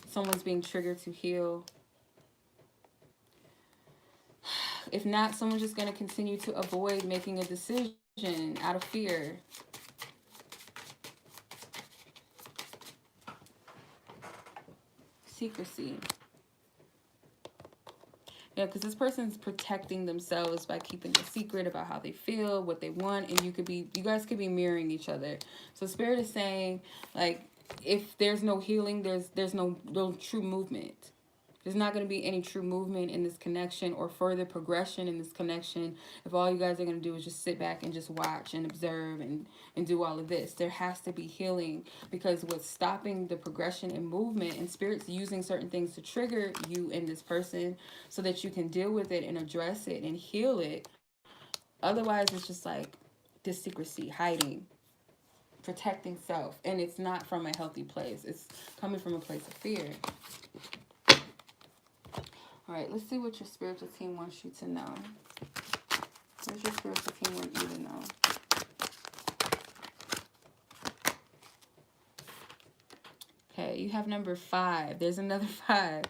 Someone's being triggered to heal. If not, someone's just going to continue to avoid making a decision out of fear. Secrecy. Yeah, because this person's protecting themselves by keeping a secret about how they feel, what they want, and you guys could be mirroring each other. So Spirit is saying, like, if there's no healing, there's no true movement. There's not going to be any true movement in this connection or further progression in this connection if all you guys are going to do is just sit back and just watch and observe and do all of this. There has to be healing, because what's stopping the progression and movement, and Spirit's using certain things to trigger you and this person so that you can deal with it and address it and heal it. Otherwise, it's just like this secrecy, hiding, protecting self, and it's not from a healthy place. It's coming from a place of fear. All right, let's see what your spiritual team wants you to know. What does your spiritual team want you to know? Okay, you have number 5. There's another 5.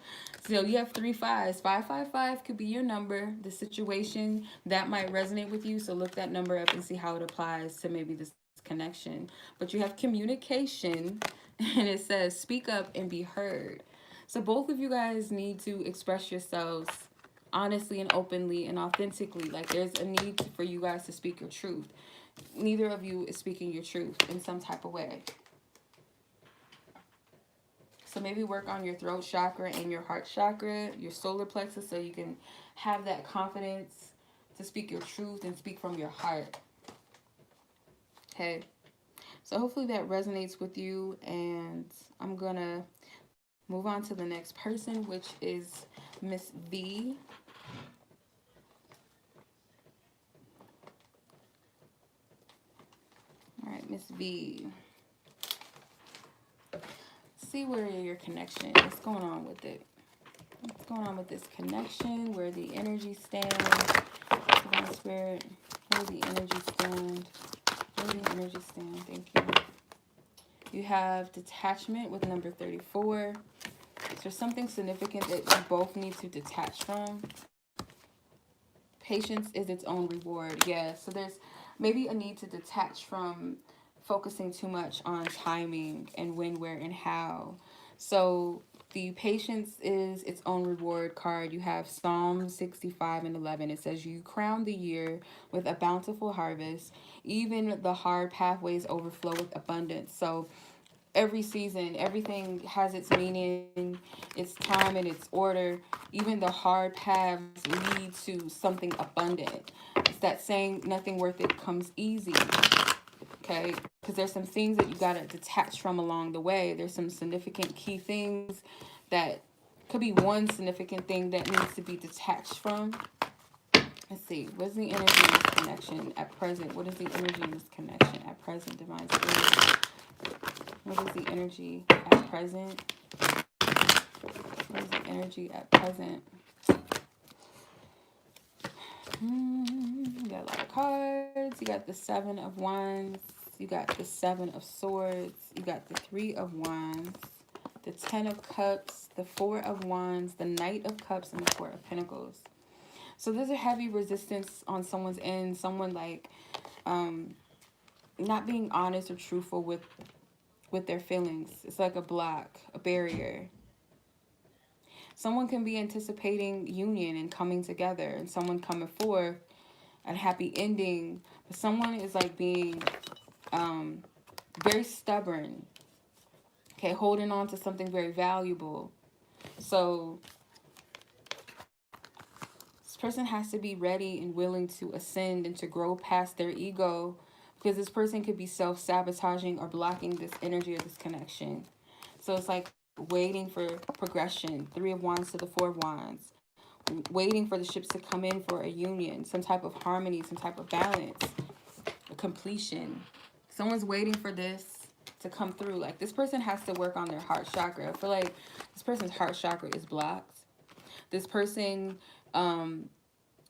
So you have 3 5s. 555 could be your number, the situation that might resonate with you. So look that number up and see how it applies to maybe this connection. But you have communication, and it says speak up and be heard. So both of you guys need to express yourselves honestly and openly and authentically. Like, there's a need for you guys to speak your truth. Neither of you is speaking your truth in some type of way. So maybe work on your throat chakra and your heart chakra, your solar plexus, so you can have that confidence to speak your truth and speak from your heart. Okay. So hopefully that resonates with you, and I'm going to move on to the next person, which is Miss V. All right, Miss V. See where your connection, what's going on with it. What's going on with this connection, where the energy stands. Divine Spirit, where the energy stand. Where the energy stand, thank you. You have detachment with number 34. Is there something significant that you both need to detach from? Patience is its own reward. Yeah, so there's maybe a need to detach from focusing too much on timing and when, where, and how. So The patience is its own reward card. You have Psalm 65 and 11. It says, you crown the year with a bountiful harvest. Even the hard pathways overflow with abundance. So every season, everything has its meaning, its time, and its order. Even the hard paths lead to something abundant. It's that saying, nothing worth it comes easy. Okay, because there's some things that you got to detach from along the way. There's some significant key things that could be one significant thing that needs to be detached from. Let's see, what's the energy in this connection at present? What is the energy in this connection at present, Divine Spirit? What is the energy at present? What is the energy at present? You got a lot of cards. You got the 7 of Wands. You got the 7 of Swords. You got the 3 of Wands. The 10 of Cups. The 4 of Wands. The Knight of Cups. And the 4 of Pentacles. So there's a heavy resistance on someone's end. Someone like not being honest or truthful with their feelings. It's like a block, a barrier. Someone can be anticipating union and coming together, and someone coming forth and happy ending, but someone is like being very stubborn, okay, holding on to something very valuable. So this person has to be ready and willing to ascend and to grow past their ego, because this person could be self-sabotaging or blocking this energy or this connection. So it's like waiting for progression, 3 of Wands to the 4 of Wands, waiting for the ships to come in for a union, some type of harmony, some type of balance, a completion. Someone's waiting for this to come through. Like, this person has to work on their heart chakra. I feel like this person's heart chakra is blocked. This person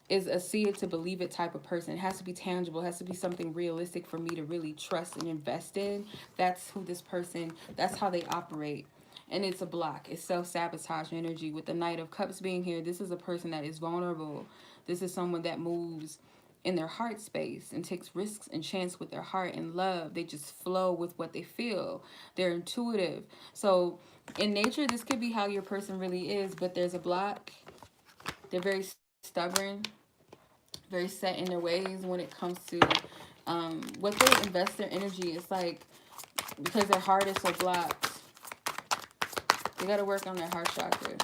is a see it to believe it type of person. It has to be tangible. It has to be something realistic for me to really trust and invest in. That's who this person, that's how they operate. And it's a block. It's self-sabotage energy. With the Knight of Cups being here, this is a person that is vulnerable. This is someone that moves in their heart space and takes risks and chance with their heart and love. They just flow with what they feel. They're intuitive. So in nature, this could be how your person really is, but there's a block. They're very stubborn, very set in their ways when it comes to what they invest their energy. It's like, because their heart is so blocked, they got to work on their heart chakra.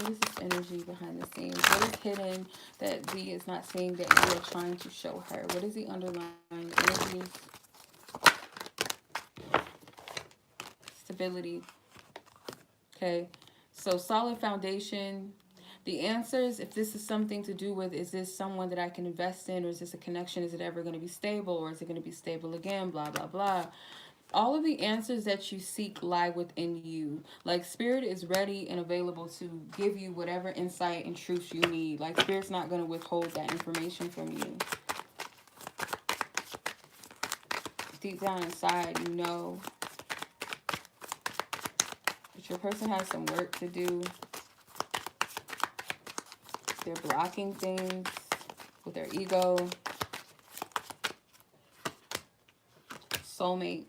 What is this energy behind the scenes? What is hidden that V is not seeing that you are trying to show her? What is the underlying energy? Stability. Okay. So solid foundation. The answers, if this is something to do with, is this someone that I can invest in, or is this a connection? Is it ever going to be stable, or is it going to be stable again? Blah, blah, blah. All of the answers that you seek lie within you. Like, Spirit is ready and available to give you whatever insight and truth you need. Like, Spirit's not going to withhold that information from you. Deep down inside, you know. But your person has some work to do. They're blocking things with their ego. Soulmates.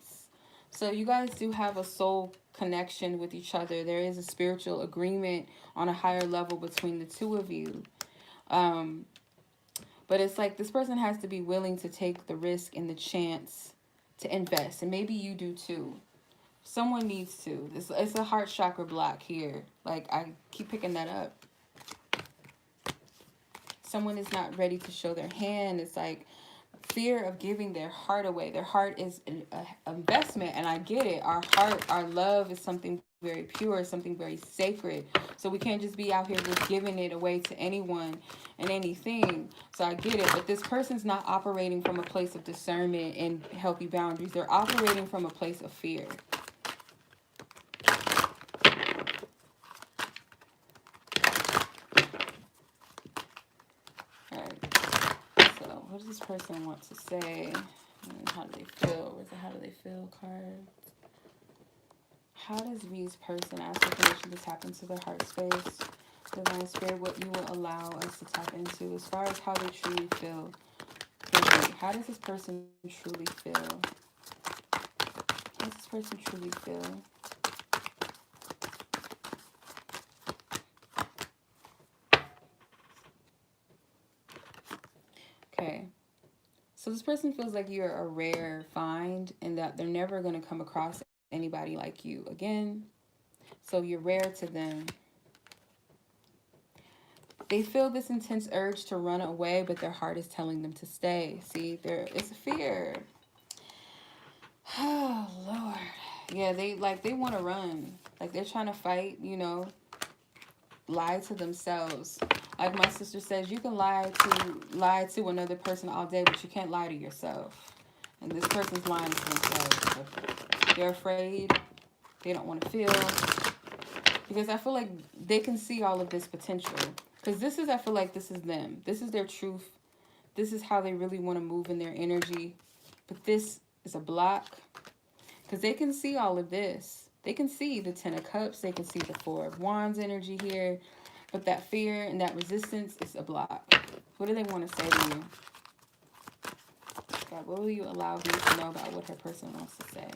So you guys do have a soul connection with each other. There is a spiritual agreement on a higher level between the two of you. But it's like this person has to be willing to take the risk and the chance to invest. And maybe you do too. Someone needs to. It's a heart chakra block here. Like, I keep picking that up. Someone is not ready to show their hand. It's like fear of giving their heart away. Their heart is an investment, and I get it. Our heart, our love is something very pure, something very sacred. So we can't just be out here just giving it away to anyone and anything. So I get it. But this person's not operating from a place of discernment and healthy boundaries. They're operating from a place of fear. What does this person want to say? And how do they feel? Where's the how do they feel card? How does V's person ask for permission to tap into their heart space? Divine Spirit, what you will allow us to tap into as far as how they truly feel. How does this person truly feel? How does this person truly feel? Okay. So this person feels like you're a rare find and that they're never going to come across anybody like you again. So you're rare to them. They feel this intense urge to run away, but their heart is telling them to stay. See, there is a fear. Oh, Lord. Yeah, they want to run. Like they're trying to fight, lie to themselves. Like my sister says, you can lie to another person all day, but you can't lie to yourself. And this person's lying to themselves. They're afraid. They don't want to feel. Because I feel like they can see all of this potential. Because I feel like this is them. This is their truth. This is how they really want to move in their energy. But this is a block. Because they can see all of this. They can see the Ten of Cups. They can see the Four of Wands energy here. But that fear and that resistance is a block. What do they want to say to you? God, what will you allow me to know about what her person wants to say?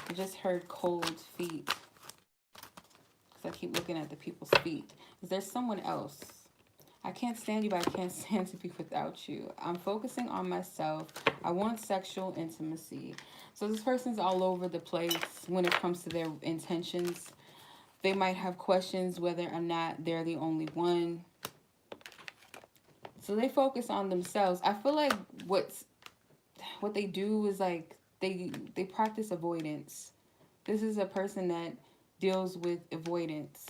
I just heard cold feet. Because I keep looking at the people's feet. Is there someone else? I can't stand you, but I can't stand to be without you. I'm focusing on myself. I want sexual intimacy. So this person's all over the place when it comes to their intentions. They might have questions whether or not they're the only one. So they focus on themselves. I feel like what they do is like they practice avoidance. This is a person that deals with avoidance.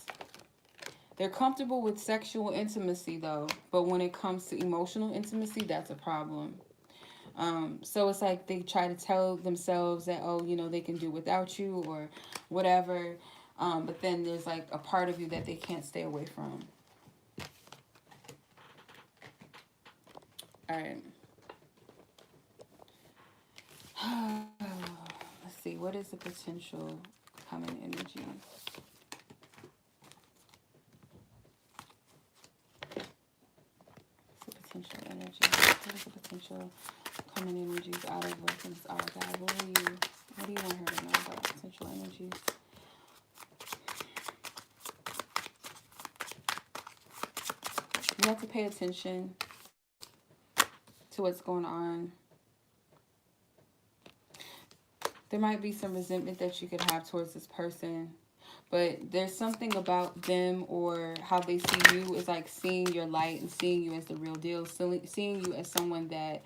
They're comfortable with sexual intimacy though, but when it comes to emotional intimacy, that's a problem. So it's like they try to tell themselves that, oh, they can do without you or whatever. But then there's like a part of you that they can't stay away from. All right. Let's see. What is the potential coming energy? Potential energy. What is the potential coming energies out of where things are, God? What do you want her to know about potential energies? You have to pay attention to what's going on. There might be some resentment that you could have towards this person, but there's something about them or how they see you is like seeing your light and seeing you as the real deal, seeing you as someone that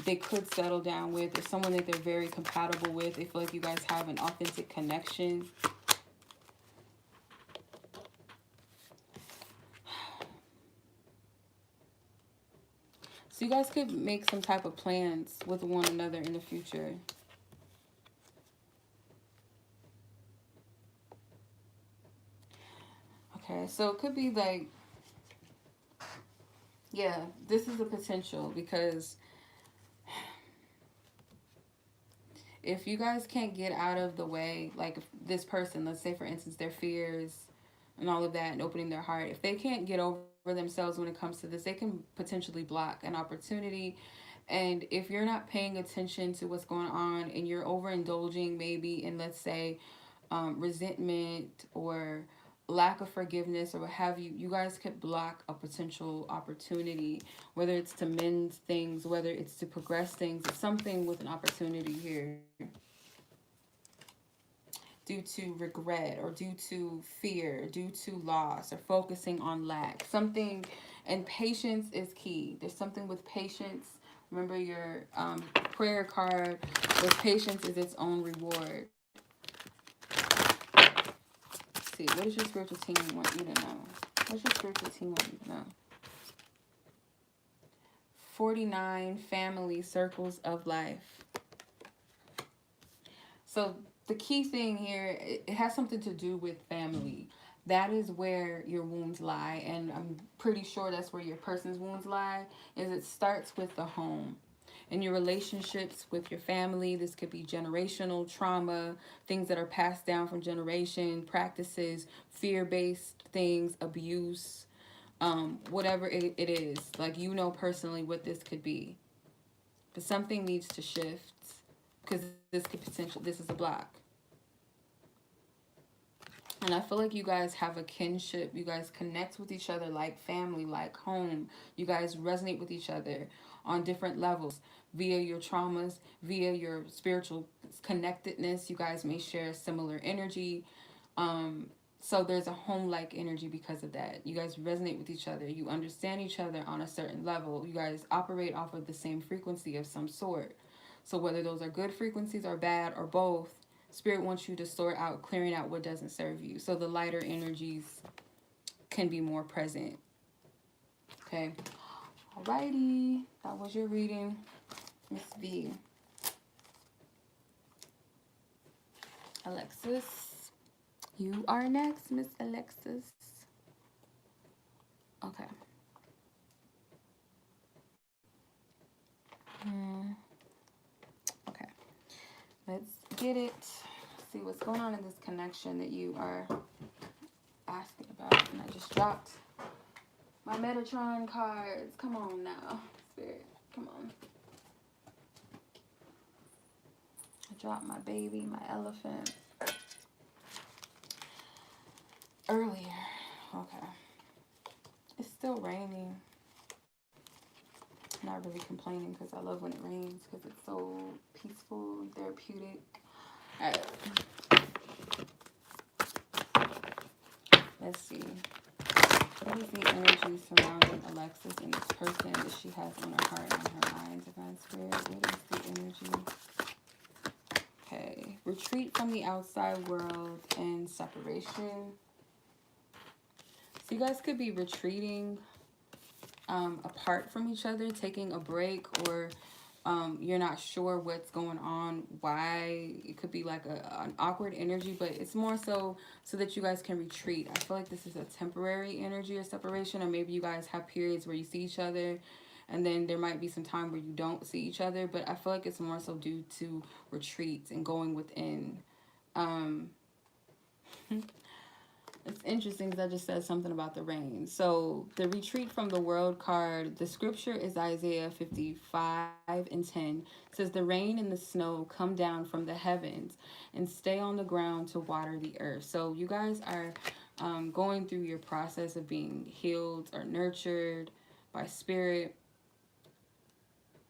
they could settle down with, or someone that they're very compatible with. They feel like you guys have an authentic connection. So you guys could make some type of plans with one another in the future. Okay, so it could be like, yeah, this is a potential because if you guys can't get out of the way, like if this person, let's say for instance, their fears and all of that and opening their heart, if they can't get over themselves when it comes to this, they can potentially block an opportunity. And if you're not paying attention to what's going on and you're overindulging maybe in, let's say, resentment or lack of forgiveness or what have you, you guys could block a potential opportunity, whether it's to mend things, whether it's to progress things. It's something with an opportunity here due to regret or due to fear, due to loss or focusing on lack. Something, and patience is key. There's something with patience. Remember your prayer card with patience is its own reward. Let's see, what does your spiritual team want you to know? What does your spiritual team want you to know? 49 family circles of life. So the key thing here, it has something to do with family. That is where your wounds lie, and I'm pretty sure that's where your person's wounds lie, is it starts with the home. In your relationships with your family, this could be generational trauma, things that are passed down from generation, practices, fear-based things, abuse, whatever it is. Like, personally what this could be. But something needs to shift because this is a block. And I feel like you guys have a kinship. You guys connect with each other like family, like home. You guys resonate with each other on different levels via your traumas, via your spiritual connectedness. You guys may share similar energy. So there's a home-like energy because of that. You guys resonate with each other. You understand each other on a certain level. You guys operate off of the same frequency of some sort. So whether those are good frequencies or bad or both, Spirit wants you to sort out, clearing out what doesn't serve you. So the lighter energies can be more present. Okay. Alrighty. That was your reading, Miss V. Alexis. You are next, Miss Alexis. Okay. Okay. Let's get it. See what's going on in this connection that you are asking about. And I just dropped my Metatron cards. Come on now, Spirit. Come on. I dropped my baby, my elephant. Earlier. Okay. It's still raining. Not really complaining because I love when it rains because it's so peaceful and therapeutic. Alright. Let's see. What is the energy surrounding Alexis and this person that she has on her heart and her mind, Divine Spirit? What is the energy? Okay. Retreat from the outside world and separation. So you guys could be retreating apart from each other, taking a break, or you're not sure what's going on, why. It could be like an awkward energy, but it's more so that you guys can retreat. I feel like this is a temporary energy or separation, or maybe you guys have periods where you see each other and then there might be some time where you don't see each other, but I feel like it's more so due to retreats and going within. It's interesting because I just said something about the rain. So the retreat from the world card, the scripture is Isaiah 55:10. It says, the rain and the snow come down from the heavens and stay on the ground to water the earth. So you guys are going through your process of being healed or nurtured by spirit.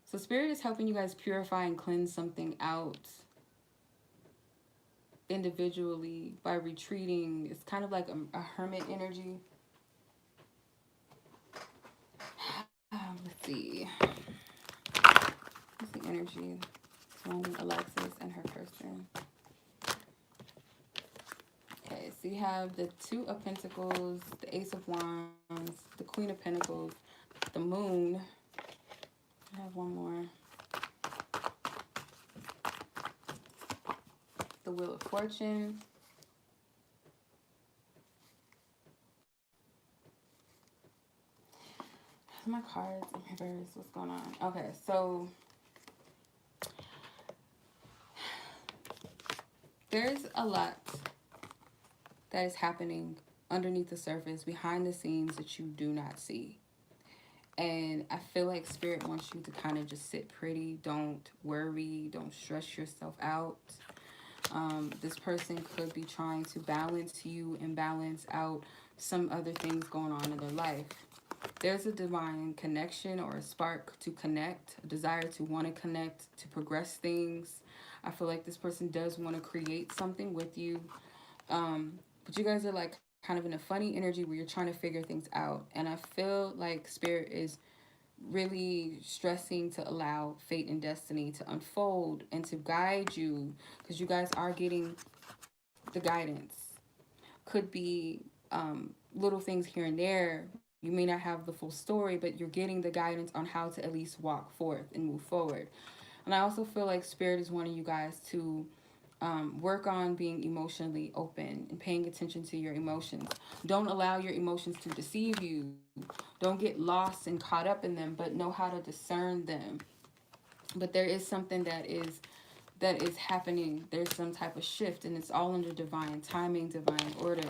So spirit is helping you guys purify and cleanse something out individually by retreating. It's kind of like a hermit energy. Let's see. What's the energy surrounding Alexis and her person? Okay, so you have the Two of Pentacles, the Ace of Wands, the Queen of Pentacles, the Moon. I have one more. The Wheel of Fortune. My cards and reverse. What's going on? Okay, so there's a lot that is happening underneath the surface, behind the scenes, that you do not see. And I feel like Spirit wants you to kind of just sit pretty. Don't worry. Don't stress yourself out. This person could be trying to balance you and balance out some other things going on in their life. There's a divine connection or a spark to connect, a desire to want to connect, to progress things. I feel like this person does want to create something with you. But you guys are like kind of in a funny energy where you're trying to figure things out. And I feel like Spirit is really stressing to allow fate and destiny to unfold and to guide you, because you guys are getting the guidance. Could be little things here and there. You may not have the full story, but you're getting the guidance on how to at least walk forth and move forward. And I also feel like Spirit is wanting you guys to work on being emotionally open and paying attention to your emotions. Don't allow your emotions to deceive you. Don't get lost and caught up in them, but know how to discern them. But there is something that is happening. There's some type of shift, and it's all under divine timing, divine order.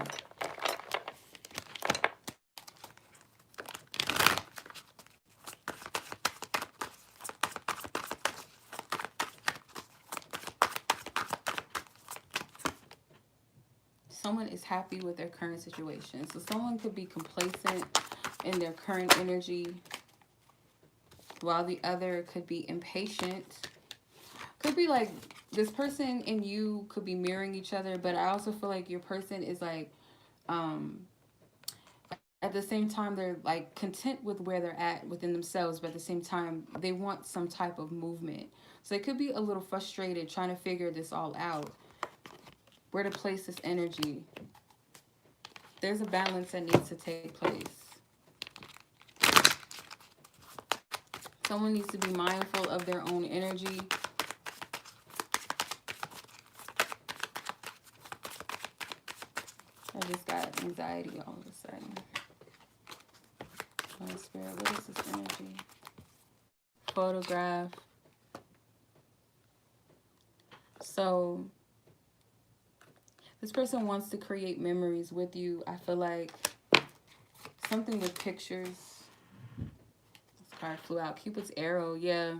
someone is happy with their current situation. So someone could be complacent in their current energy, while the other could be impatient. Could be like this person and you could be mirroring each other, but I also feel like your person is like, at the same time they're like content with where they're at within themselves, but at the same time they want some type of movement. So they could be a little frustrated trying to figure this all out, where to place this energy. There's a balance that needs to take place. Someone needs to be mindful of their own energy. I just got anxiety all of a sudden. Holy Spirit, what is this energy? Photograph. So this person wants to create memories with you. I feel like something with pictures. This card flew out. Cupid's arrow, yeah.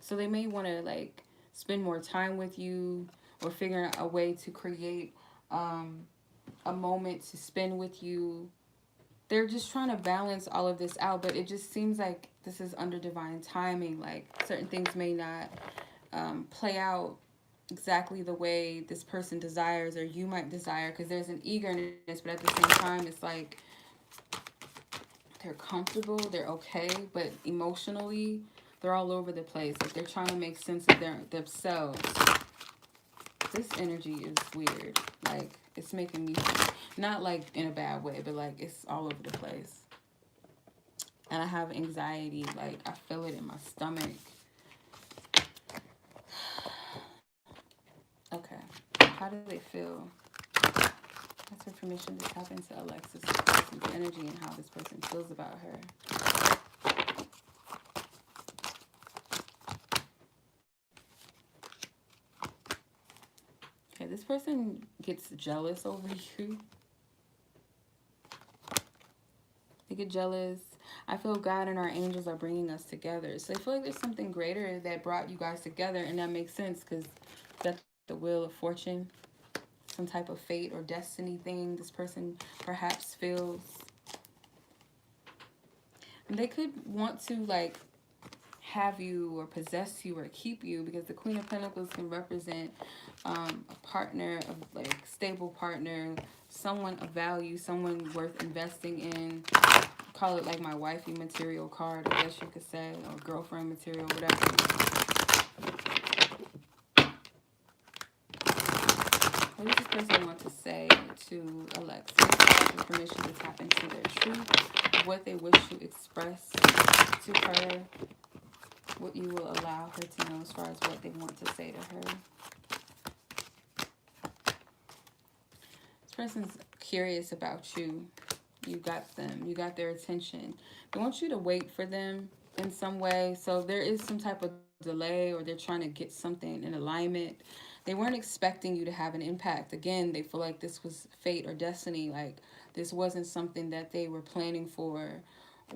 So they may want to like spend more time with you, or figure out a way to create a moment to spend with you. They're just trying to balance all of this out, but it just seems like this is under divine timing. Like certain things may not play out exactly the way this person desires, or you might desire, because there's an eagerness, but at the same time it's like they're comfortable, they're okay, but emotionally they're all over the place. Like they're trying to make sense of themselves. This energy is weird. Like it's making me think, not like in a bad way, but like it's all over the place. And I have anxiety. Like I feel it in my stomach. Okay. How do they feel? That's her permission to tap into Alexis' person's energy and how this person feels about her. Okay, this person gets jealous over you. They get jealous. I feel God and our angels are bringing us together. So I feel like there's something greater that brought you guys together, and that makes sense because that's the wheel of fortune. Some type of fate or destiny thing this person perhaps feels. And they could want to like have you or possess you or keep you, because the Queen of Pentacles can represent a partner, of like stable partner, someone of value, someone worth investing in. Call it like my wifey material card, I guess you could say, or girlfriend material, whatever. What does this person want to say to Alexis? With permission to tap into their truth, what they wish to express to her, what you will allow her to know as far as what they want to say to her. This person's curious about you. You got them. You got their attention. They want you to wait for them in some way. So there is some type of delay, or they're trying to get something in alignment. They weren't expecting you to have an impact. Again, they feel like this was fate or destiny. Like this wasn't something that they were planning for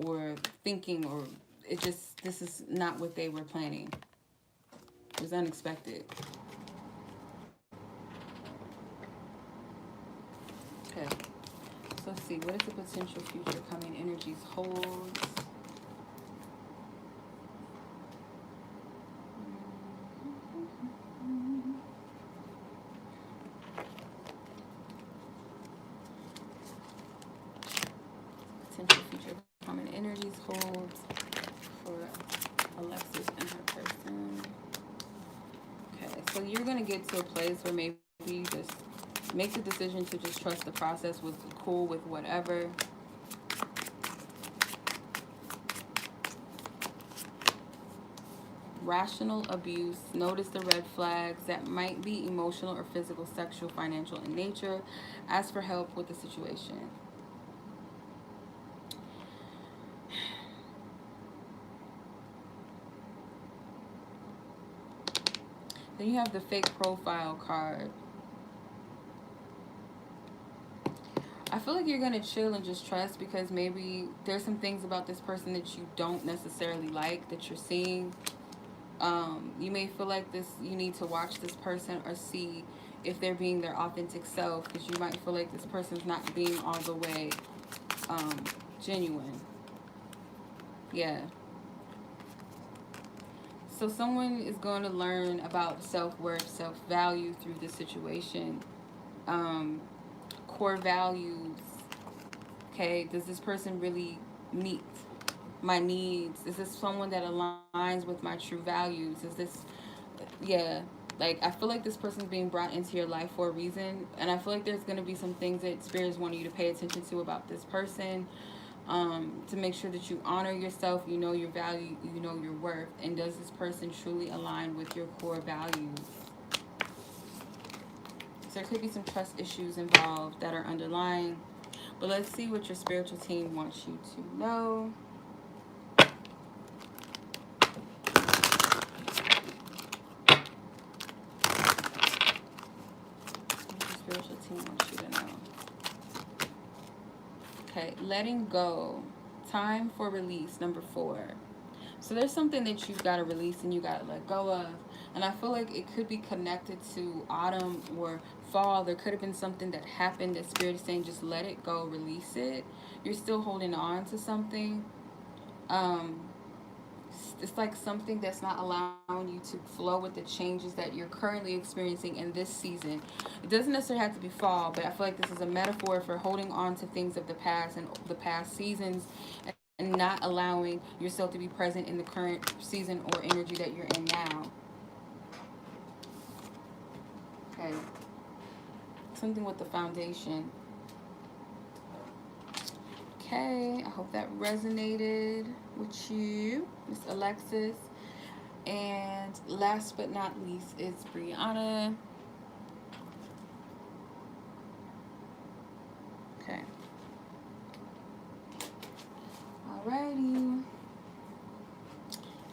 or thinking, or this is not what they were planning. It was unexpected. Okay. So let's see. What is the potential future coming energies holds? Potential future common energies holds for Alexis and her person. Okay, so you're going to get to a place where maybe you just make the decision to just trust the process, with cool with whatever. Rational abuse. Notice the red flags that might be emotional or physical, sexual, financial in nature. Ask for help with the situation. Then you have the fake profile card. I feel like you're going to chill and just trust, because maybe there's some things about this person that you don't necessarily like that you're seeing. You may feel like this, you need to watch this person or see if they're being their authentic self, because you might feel like this person's not being all the way genuine. Yeah. So someone is going to learn about self-worth, self-value through this situation. Core values. Okay, does this person really meet my needs? Is this someone that aligns with my true values? Is this, yeah, like I feel like this person's being brought into your life for a reason, and I feel like there's going to be some things that spirits want you to pay attention to about this person, to make sure that you honor yourself, you know your value, you know your worth, and does this person truly align with your core values? So there could be some trust issues involved that are underlying, but let's see what your spiritual team wants you to know. What your spiritual team wants you to know. Okay, letting go. Time for release, number 4. So there's something that you've got to release and you got to let go of. And I feel like it could be connected to autumn or fall. There could have been something that happened that Spirit is saying just let it go, release it. You're still holding on to something. It's like something that's not allowing you to flow with the changes that you're currently experiencing in this season. It doesn't necessarily have to be fall, but I feel like this is a metaphor for holding on to things of the past and the past seasons, and not allowing yourself to be present in the current season or energy that you're in now. Okay. Something with the foundation. Okay, I hope that resonated with you, Miss Alexis. And last but not least is Briana. Okay. Alrighty.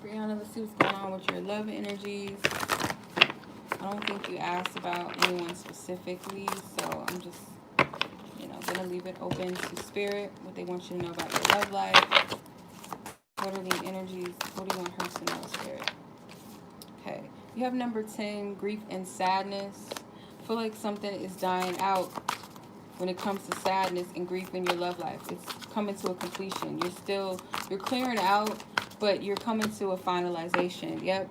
Briana, let's see what's going on with your love energies. I don't think you asked about anyone specifically, so I'm just, gonna leave it open to Spirit, what they want you to know about your love life. What are the energies? What do you want her to know, Spirit? Okay. You have number 10, grief and sadness. I feel like something is dying out when it comes to sadness and grief in your love life. It's coming to a completion. You're clearing out, but you're coming to a finalization. Yep.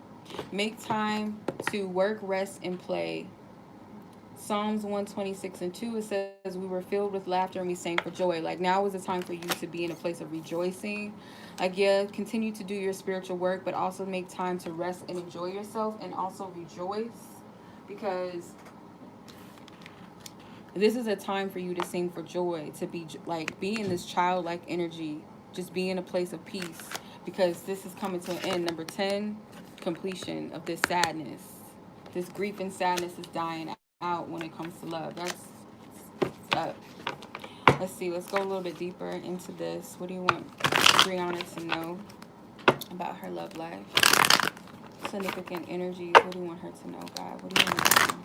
Make time to work, rest, and play. Psalms 126:2, it says, we were filled with laughter and we sang for joy. Like, now is the time for you to be in a place of rejoicing. Like, yeah, continue to do your spiritual work, but also make time to rest and enjoy yourself, and also rejoice, because this is a time for you to sing for joy, to be in this childlike energy, just be in a place of peace, because this is coming to an end. Number 10, completion of this sadness. This grief and sadness is dying out when it comes to love. That's up. Let's see. Let's go a little bit deeper into this. What do you want Briana to know about her love life? Significant energies. What do you want her to know, God? What do you want her to know?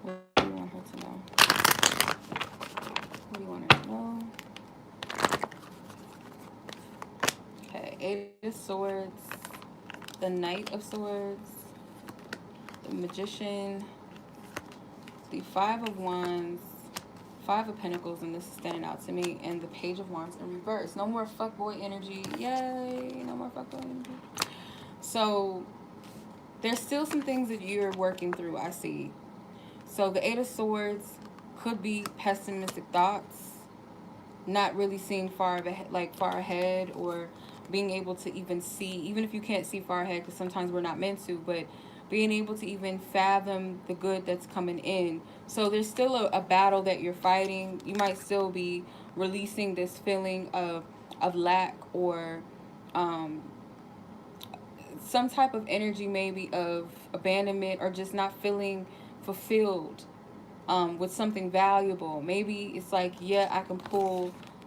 What do you want her to know? What do you want her to know? Okay. 8 of Swords. The Knight of Swords. The Magician. The 5 of Wands. 5 of Pentacles, and this is standing out to me, and the Page of Wands in reverse. No more fuckboy energy. Yay! No more fuckboy energy. So there's still some things that you're working through, I see. So the 8 of Swords could be pessimistic thoughts, not really seeing far ahead, or being able to even see, even if you can't see far ahead, because sometimes we're not meant to, but being able to even fathom the good that's coming in. So there's still a battle that you're fighting. You might still be releasing this feeling of lack, or some type of energy, maybe of abandonment, or just not feeling fulfilled with something valuable. Maybe it's like, yeah,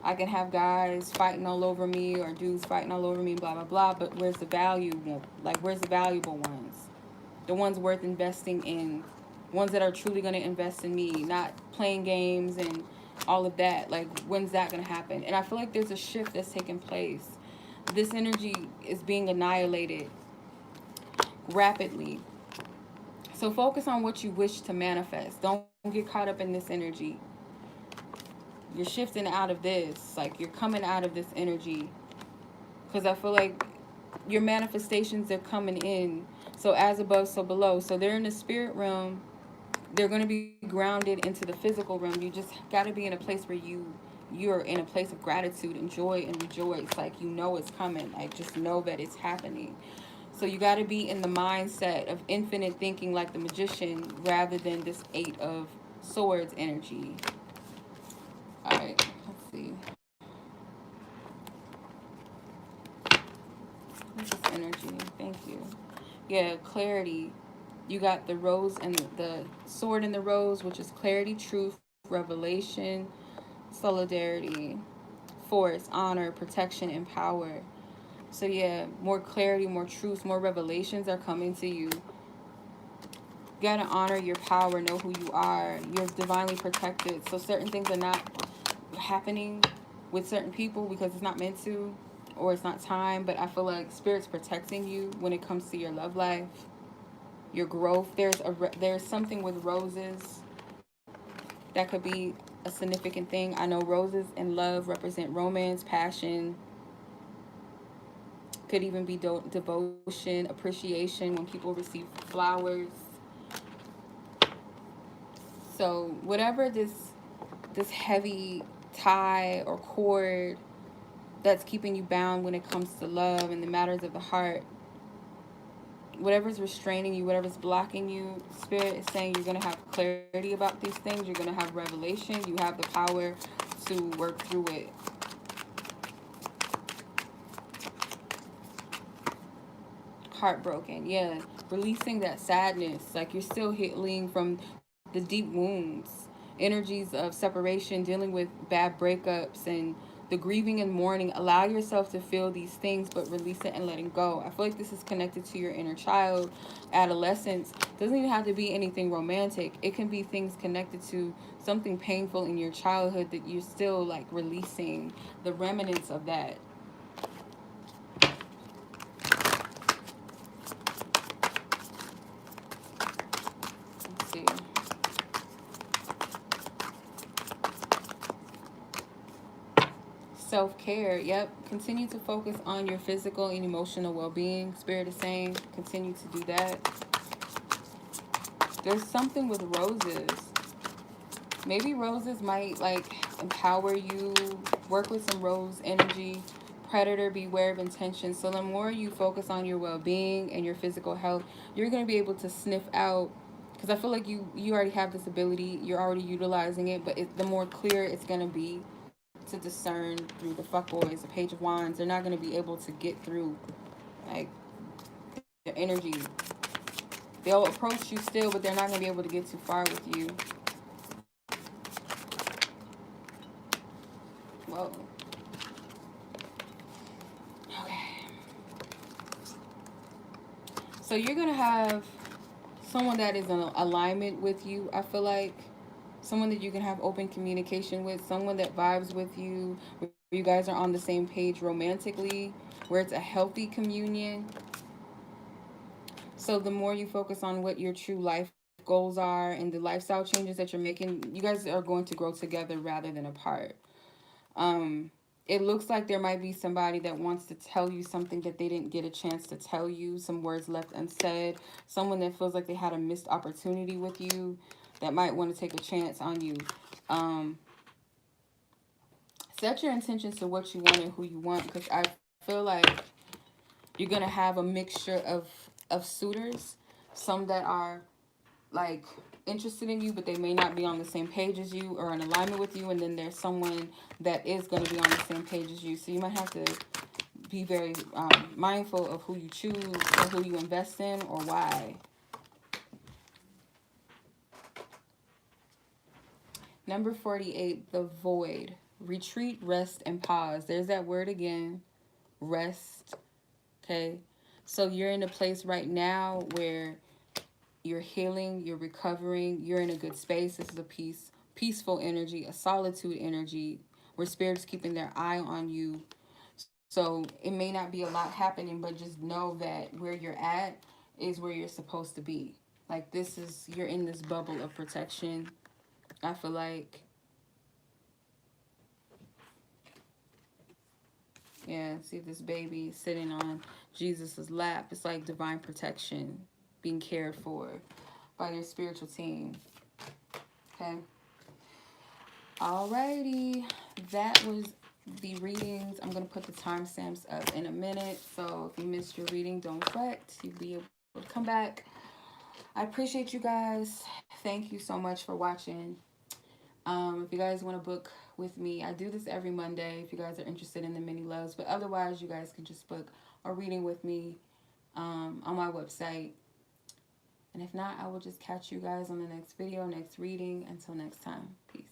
I can have guys fighting all over me, or dudes fighting all over me, blah, blah, blah, but where's the value? Like, where's the valuable ones? The ones worth investing in, ones that are truly going to invest in me, not playing games and all of that. Like, when's that going to happen? And I feel like there's a shift that's taking place. This energy is being annihilated rapidly. So focus on what you wish to manifest. Don't get caught up in this energy. You're shifting out of this. Like, you're coming out of this energy. Because I feel like your manifestations are coming in. So as above, so below. So they're in the spirit realm. They're going to be grounded into the physical realm. You just got to be in a place where you're in a place of gratitude and joy and rejoice. Like, you know it's coming. Like, just know that it's happening. So you got to be in the mindset of infinite thinking like the magician rather than this Eight of Swords energy. All right, let's see. What's this energy? Thank you. Yeah, clarity. You got the rose and the sword in the rose, which is clarity, truth, revelation, solidarity, force, honor, protection, and power. So yeah, more clarity, more truth, more revelations are coming to you. You gotta honor your power, know who you are. You're divinely protected. So certain things are not happening with certain people because it's not meant to, or it's not time. But I feel like spirit's protecting you when it comes to your love life, your growth. There's something with roses that could be a significant thing. I know roses and love represent romance, passion. Could even be devotion, appreciation when people receive flowers. So whatever this heavy tie or cord that's keeping you bound when it comes to love and the matters of the heart, whatever's restraining you, whatever's blocking you, spirit is saying you're going to have clarity about these things. You're going to have revelation. You have the power to work through it. Heartbroken, yeah. Releasing that sadness. Like, you're still healing from the deep wounds, energies of separation, dealing with bad breakups, and the grieving and mourning. Allow yourself to feel these things, but release it and letting go. I feel like this is connected to your inner child, adolescence. Doesn't even have to be anything romantic. It can be things connected to something painful in your childhood that you're still like releasing the remnants of that. Let's see. Self-care, yep. Continue to focus on your physical and emotional well-being. Spirit is saying continue to do that. There's something with roses. Maybe roses might like empower you. Work with some rose energy. Predator, beware of intention. So the more you focus on your well-being and your physical health, you're going to be able to sniff out, because I feel like you already have this ability, you're already utilizing it, but the more clear it's going to be to discern through the fuckboys, the Page of Wands. They're not going to be able to get through like the energy. They'll approach you still, but they're not going to be able to get too far with you. Whoa. Okay. So you're going to have someone that is in alignment with you, I feel like. Someone that you can have open communication with, someone that vibes with you, where you guys are on the same page romantically, where it's a healthy communion. So the more you focus on what your true life goals are and the lifestyle changes that you're making, you guys are going to grow together rather than apart. Um, it looks like there might be somebody that wants to tell you something that they didn't get a chance to tell you, some words left unsaid, someone that feels like they had a missed opportunity with you that might want to take a chance on you. Um, Set your intentions to what you want and who you want, because I feel like you're going to have a mixture of suitors, some that are like interested in you but they may not be on the same page as you or in alignment with you, and then there's someone that is going to be on the same page as you. So you might have to be very mindful of who you choose or who you invest in or why. Number 48, the void. Retreat, rest, and pause. There's that word again. Rest. Okay. So you're in a place right now where you're healing, you're recovering, you're in a good space. This is a peaceful energy, a solitude energy where spirit's keeping their eye on you. So it may not be a lot happening, but just know that where you're at is where you're supposed to be. Like, this is, you're in this bubble of protection. I feel like, yeah, see this baby sitting on Jesus's lap. It's like divine protection, being cared for by your spiritual team. Okay. Alrighty. That was the readings. I'm going to put the timestamps up in a minute. So if you missed your reading, don't fret. You'll be able to come back. I appreciate you guys. Thank you so much for watching. If you guys want to book with me, I do this every Monday if you guys are interested in the mini loves. But otherwise, you guys can just book a reading with me on my website. And if not, I will just catch you guys on the next video, next reading. Until next time, peace.